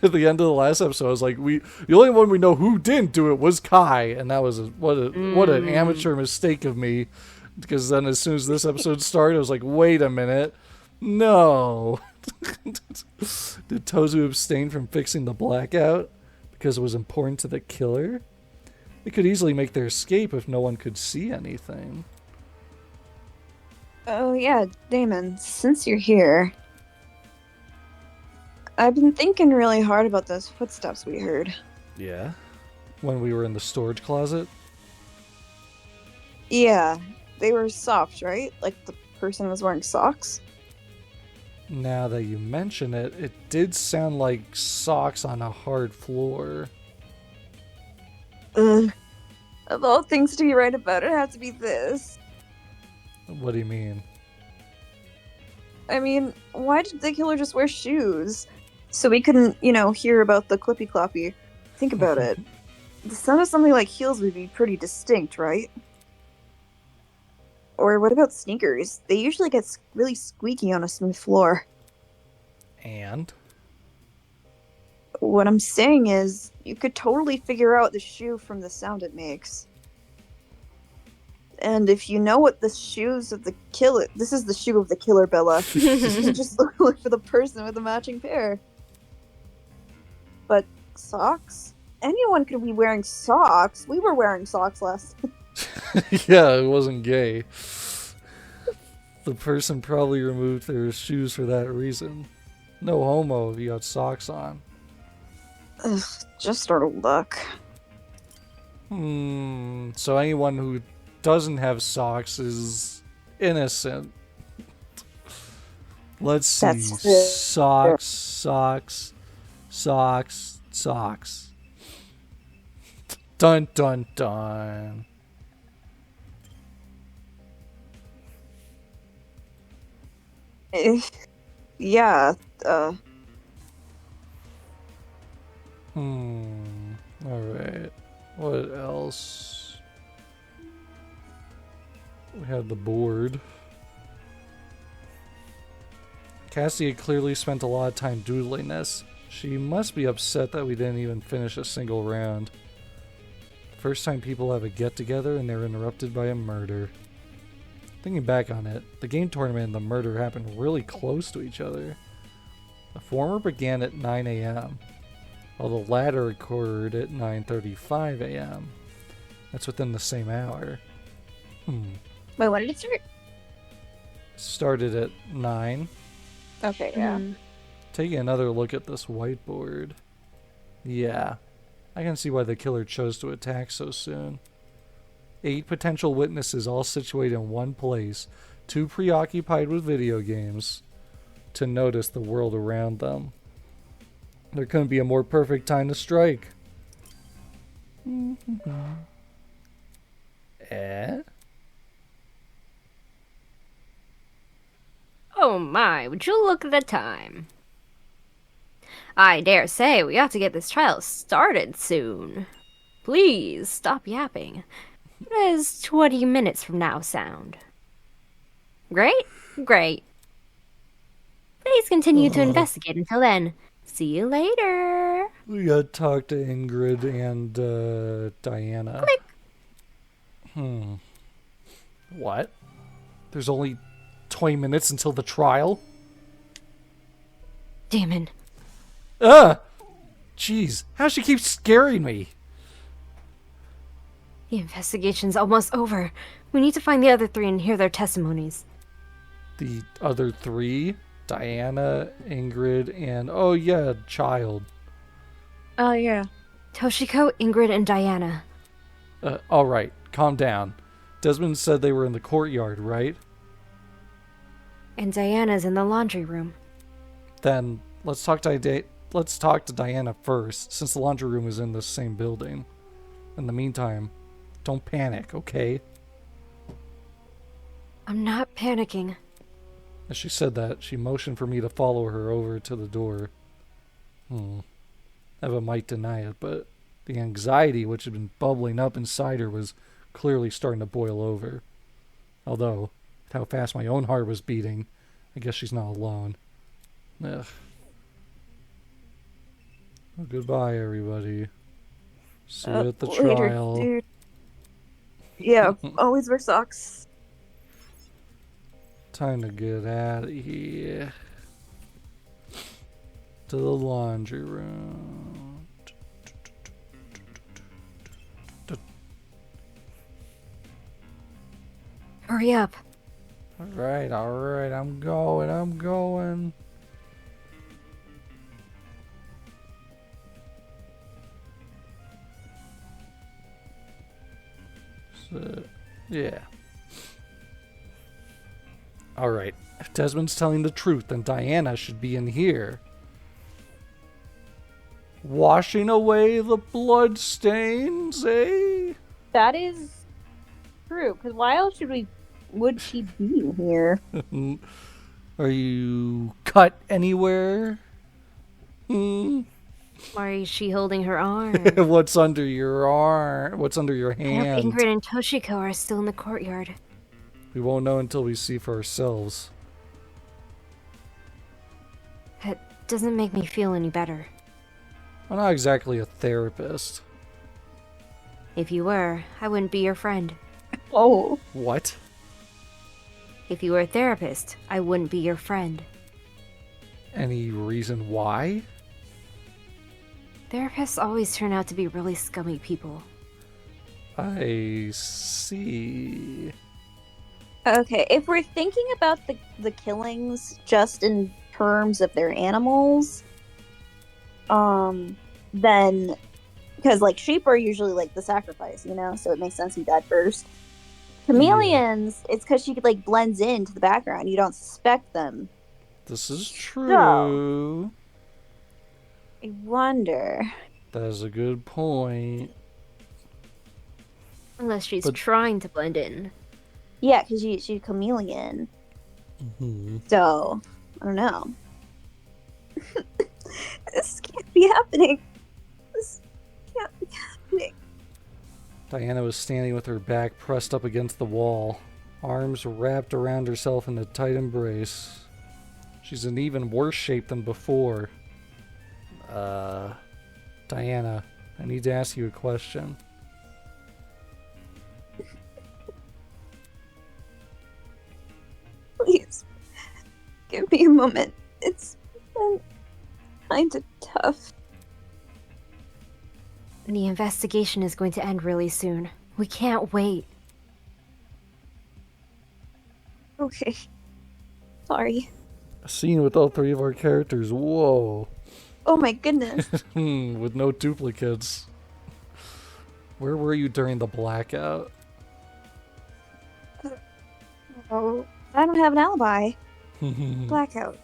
at the end of the last episode, I was like, the only one we know who didn't do it was Kai, and that was what an amateur mistake of me. Because then, as soon as this episode started, I was like, wait a minute, no. Did Tozu abstain from fixing the blackout because it was important to the killer? It could easily make their escape if no one could see anything. Oh yeah, Damon, since you're here, I've been thinking really hard about those footsteps we heard. Yeah? When we were in the storage closet? Yeah, they were soft, right? Like the person was wearing socks? Now that you mention it, it did sound like socks on a hard floor. Ugh. Of all things to be right about, it has to be this. What do you mean? I mean, why did the killer just wear shoes? So we couldn't, hear about the clippy cloppy. Think about it. The sound of something like heels would be pretty distinct, right? Or what about sneakers? They usually get really squeaky on a smooth floor. And? What I'm saying is, you could totally figure out the shoe from the sound it makes. And if you know what the shoes of the killer... This is the shoe of the killer, Bella. You can just look for the person with the matching pair. But socks? Anyone could be wearing socks. We were wearing socks last... Yeah, it wasn't gay. The person probably removed their shoes for that reason. No homo if you got socks on. Ugh, just sort of luck. So anyone who doesn't have socks is innocent. Let's see. That's it. Socks, socks, socks, socks. Dun dun dun. Yeah, Alright. What else? We had the board. Cassie had clearly spent a lot of time doodling this. She must be upset that we didn't even finish a single round. First time people have a get-together and they're interrupted by a murder. Thinking back on it, the game tournament and the murder happened really close to each other. The former began at 9 a.m., while the latter occurred at 9:35 a.m. That's within the same hour. Wait, when did it start? Started at 9. Okay, yeah. Taking another look at this whiteboard. Yeah, I can see why the killer chose to attack so soon. 8 potential witnesses all situated in one place, too preoccupied with video games to notice the world around them. There couldn't be a more perfect time to strike. Oh my, would you look at the time? I dare say we ought to get this trial started soon. Please stop yapping. It is 20 minutes from now sound. Great? Great. Please continue to investigate until then. See you later. We gotta talk to Ingrid and Diana. Click. What? There's only 20 minutes until the trial? Damon. Jeez, how she keeps scaring me? The investigation's almost over. We need to find the other 3 and hear their testimonies. The other 3? Diana, Ingrid, and oh yeah, Child. Oh, yeah. Toshiko, Ingrid, and Diana. Alright, calm down. Desmond said they were in the courtyard, right? And Diana's in the laundry room. Then let's talk to Diana first, since the laundry room is in the same building. In the meantime, don't panic, okay? I'm not panicking. As she said that, she motioned for me to follow her over to the door. Eva might deny it, but the anxiety which had been bubbling up inside her was clearly starting to boil over. Although, with how fast my own heart was beating, I guess she's not alone. Ugh. Well, goodbye, everybody. See you at the Later, trial. dude. Yeah, always wear socks. Time to get out of here. To the laundry room. Hurry up. Alright, I'm going. So, yeah. Alright, if Desmond's telling the truth, then Diana should be in here. Washing away the blood stains, eh? That is true. Because why else would she be here? Are you cut anywhere? Why is she holding her arm? What's under your arm? What's under your I hope hand? Ingrid and Toshiko are still in the courtyard. We won't know until we see for ourselves. That doesn't make me feel any better. I'm not exactly a therapist. If you were, I wouldn't be your friend. Oh. What? If you were a therapist, I wouldn't be your friend. Any reason why? Therapists always turn out to be really scummy people. I see. Okay, if we're thinking about the killings just in terms of their animals, then because like sheep are usually like the sacrifice, you know, so it makes sense he died first. Chameleons, it's because she like blends into the background. You don't suspect them. This is true. I wonder. That is a good point. Unless she's But- trying to blend in. Yeah, because she's a chameleon. Mm-hmm. So I don't know. This can't be happening. This can't be happening. Diana was standing with her back pressed up against the wall, arms wrapped around herself in a tight embrace. She's in even worse shape than before. Diana, I need to ask you a question. Please. Give me a moment. It's been kind of tough. The investigation is going to end really soon. We can't wait. Okay. Sorry. A scene with all three of our characters. Whoa. Oh my goodness. With no duplicates. Where were you during the blackout? Oh, I don't have an alibi. Blackout.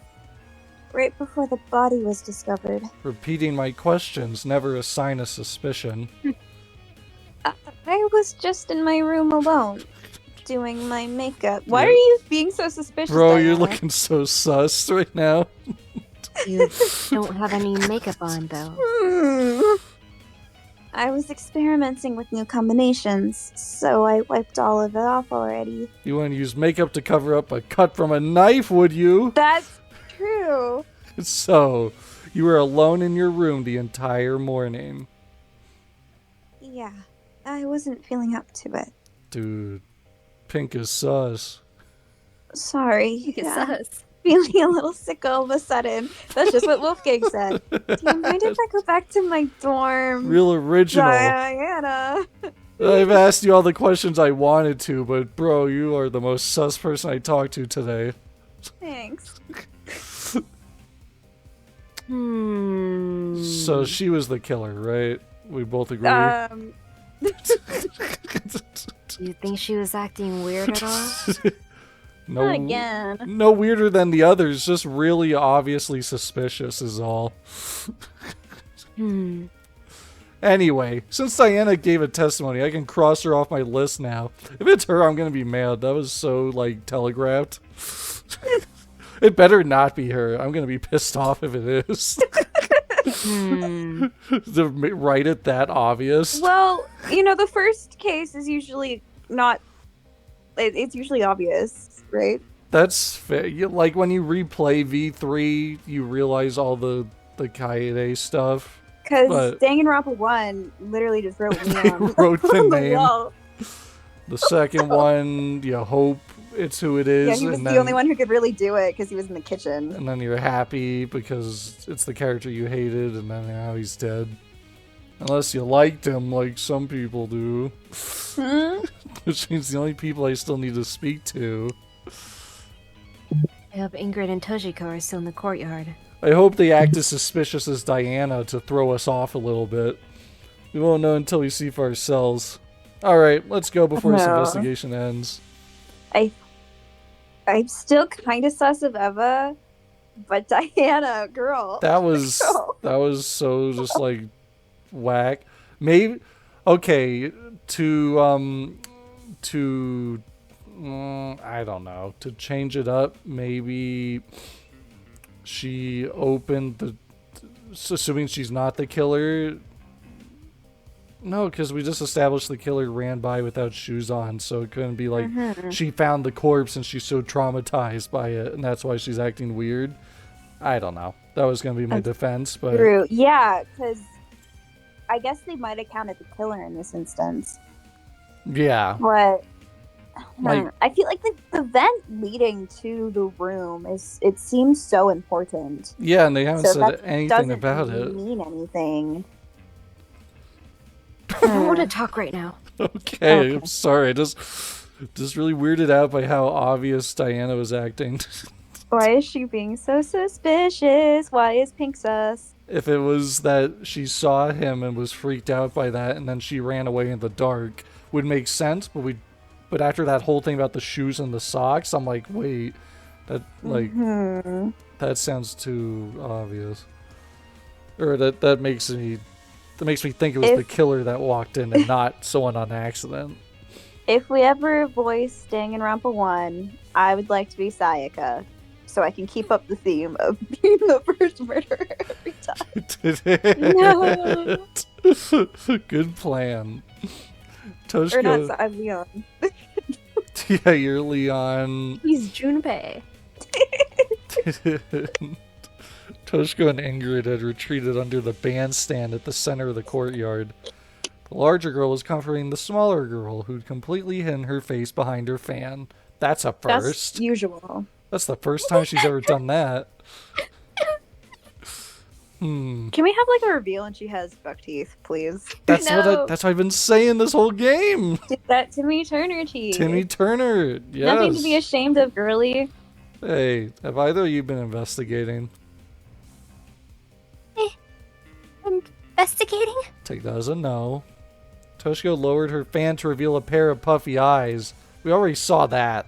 Right before the body was discovered. Repeating my questions, never a sign of suspicion. I was just in my room alone, doing my makeup. Why are you being so suspicious? Bro, you're Diana? looking so sus right now. You don't have any makeup on, though. I was experimenting with new combinations, so I wiped all of it off already. You wouldn't use makeup to cover up a cut from a knife, would you? That's true. So, you were alone in your room the entire morning. Yeah, I wasn't feeling up to it. Dude, pink is sus. Sorry. Sus. Feeling a little sick all of a sudden. That's just what Wolfgang said. Do you mind if I go back to my dorm? Real original. Diana. I've asked you all the questions I wanted to, but bro, you are the most sus person I talked to today. Thanks. So she was the killer, right? We both agree. Do you think she was acting weird at all? No, Not again. no weirder than the others, just really obviously suspicious is all. Anyway, since Diana gave a testimony, I can cross her off my list now. If it's her, I'm gonna be mad. That was so, like, telegraphed. It better not be her. I'm gonna be pissed off if it is. To write it that obvious. Well, the first case is usually not. It's usually obvious, right? That's fair. Like when you replay V3, you realize all the Kaede stuff. Because But- Danganronpa 1 literally just wrote Leon wrote the on name. wall. The second one, you hope it's who it is. Yeah, he was and the then, only one who could really do it because he was in the kitchen. And then you're happy because it's the character you hated, and then now he's dead. Unless you liked him, like some people do. Which means the only people I still need to speak to. I hope Ingrid and Tojiko are still in the courtyard. I hope they act as suspicious as Diana to throw us off a little bit. We won't know until we see for ourselves. Alright, let's go before this No. investigation ends. I'm still kind of sus of Eva, but Diana, girl. That was so just like whack. Maybe okay to I don't know, to change it up. Maybe she opened the, assuming she's not the killer. No, because we just established the killer ran by without shoes on, so it couldn't be like she found the corpse and she's so traumatized by it, and that's why she's acting weird. I don't know. That was going to be my defense, but True. Yeah, because I guess they might have counted the killer in this instance. yeah. But Like- I feel like the vent leading to the room it seems so important. Yeah, and they haven't So said that anything doesn't about it. mean anything. I don't want to talk right now. Okay, I'm sorry. Just really weirded out by how obvious Diana was acting. Why is she being so suspicious? Why is Pink sus? If it was that she saw him and was freaked out by that, and then she ran away in the dark, would make sense. But after that whole thing about the shoes and the socks, I'm like, wait, that that sounds too obvious. Or that makes me think it was the killer that walked in and not someone on accident. If we ever voice Danganronpa 1, I would like to be Sayaka, so I can keep up the theme of being the first murderer every time. No. Good plan. Or not, Toshiko, I'm Leon. yeah, you're Leon. He's Junpei. Toshiko and Ingrid had retreated under the bandstand at the center of the courtyard. The larger girl was comforting the smaller girl, who'd completely hidden her face behind her fan. That's a That's first. usual. That's the first time she's ever done that. Can we have like a reveal and she has buck teeth, please? That's No. that's what I've been saying this whole game. Is that Timmy Turner teeth? Timmy Turner. Yes. Nothing to be ashamed of, girly. Hey, have either of you been investigating? Investigating? Take that as a no. Toshiko lowered her fan to reveal a pair of puffy eyes. We already saw that.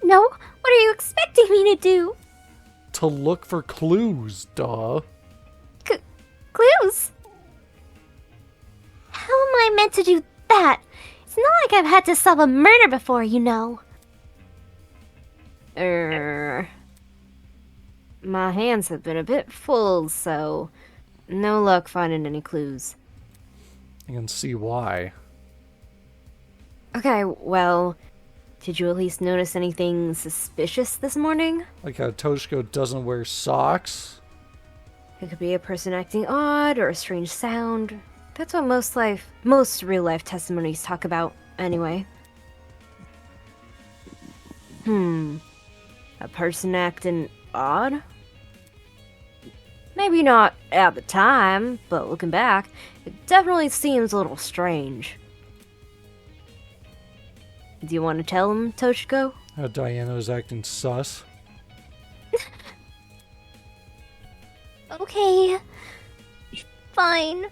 No? What are you expecting me to do? To look for clues, duh. Clues? How am I meant to do that? It's not like I've had to solve a murder before, you know. My hands have been a bit full, so no luck finding any clues. You can see why. Okay, well, did you at least notice anything suspicious this morning? Like how Toshiko doesn't wear socks. It could be a person acting odd or a strange sound. That's what most real-life testimonies talk about, anyway. A person acting odd? Maybe not at the time, but looking back, it definitely seems a little strange. Do you want to tell him, Toshiko? How Diana was acting sus. Okay. Fine.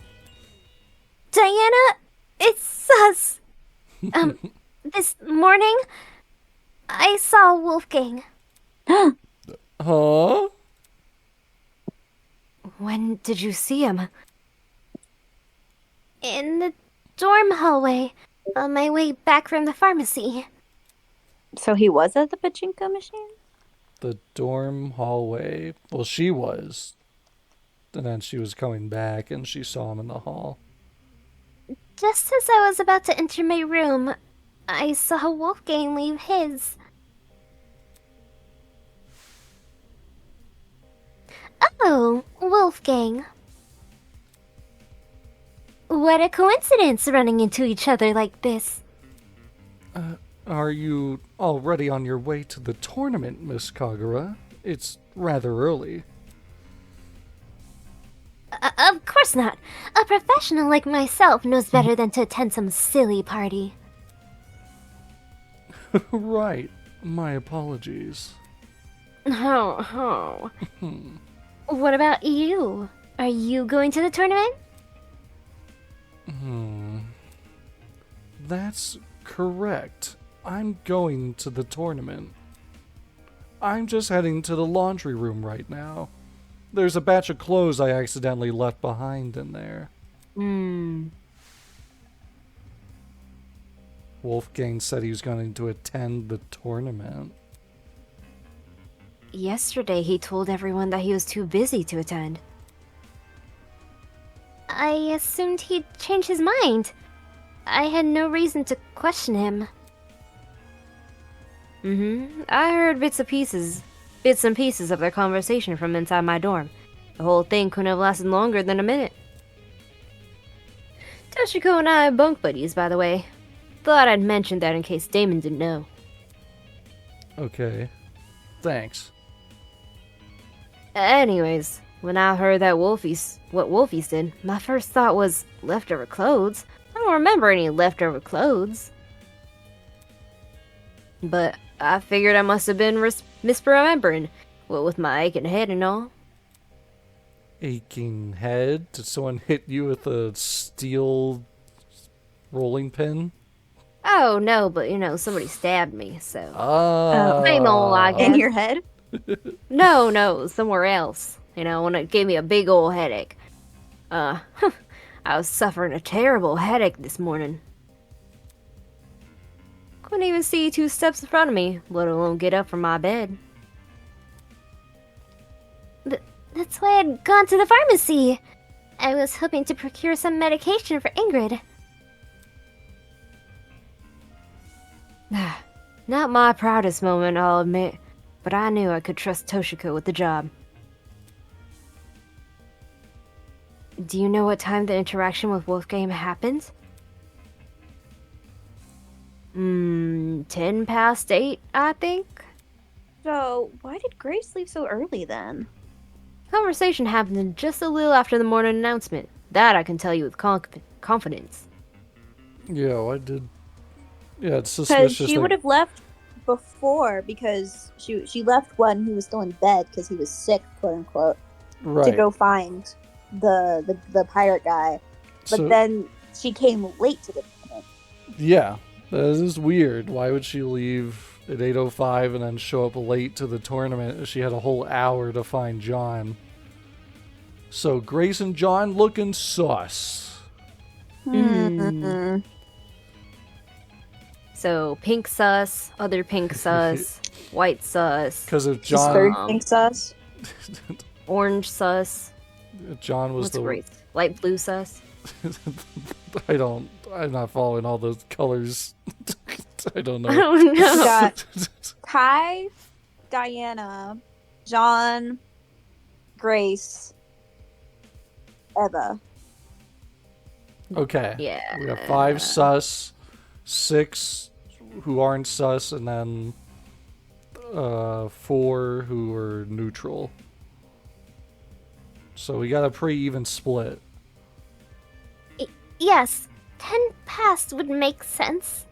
Diana, it's sus. This morning, I saw Wolfgang. Huh? When did you see him? In the dorm hallway, on my way back from the pharmacy. So he was at the pachinko machine? the dorm hallway. Well, she was. And then she was coming back and she saw him in the hall. Just as I was about to enter my room, I saw Wolfgang leave his. Oh, Wolfgang. What a coincidence running into each other like this. Are you already on your way to the tournament, Miss Kagura? It's rather early. Of course not. A professional like myself knows better than to attend some silly party. Right. My apologies. Oh. What about you? Are you going to the tournament? That's correct. I'm going to the tournament. I'm just heading to the laundry room right now. There's a batch of clothes I accidentally left behind in there. Wolfgang said he was going to attend the tournament. Yesterday he told everyone that he was too busy to attend. I assumed he'd change his mind. I had no reason to question him. I heard bits and pieces of their conversation from inside my dorm. The whole thing couldn't have lasted longer than a minute. Toshiko and I are bunk buddies, by the way. Thought I'd mention that in case Damon didn't know. Thanks. Anyways, when I heard that what Wolfies did, my first thought was leftover clothes. I don't remember any leftover clothes. But I figured I must have been misremembering, what with my aching head and all. Aching head? Did someone hit you with a steel rolling pin? Oh, no, but somebody stabbed me, so. Same old, I guess. In your head? No, somewhere else. When it gave me a big old headache. I was suffering a terrible headache this morning. Couldn't even see 2 steps in front of me, let alone get up from my bed. That's why I'd gone to the pharmacy. I was hoping to procure some medication for Ingrid. Not my proudest moment, I'll admit, but I knew I could trust Toshiko with the job. Do you know what time the interaction with Wolfgang happened? 10 past 8, I think. So, why did Grace leave so early then? Conversation happened just a little after the morning announcement. That I can tell you with confidence. Yeah, I did. Yeah, it's Because suspicious. she would have left before, because she left when he was still in bed because he was sick, quote unquote, right. to go find the pirate guy. But So- then she came late to the tournament. Yeah, that is weird. Why would she leave at 8:05 and then show up late to the tournament? She had a whole hour to find John. So Grace and John looking sus. So pink sus, other pink sus, white sus, Because if She's third John, thinks us. orange sus. John was What's the great? Light blue sus. I'm not following all those colors. I don't I know. don't We know. got Kai, Diana, John, Grace, Eva. Okay. Yeah. We got 5 sus, 6 who aren't sus, and then 4 who are neutral. So we got a pretty even split. Yes, 10 past would make sense.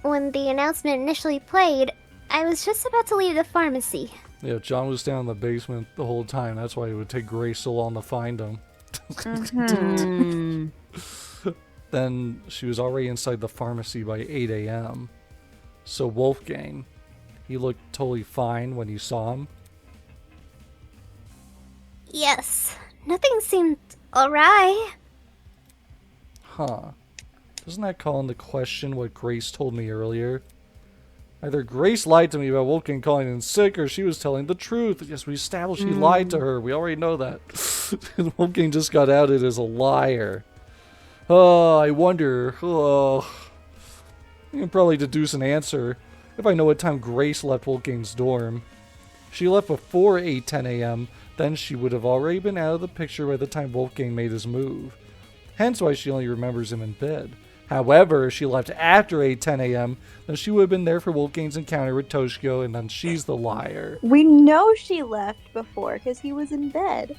When the announcement initially played, I was just about to leave the pharmacy. Yeah, John was down in the basement the whole time. That's why it would take Grace so long to find him. Then she was already inside the pharmacy by 8 a.m. So Wolfgang, he looked totally fine when you saw him. Yes, nothing seemed awry. Huh. Doesn't that call into question what Grace told me earlier? Either Grace lied to me about Wolfgang calling in sick, or she was telling the truth. Yes, we established he lied to her. We already know that. Wolfgang just got outed as a liar. Oh, I wonder. Oh, I can probably deduce an answer if I know what time Grace left Wolfgang's dorm. She left before 8:10 a.m., then she would have already been out of the picture by the time Wolfgang made his move. Hence why she only remembers him in bed. However, if she left after 8:10 a.m., then she would have been there for Wolfgang's encounter with Toshiko, and then she's the liar. We know she left before because he was in bed.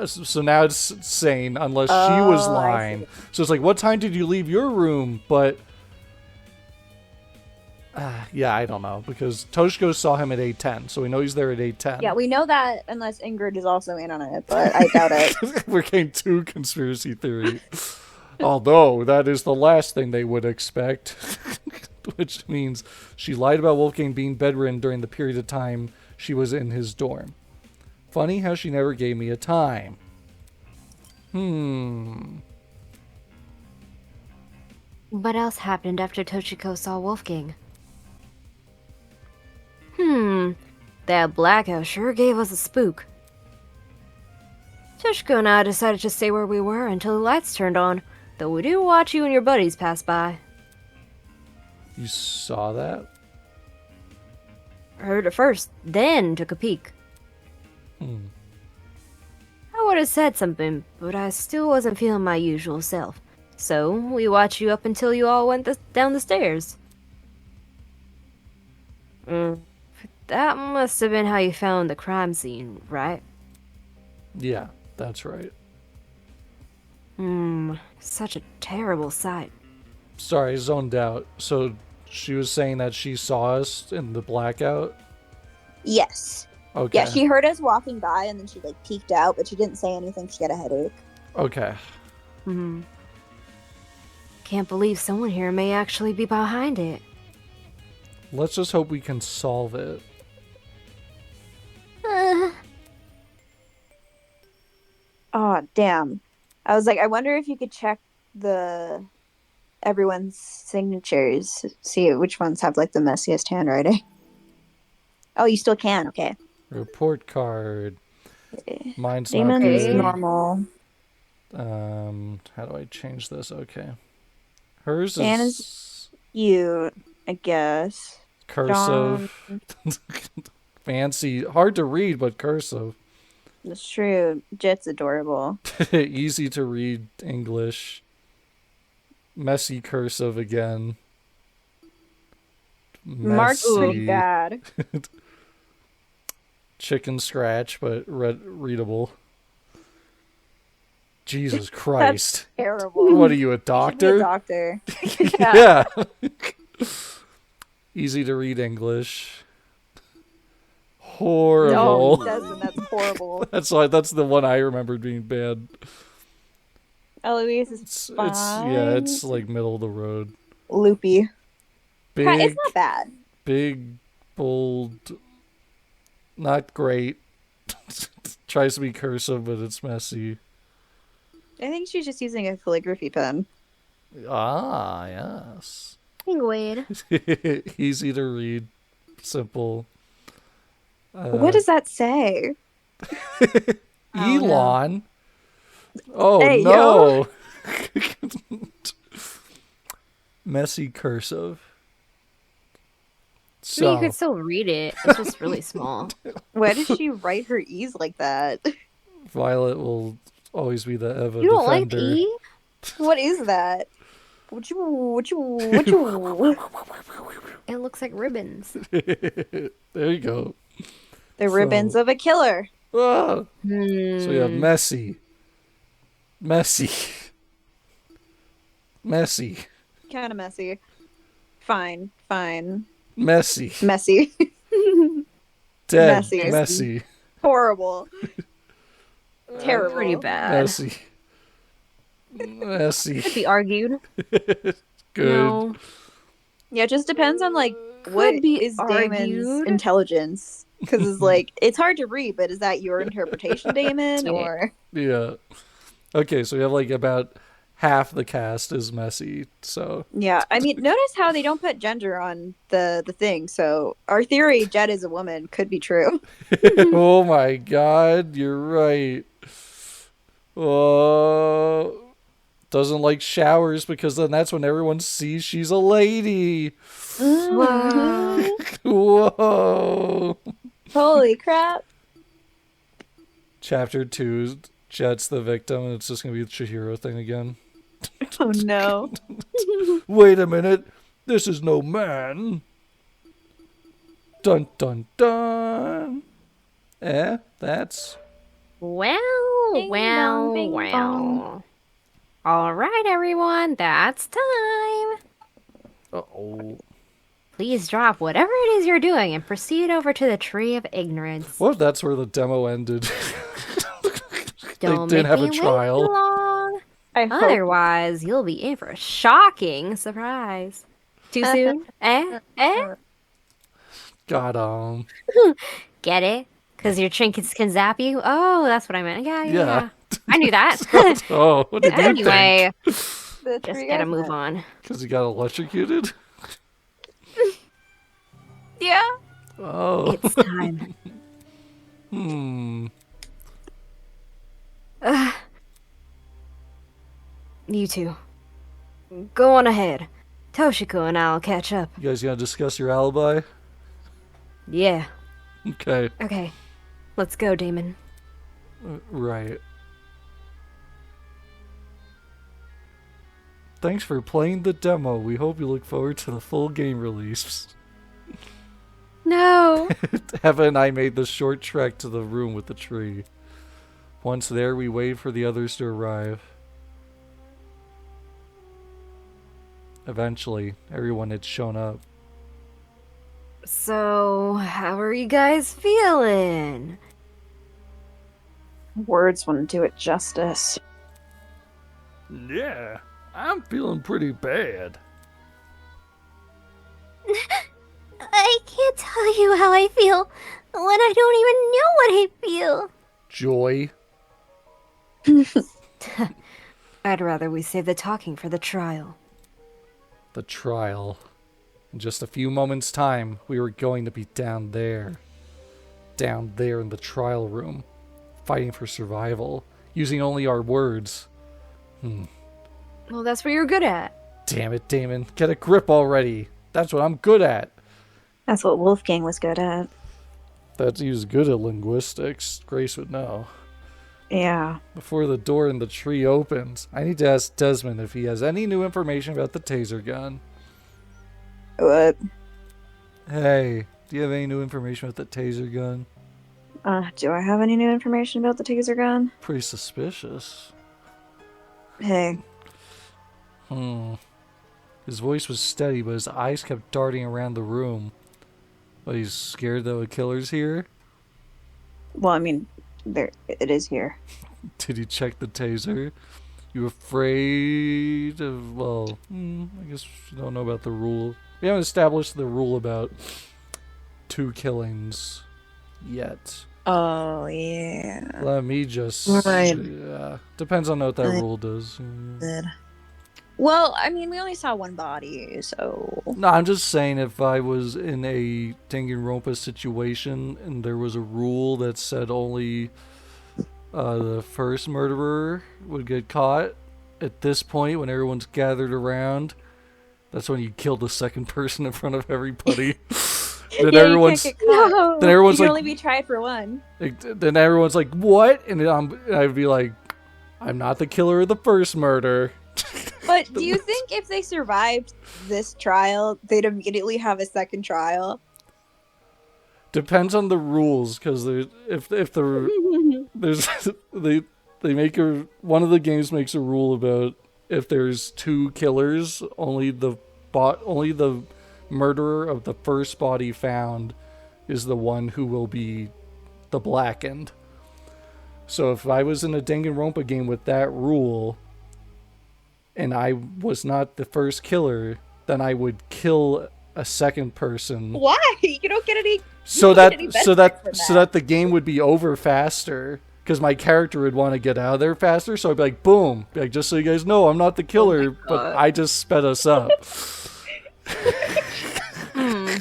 So now it's saying unless she was Oh, I lying. So it's like, what time did you leave your room? But yeah, I don't know, because Toshiko saw him at 8:10, so we know he's there at 8:10. Yeah, we know that unless Ingrid is also in on it, but I doubt it. We're getting too conspiracy theory. Although that is the last thing they would expect, which means she lied about Wolfgang being bedridden during the period of time she was in his dorm. Funny how she never gave me a time. What else happened after Toshiko saw Wolfgang? That blackout sure gave us a spook. Toshiko and I decided to stay where we were until the lights turned on, though we did watch you and your buddies pass by. You saw that? Heard it first, then took a peek. I would have said something, but I still wasn't feeling my usual self. So, we watched you up until you all went down the stairs. That must have been how you found the crime scene, right? Yeah, that's right. Such a terrible sight. Sorry, I zoned out. So she was saying that she saw us in the blackout? Yes. Okay. Yeah, she heard us walking by and then she like peeked out, but she didn't say anything. She got a headache. Okay. Can't believe someone here may actually be behind it. Let's just hope we can solve it. Oh, damn. I was like, I wonder if you could check everyone's signatures, see which ones have like the messiest handwriting. Oh, you still can. Okay. Report card. Mine's not Damon's good. normal. How do I change this? Okay. Hers Anna's is cute, I guess. cursive. Fancy. Hard to read, but cursive. That's true. Jet's adorable. Easy to read English. Messy cursive again. Mark's pretty Messy. bad. Chicken scratch, but readable. Jesus Christ. Terrible. What are you, a Should be doctor? a doctor. Yeah. Easy to read English. Horrible. No, it doesn't. That's horrible. That's the one I remembered being bad. Eloise is It's fine. yeah, it's like middle of the road. Loopy. Big, It's not bad. big, bold, not great. Tries to be cursive, but it's messy. I think she's just using a calligraphy pen. Ah, yes. Wait. Easy to read, simple. What does that say? Elon? Oh, Hey, no. Messy cursive. I mean, you So, could still read it. It's just really small. Why does she write her E's like that? Violet will always be the Eva You don't like defender. E? What is that? What you? It looks like ribbons. There you go. The ribbons of a killer. Ah! So we have messy. Messy. Messy. Kind of messy. Fine. Messy. Messy. Dead. Messy. Messy. Horrible. Terrible. Pretty bad. Messy. Messy. Could be argued. Good. No. Yeah, it just depends on like what be is Damon's argued. intelligence. Because it's like it's hard to read, but is that your interpretation, Damon, or Yeah. Okay, so we have like about half the cast is messy. So Yeah, I mean, notice how they don't put gender on the thing. So our theory, Jet is a woman, could be true. oh my god, you're right. Doesn't like showers because then that's when everyone sees she's a lady. Whoa. Whoa. Holy crap. Chapter 2, Jet's the victim, and it's just gonna be the Chihiro thing again. Oh no. Wait a minute. This is no man. Dun dun dun. That's Well, Bing well, bong, bing well. bong. All right, everyone, that's time. uh-oh. Please drop whatever it is you're doing and proceed over to the Tree of Ignorance. What if that's where the demo ended? Don't did make have a me wait trial. too long. I hope. Otherwise, you'll be in for a shocking surprise. Too soon? Eh? Got Get it? Because your trinkets can zap you? Oh, that's what I meant. Yeah. Yeah. I knew that. Oh, what did you think? Anyway, The just three gotta guys move met. on. Because he got electrocuted? Yeah. Oh. It's time. You two. Go on ahead. Toshiko and I'll catch up. You guys gonna discuss your alibi? Yeah. Okay. Okay. Let's go, Damon. Right. Thanks for playing the demo. We hope you look forward to the full game release. No. Eva and I made the short trek to the room with the tree. Once there, we waited for the others to arrive. Eventually, everyone had shown up. So, how are you guys feeling? Words wouldn't do it justice. Yeah, I'm feeling pretty bad. I can't tell you how I feel when I don't even know what I feel. Joy. I'd rather we save the talking for the trial. The trial. In just a few moments' time, we were going to be down there. Down there in the trial room. Fighting for survival. Using only our words. Well, that's what you're good at. Damn it, Damon. Get a grip already. That's what I'm good at. That's what Wolfgang was good at. He was good at linguistics. Grace would know. Yeah. Before the door in the tree opens, I need to ask Desmond if he has any new information about the taser gun. What? Hey, do you have any new information about the taser gun? Do I have any new information about the taser gun? Pretty suspicious. Hey. His voice was steady, but his eyes kept darting around the room. But he's scared that a killer's here? Well, I mean, it is here. Did he check the taser? You afraid of, well, I guess you don't know about the rule. We haven't established the rule about 2 killings yet. Oh, yeah. Let me just... Right. Yeah. Depends on what that rule does. Well, I mean, we only saw one body, so... No, I'm just saying if I was in a Danganronpa situation and there was a rule that said only the first murderer would get caught, at this point when everyone's gathered around, that's when you kill the second person in front of everybody. Then Yeah, everyone's you can't get caught. then everyone's You can like only be tried for one. then everyone's like, what? And I'd be like, I'm not the killer of the first murder. But do you think if they survived this trial, they'd immediately have a second trial? Depends on the rules, because if there's they make one of the games makes a rule about if there's 2 killers, only the murderer of the first body found is the one who will be the blackened. So if I was in a Danganronpa game with that rule, and I was not the first killer, then I would kill a second person. Why? You don't get any. So you don't get any that benefit from the game would be over faster. because my character would want to get out of there faster. So I'd be like, boom, be like, just so you guys know, I'm not the killer, but I just sped us up.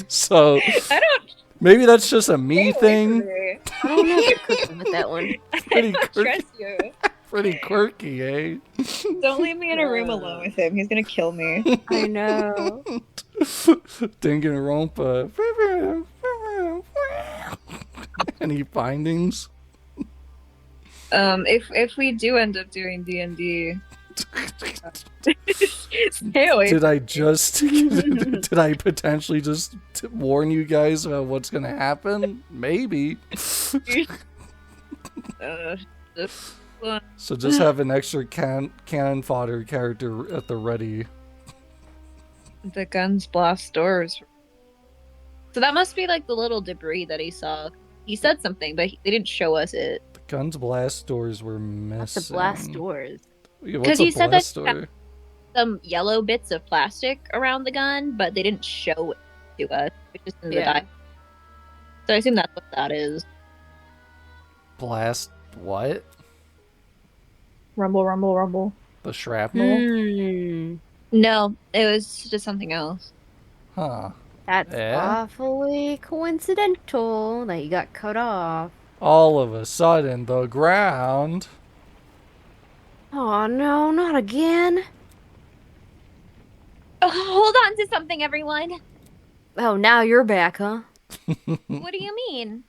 So I don't maybe that's just a me thing. I don't know if you're cooking with that one. Pretty don't quirky, trust you. pretty quirky, eh? Don't leave me in a room alone with him. He's gonna kill me. I know. Danganronpa. Any findings? If we do end up doing D&D, stay away. Did I just did I potentially just warn you guys about what's gonna happen? Maybe. This one. So just have an extra cannon fodder character at the ready. The guns blast doors. So that must be like the little debris that he saw. He said something, but they didn't show us it. The guns blast doors were missing. What's the blast doors? Yeah, Because what's a he said blast that door? some yellow bits of plastic around the gun, but they didn't show it to us. Which is in the Yeah. die. So I assume that's what that is. Blast what? Rumble, rumble, rumble. The shrapnel? Hmm. No, it was just something else. Huh. That's Yeah? awfully coincidental that you got cut off. All of a sudden, the ground. Oh no, not again. Oh, hold on to something, everyone. Oh, now you're back, huh? What do you mean?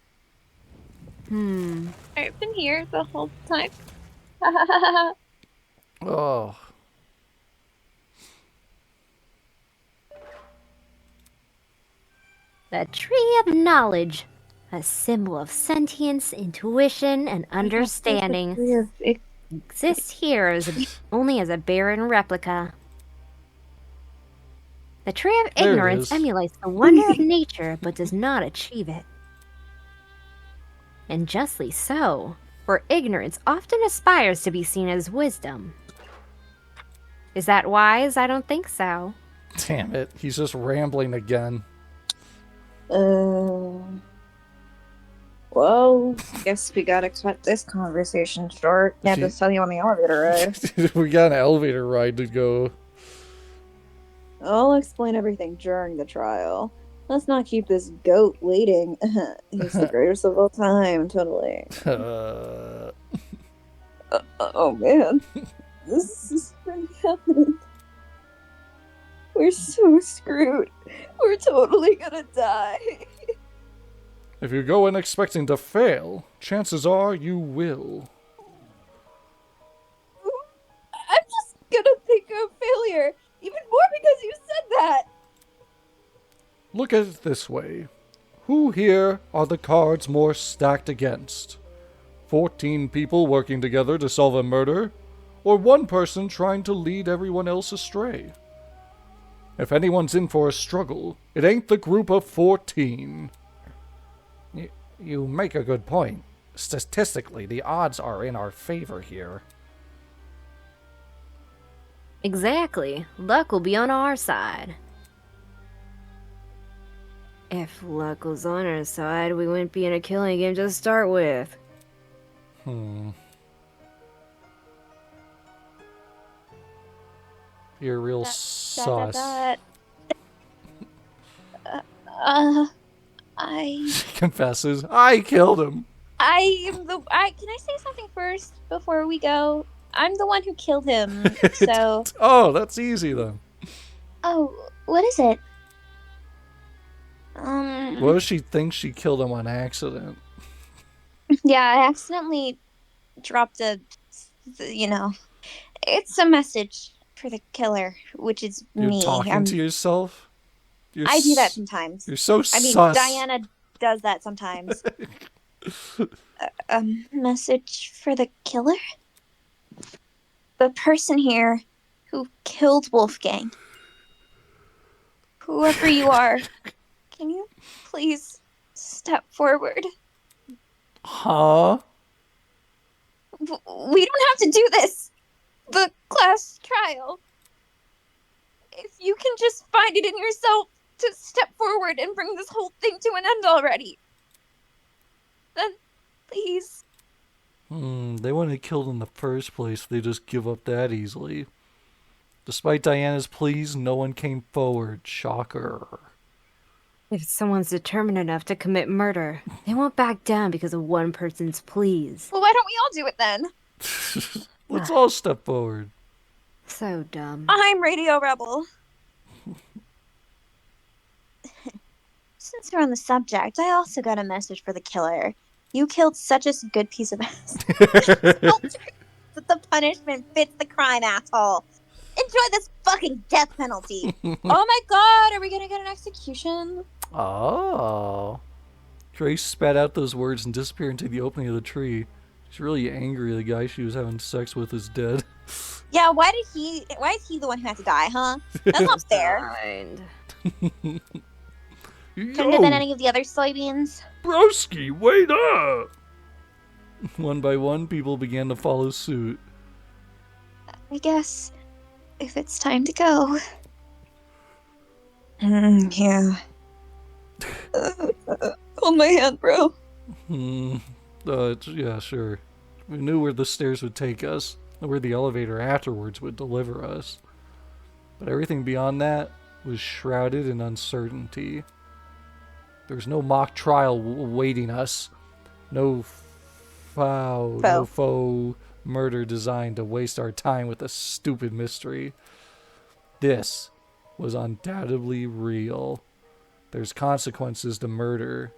I've been here the whole time. Oh. The Tree of Knowledge, a symbol of sentience, intuition, and understanding, exists here only as a barren replica. The Tree of There it Ignorance is. emulates the wonder of nature, but does not achieve it. And justly so, for ignorance often aspires to be seen as wisdom. Is that wise? I don't think so. Damn it. He's just rambling again. Well, guess we gotta cut this conversation short. Can't just tell you on the elevator ride. We got an elevator ride to go. I'll explain everything during the trial. Let's not keep this goat waiting. He's the greatest of all time, totally. Oh man, this is really happening. We're so screwed. We're totally gonna die. If you go in expecting to fail, chances are you will. I'm just gonna think of failure, even more because you said that. Look at it this way. Who here are the cards more stacked against? 14 people working together to solve a murder, or one person trying to lead everyone else astray? If anyone's in for a struggle, it ain't the group of 14. You make a good point. Statistically, the odds are in our favor here. Exactly. Luck will be on our side. If luck was on our side, we wouldn't be in a killing game to start with. You're real sus. I She confesses, I killed him. Can I say something first before we go? I'm the one who killed him, so... Oh, that's easy then. Oh, what is it? What if she thinks she killed him on accident? Yeah, I accidentally dropped it's a message for the killer, which is You're me. talking to yourself? I do that sometimes. You're so I mean, sus. Diana does that sometimes. Message for the killer? The person here who killed Wolfgang. Whoever you are, can you please step forward? Huh? We don't have to do this. The class trial. If you can just find it in yourself to step forward and bring this whole thing to an end already, then please. They wouldn't have killed in the first place if they just give up that easily. Despite Diana's pleas, no one came forward. Shocker. If someone's determined enough to commit murder, they won't back down because of one person's pleas. Well, why don't we all do it then? Let's all step forward. So dumb. I'm Radio Rebel. Since we're on the subject, I also got a message for the killer. You killed such a good piece of ass. That the punishment fits the crime, asshole. Enjoy this fucking death penalty. Oh my god, are we gonna get an execution? Oh. Grace spat out those words and disappeared into the opening of the tree. She's really angry the guy she was having sex with is dead. Yeah, why is he the one who had to die, huh? That's not fair. Mind. Couldn't have been any of the other soybeans. Broski, wait up! One by one, people began to follow suit. I guess if it's time to go. Yeah. Hold my hand, bro. Yeah, sure. We knew where the stairs would take us, and where the elevator afterwards would deliver us. But everything beyond that was shrouded in uncertainty. There was no mock trial awaiting us. No faux murder designed to waste our time with a stupid mystery. This was undoubtedly real. There's consequences to murder.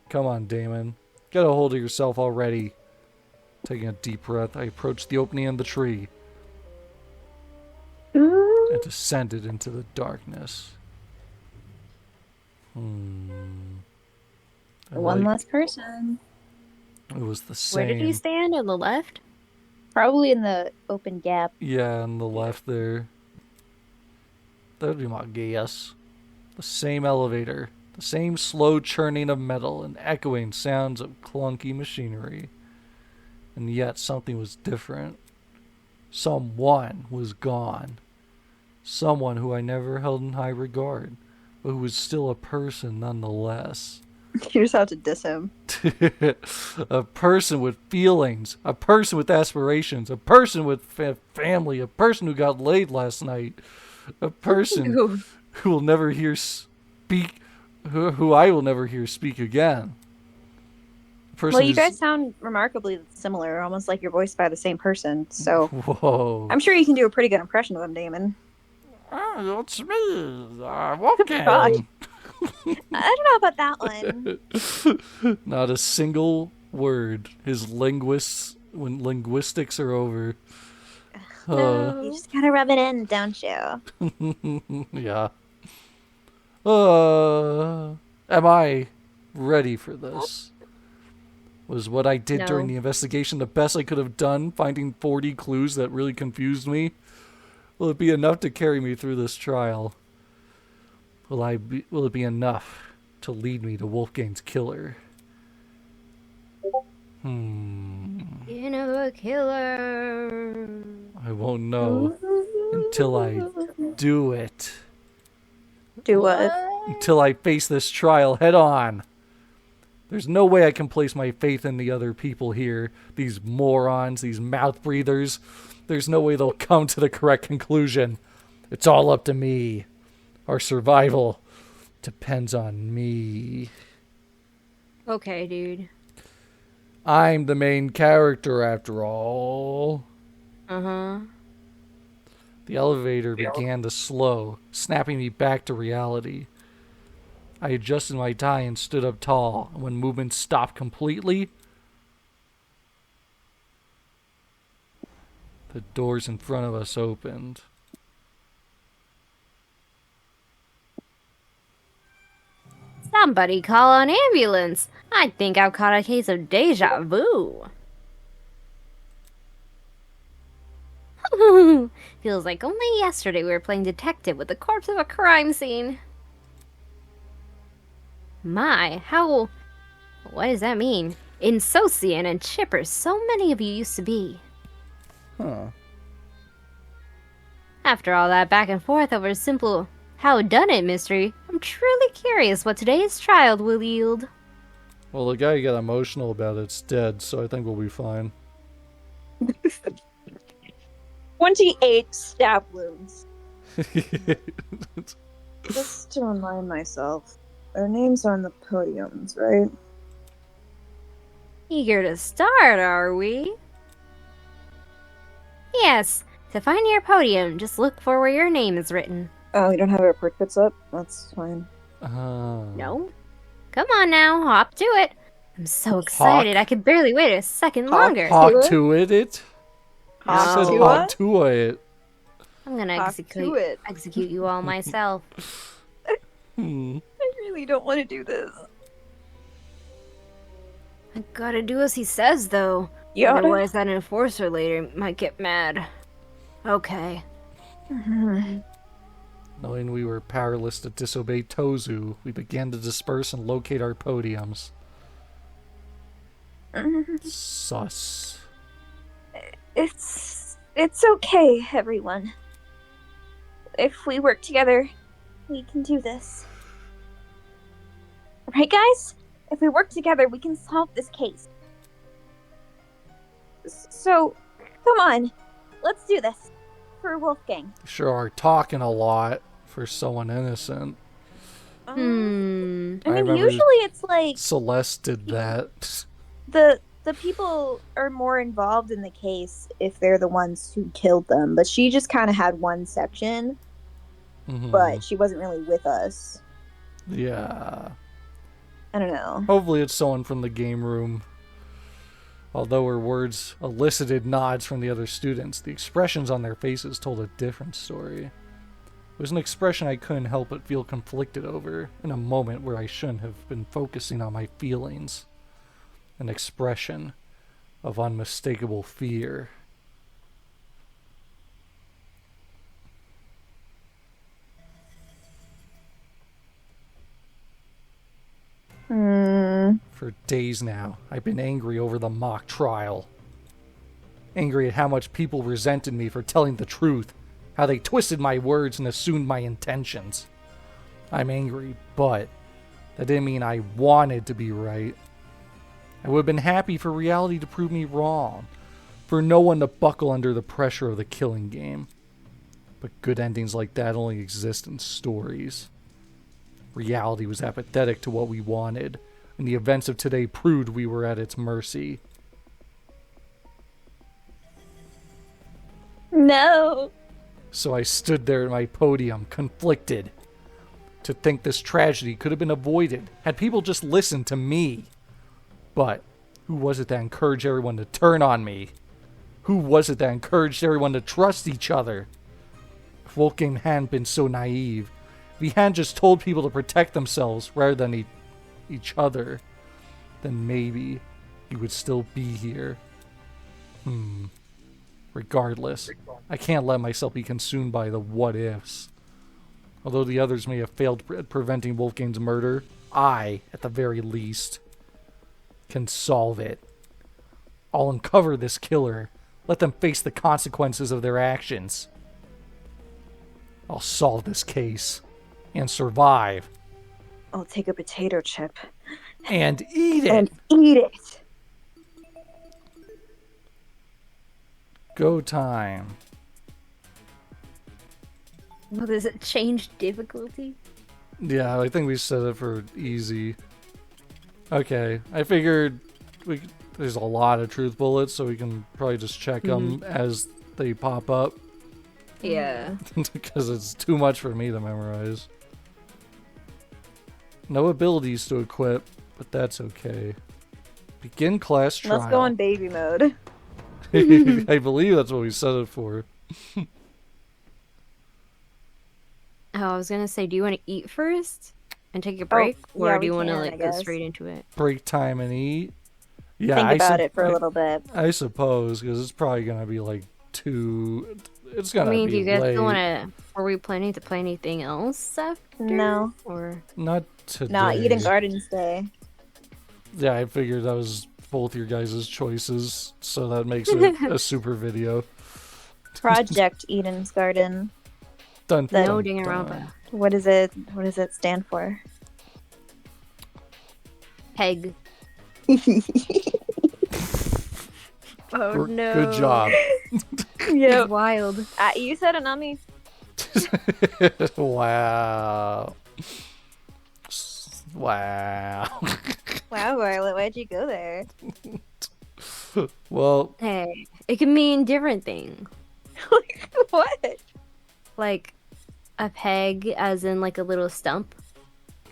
Come on, Damon. Get a hold of yourself already. Taking a deep breath, I approached the opening of the tree and descended into the darkness. One less person. It was the same. Where did you stand? On the left? Probably in the open gap. Yeah, on the left there. That would be my guess. The same elevator. The same slow churning of metal and echoing sounds of clunky machinery. And yet something was different. Someone was gone. Someone who I never held in high regard, but who was still a person nonetheless. You just have to diss him. A person with feelings, a person with aspirations, a person with family, a person who got laid last night, a person who will never hear speak, who I will never hear speak again. Well, you guys sound remarkably similar, almost like you're voiced by the same person. So Whoa. I'm sure you can do a pretty good impression of him, Damon. Oh, it's me, Wolfgang. God. I don't know about that one. Not a single word. His when linguistics are over. No, you just gotta rub it in, don't you? Yeah. Am I ready for this? Was what I did during the investigation the best I could have done, finding 40 clues that really confused me? Will it be enough to carry me through this trial? Will it be enough to lead me to Wolfgang's killer? You know a killer. I won't know until I do it. Do what? Until I face this trial head on. There's no way I can place my faith in the other people here. These morons, these mouth breathers. There's no way they'll come to the correct conclusion. It's all up to me. Our survival depends on me. Okay, dude. I'm the main character after all. Uh-huh. The elevator began to slow, snapping me back to reality. I adjusted my tie and stood up tall, and when movement stopped completely, the doors in front of us opened. Somebody call an ambulance. I think I've caught a case of deja vu. Feels like only yesterday we were playing detective with the corpse of a crime scene. My, how... What does that mean? Insouciant and chipper so many of you used to be. Huh. After all that back and forth over a simple how done it mystery, I'm truly curious what today's trial will yield. Well, the guy who got emotional about it's dead, so I think we'll be fine. 28 stab wounds. Just to remind myself, their names are on the podiums, right? Eager to start, are we? Yes. To find your podium, just look for where your name is written. Oh, we don't have our portraits up? That's fine. No? Come on now, hop to it. I'm so excited, I can barely wait a second longer. Hawk to it. Hawk I said to hawk it? to it. I'm gonna Hawk to it. execute you all myself. Hmm. I really don't want to do this. I gotta do as he says, though. Yoda? Otherwise, that enforcer later might get mad. Okay. Knowing we were powerless to disobey Tozu, we began to disperse and locate our podiums. Sus. It's okay, everyone. If we work together, we can do this. Right, guys? If we work together, we can solve this case. So, come on. Let's do this. For Wolfgang. Sure are talking a lot for someone innocent. Hmm. I mean, remember usually it's like Celeste did that. The people are more involved in the case if they're the ones who killed them, but she just kind of had one section, Mhm. but she wasn't really with us. Yeah. I don't know. Hopefully it's someone from the game room. Although her words elicited nods from the other students, the expressions on their faces told a different story. It was an expression I couldn't help but feel conflicted over, in a moment where I shouldn't have been focusing on my feelings. An expression of unmistakable fear. For days now, I've been angry over the mock trial. Angry at how much people resented me for telling the truth, how they twisted my words and assumed my intentions. I'm angry, but that didn't mean I wanted to be right. I would have been happy for reality to prove me wrong, for no one to buckle under the pressure of the killing game. But good endings like that only exist in stories. Reality was apathetic to what we wanted, and the events of today proved we were at its mercy. No. So I stood there at my podium, conflicted. To think this tragedy could have been avoided had people just listened to me. But who was it that encouraged everyone to turn on me? Who was it that encouraged everyone to trust each other? If Wolfgang hadn't been so naive, if he hadn't just told people to protect themselves rather than each other, then maybe he would still be here. Regardless, I can't let myself be consumed by the what-ifs. Although the others may have failed at preventing Wolfgang's murder, I, at the very least, can solve it. I'll uncover this killer. Let them face the consequences of their actions. I'll solve this case. And survive. I'll take a potato chip. And eat it! And eat it! Go time. Well, does it change difficulty? Yeah, I think we set it for easy. Okay, I figured there's a lot of truth bullets, so we can probably just check them as they pop up. Yeah. Because it's too much for me to memorize. No abilities to equip, but that's okay. Begin class trial. Let's go on baby mode. I believe that's what we set it for. Oh, I was gonna say, do you want to eat first and take a break, or yeah, do you we want to can, I like go guess. straight into it? Break time and eat. Yeah, Think about it for a little bit. I suppose, because it's probably going to be like two... It's I going to mean, be do you guys late. still want to... Are we planning to play anything else after? No. Or... Not today. Nah, Eden Gardens Day. Yeah, I figured that was both your guys' choices, so that makes it a super video. Project Eden's Garden. Dun, No dun, Danganronpa. dun. What does it stand for? Peg. Oh no. Good job. It's wild. You said it, not me. Wow. Wow. Wow, Violet, why'd you go there? Well, Hey, it can mean different things. What? Like a peg, as in like a little stump.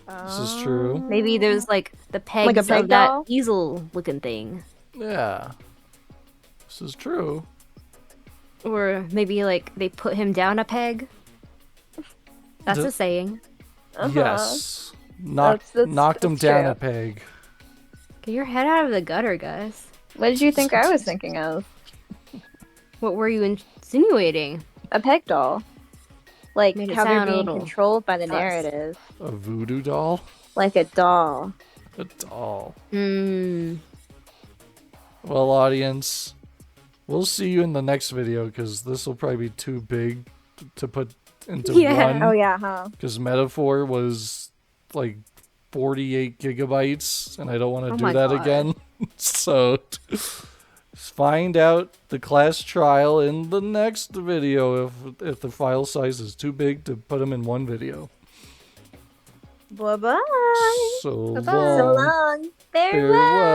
this is true. Maybe there's like the pegs Like a peg of that doll? easel-looking thing. Yeah. This is true. Or maybe like they put him down a peg. That's The- a saying. Yes. Knocked That's him down true. a peg. Get your head out of the gutter, Gus. What did you think I was thinking of? What were you insinuating? A peg doll. Like Made it how they're sound a being little controlled by the sus. narrative. A voodoo doll? Like a doll. A doll. Hmm. Well, audience, we'll see you in the next video because this will probably be too big to put into Yeah. one. Oh yeah, huh? Because Metaphor was like 48 gigabytes, and I don't want to Oh do my that God. again. So, find out the class trial in the next video if the file size is too big to put them in one video. Bye bye. So Bye-bye. long. So long. Farewell. Farewell.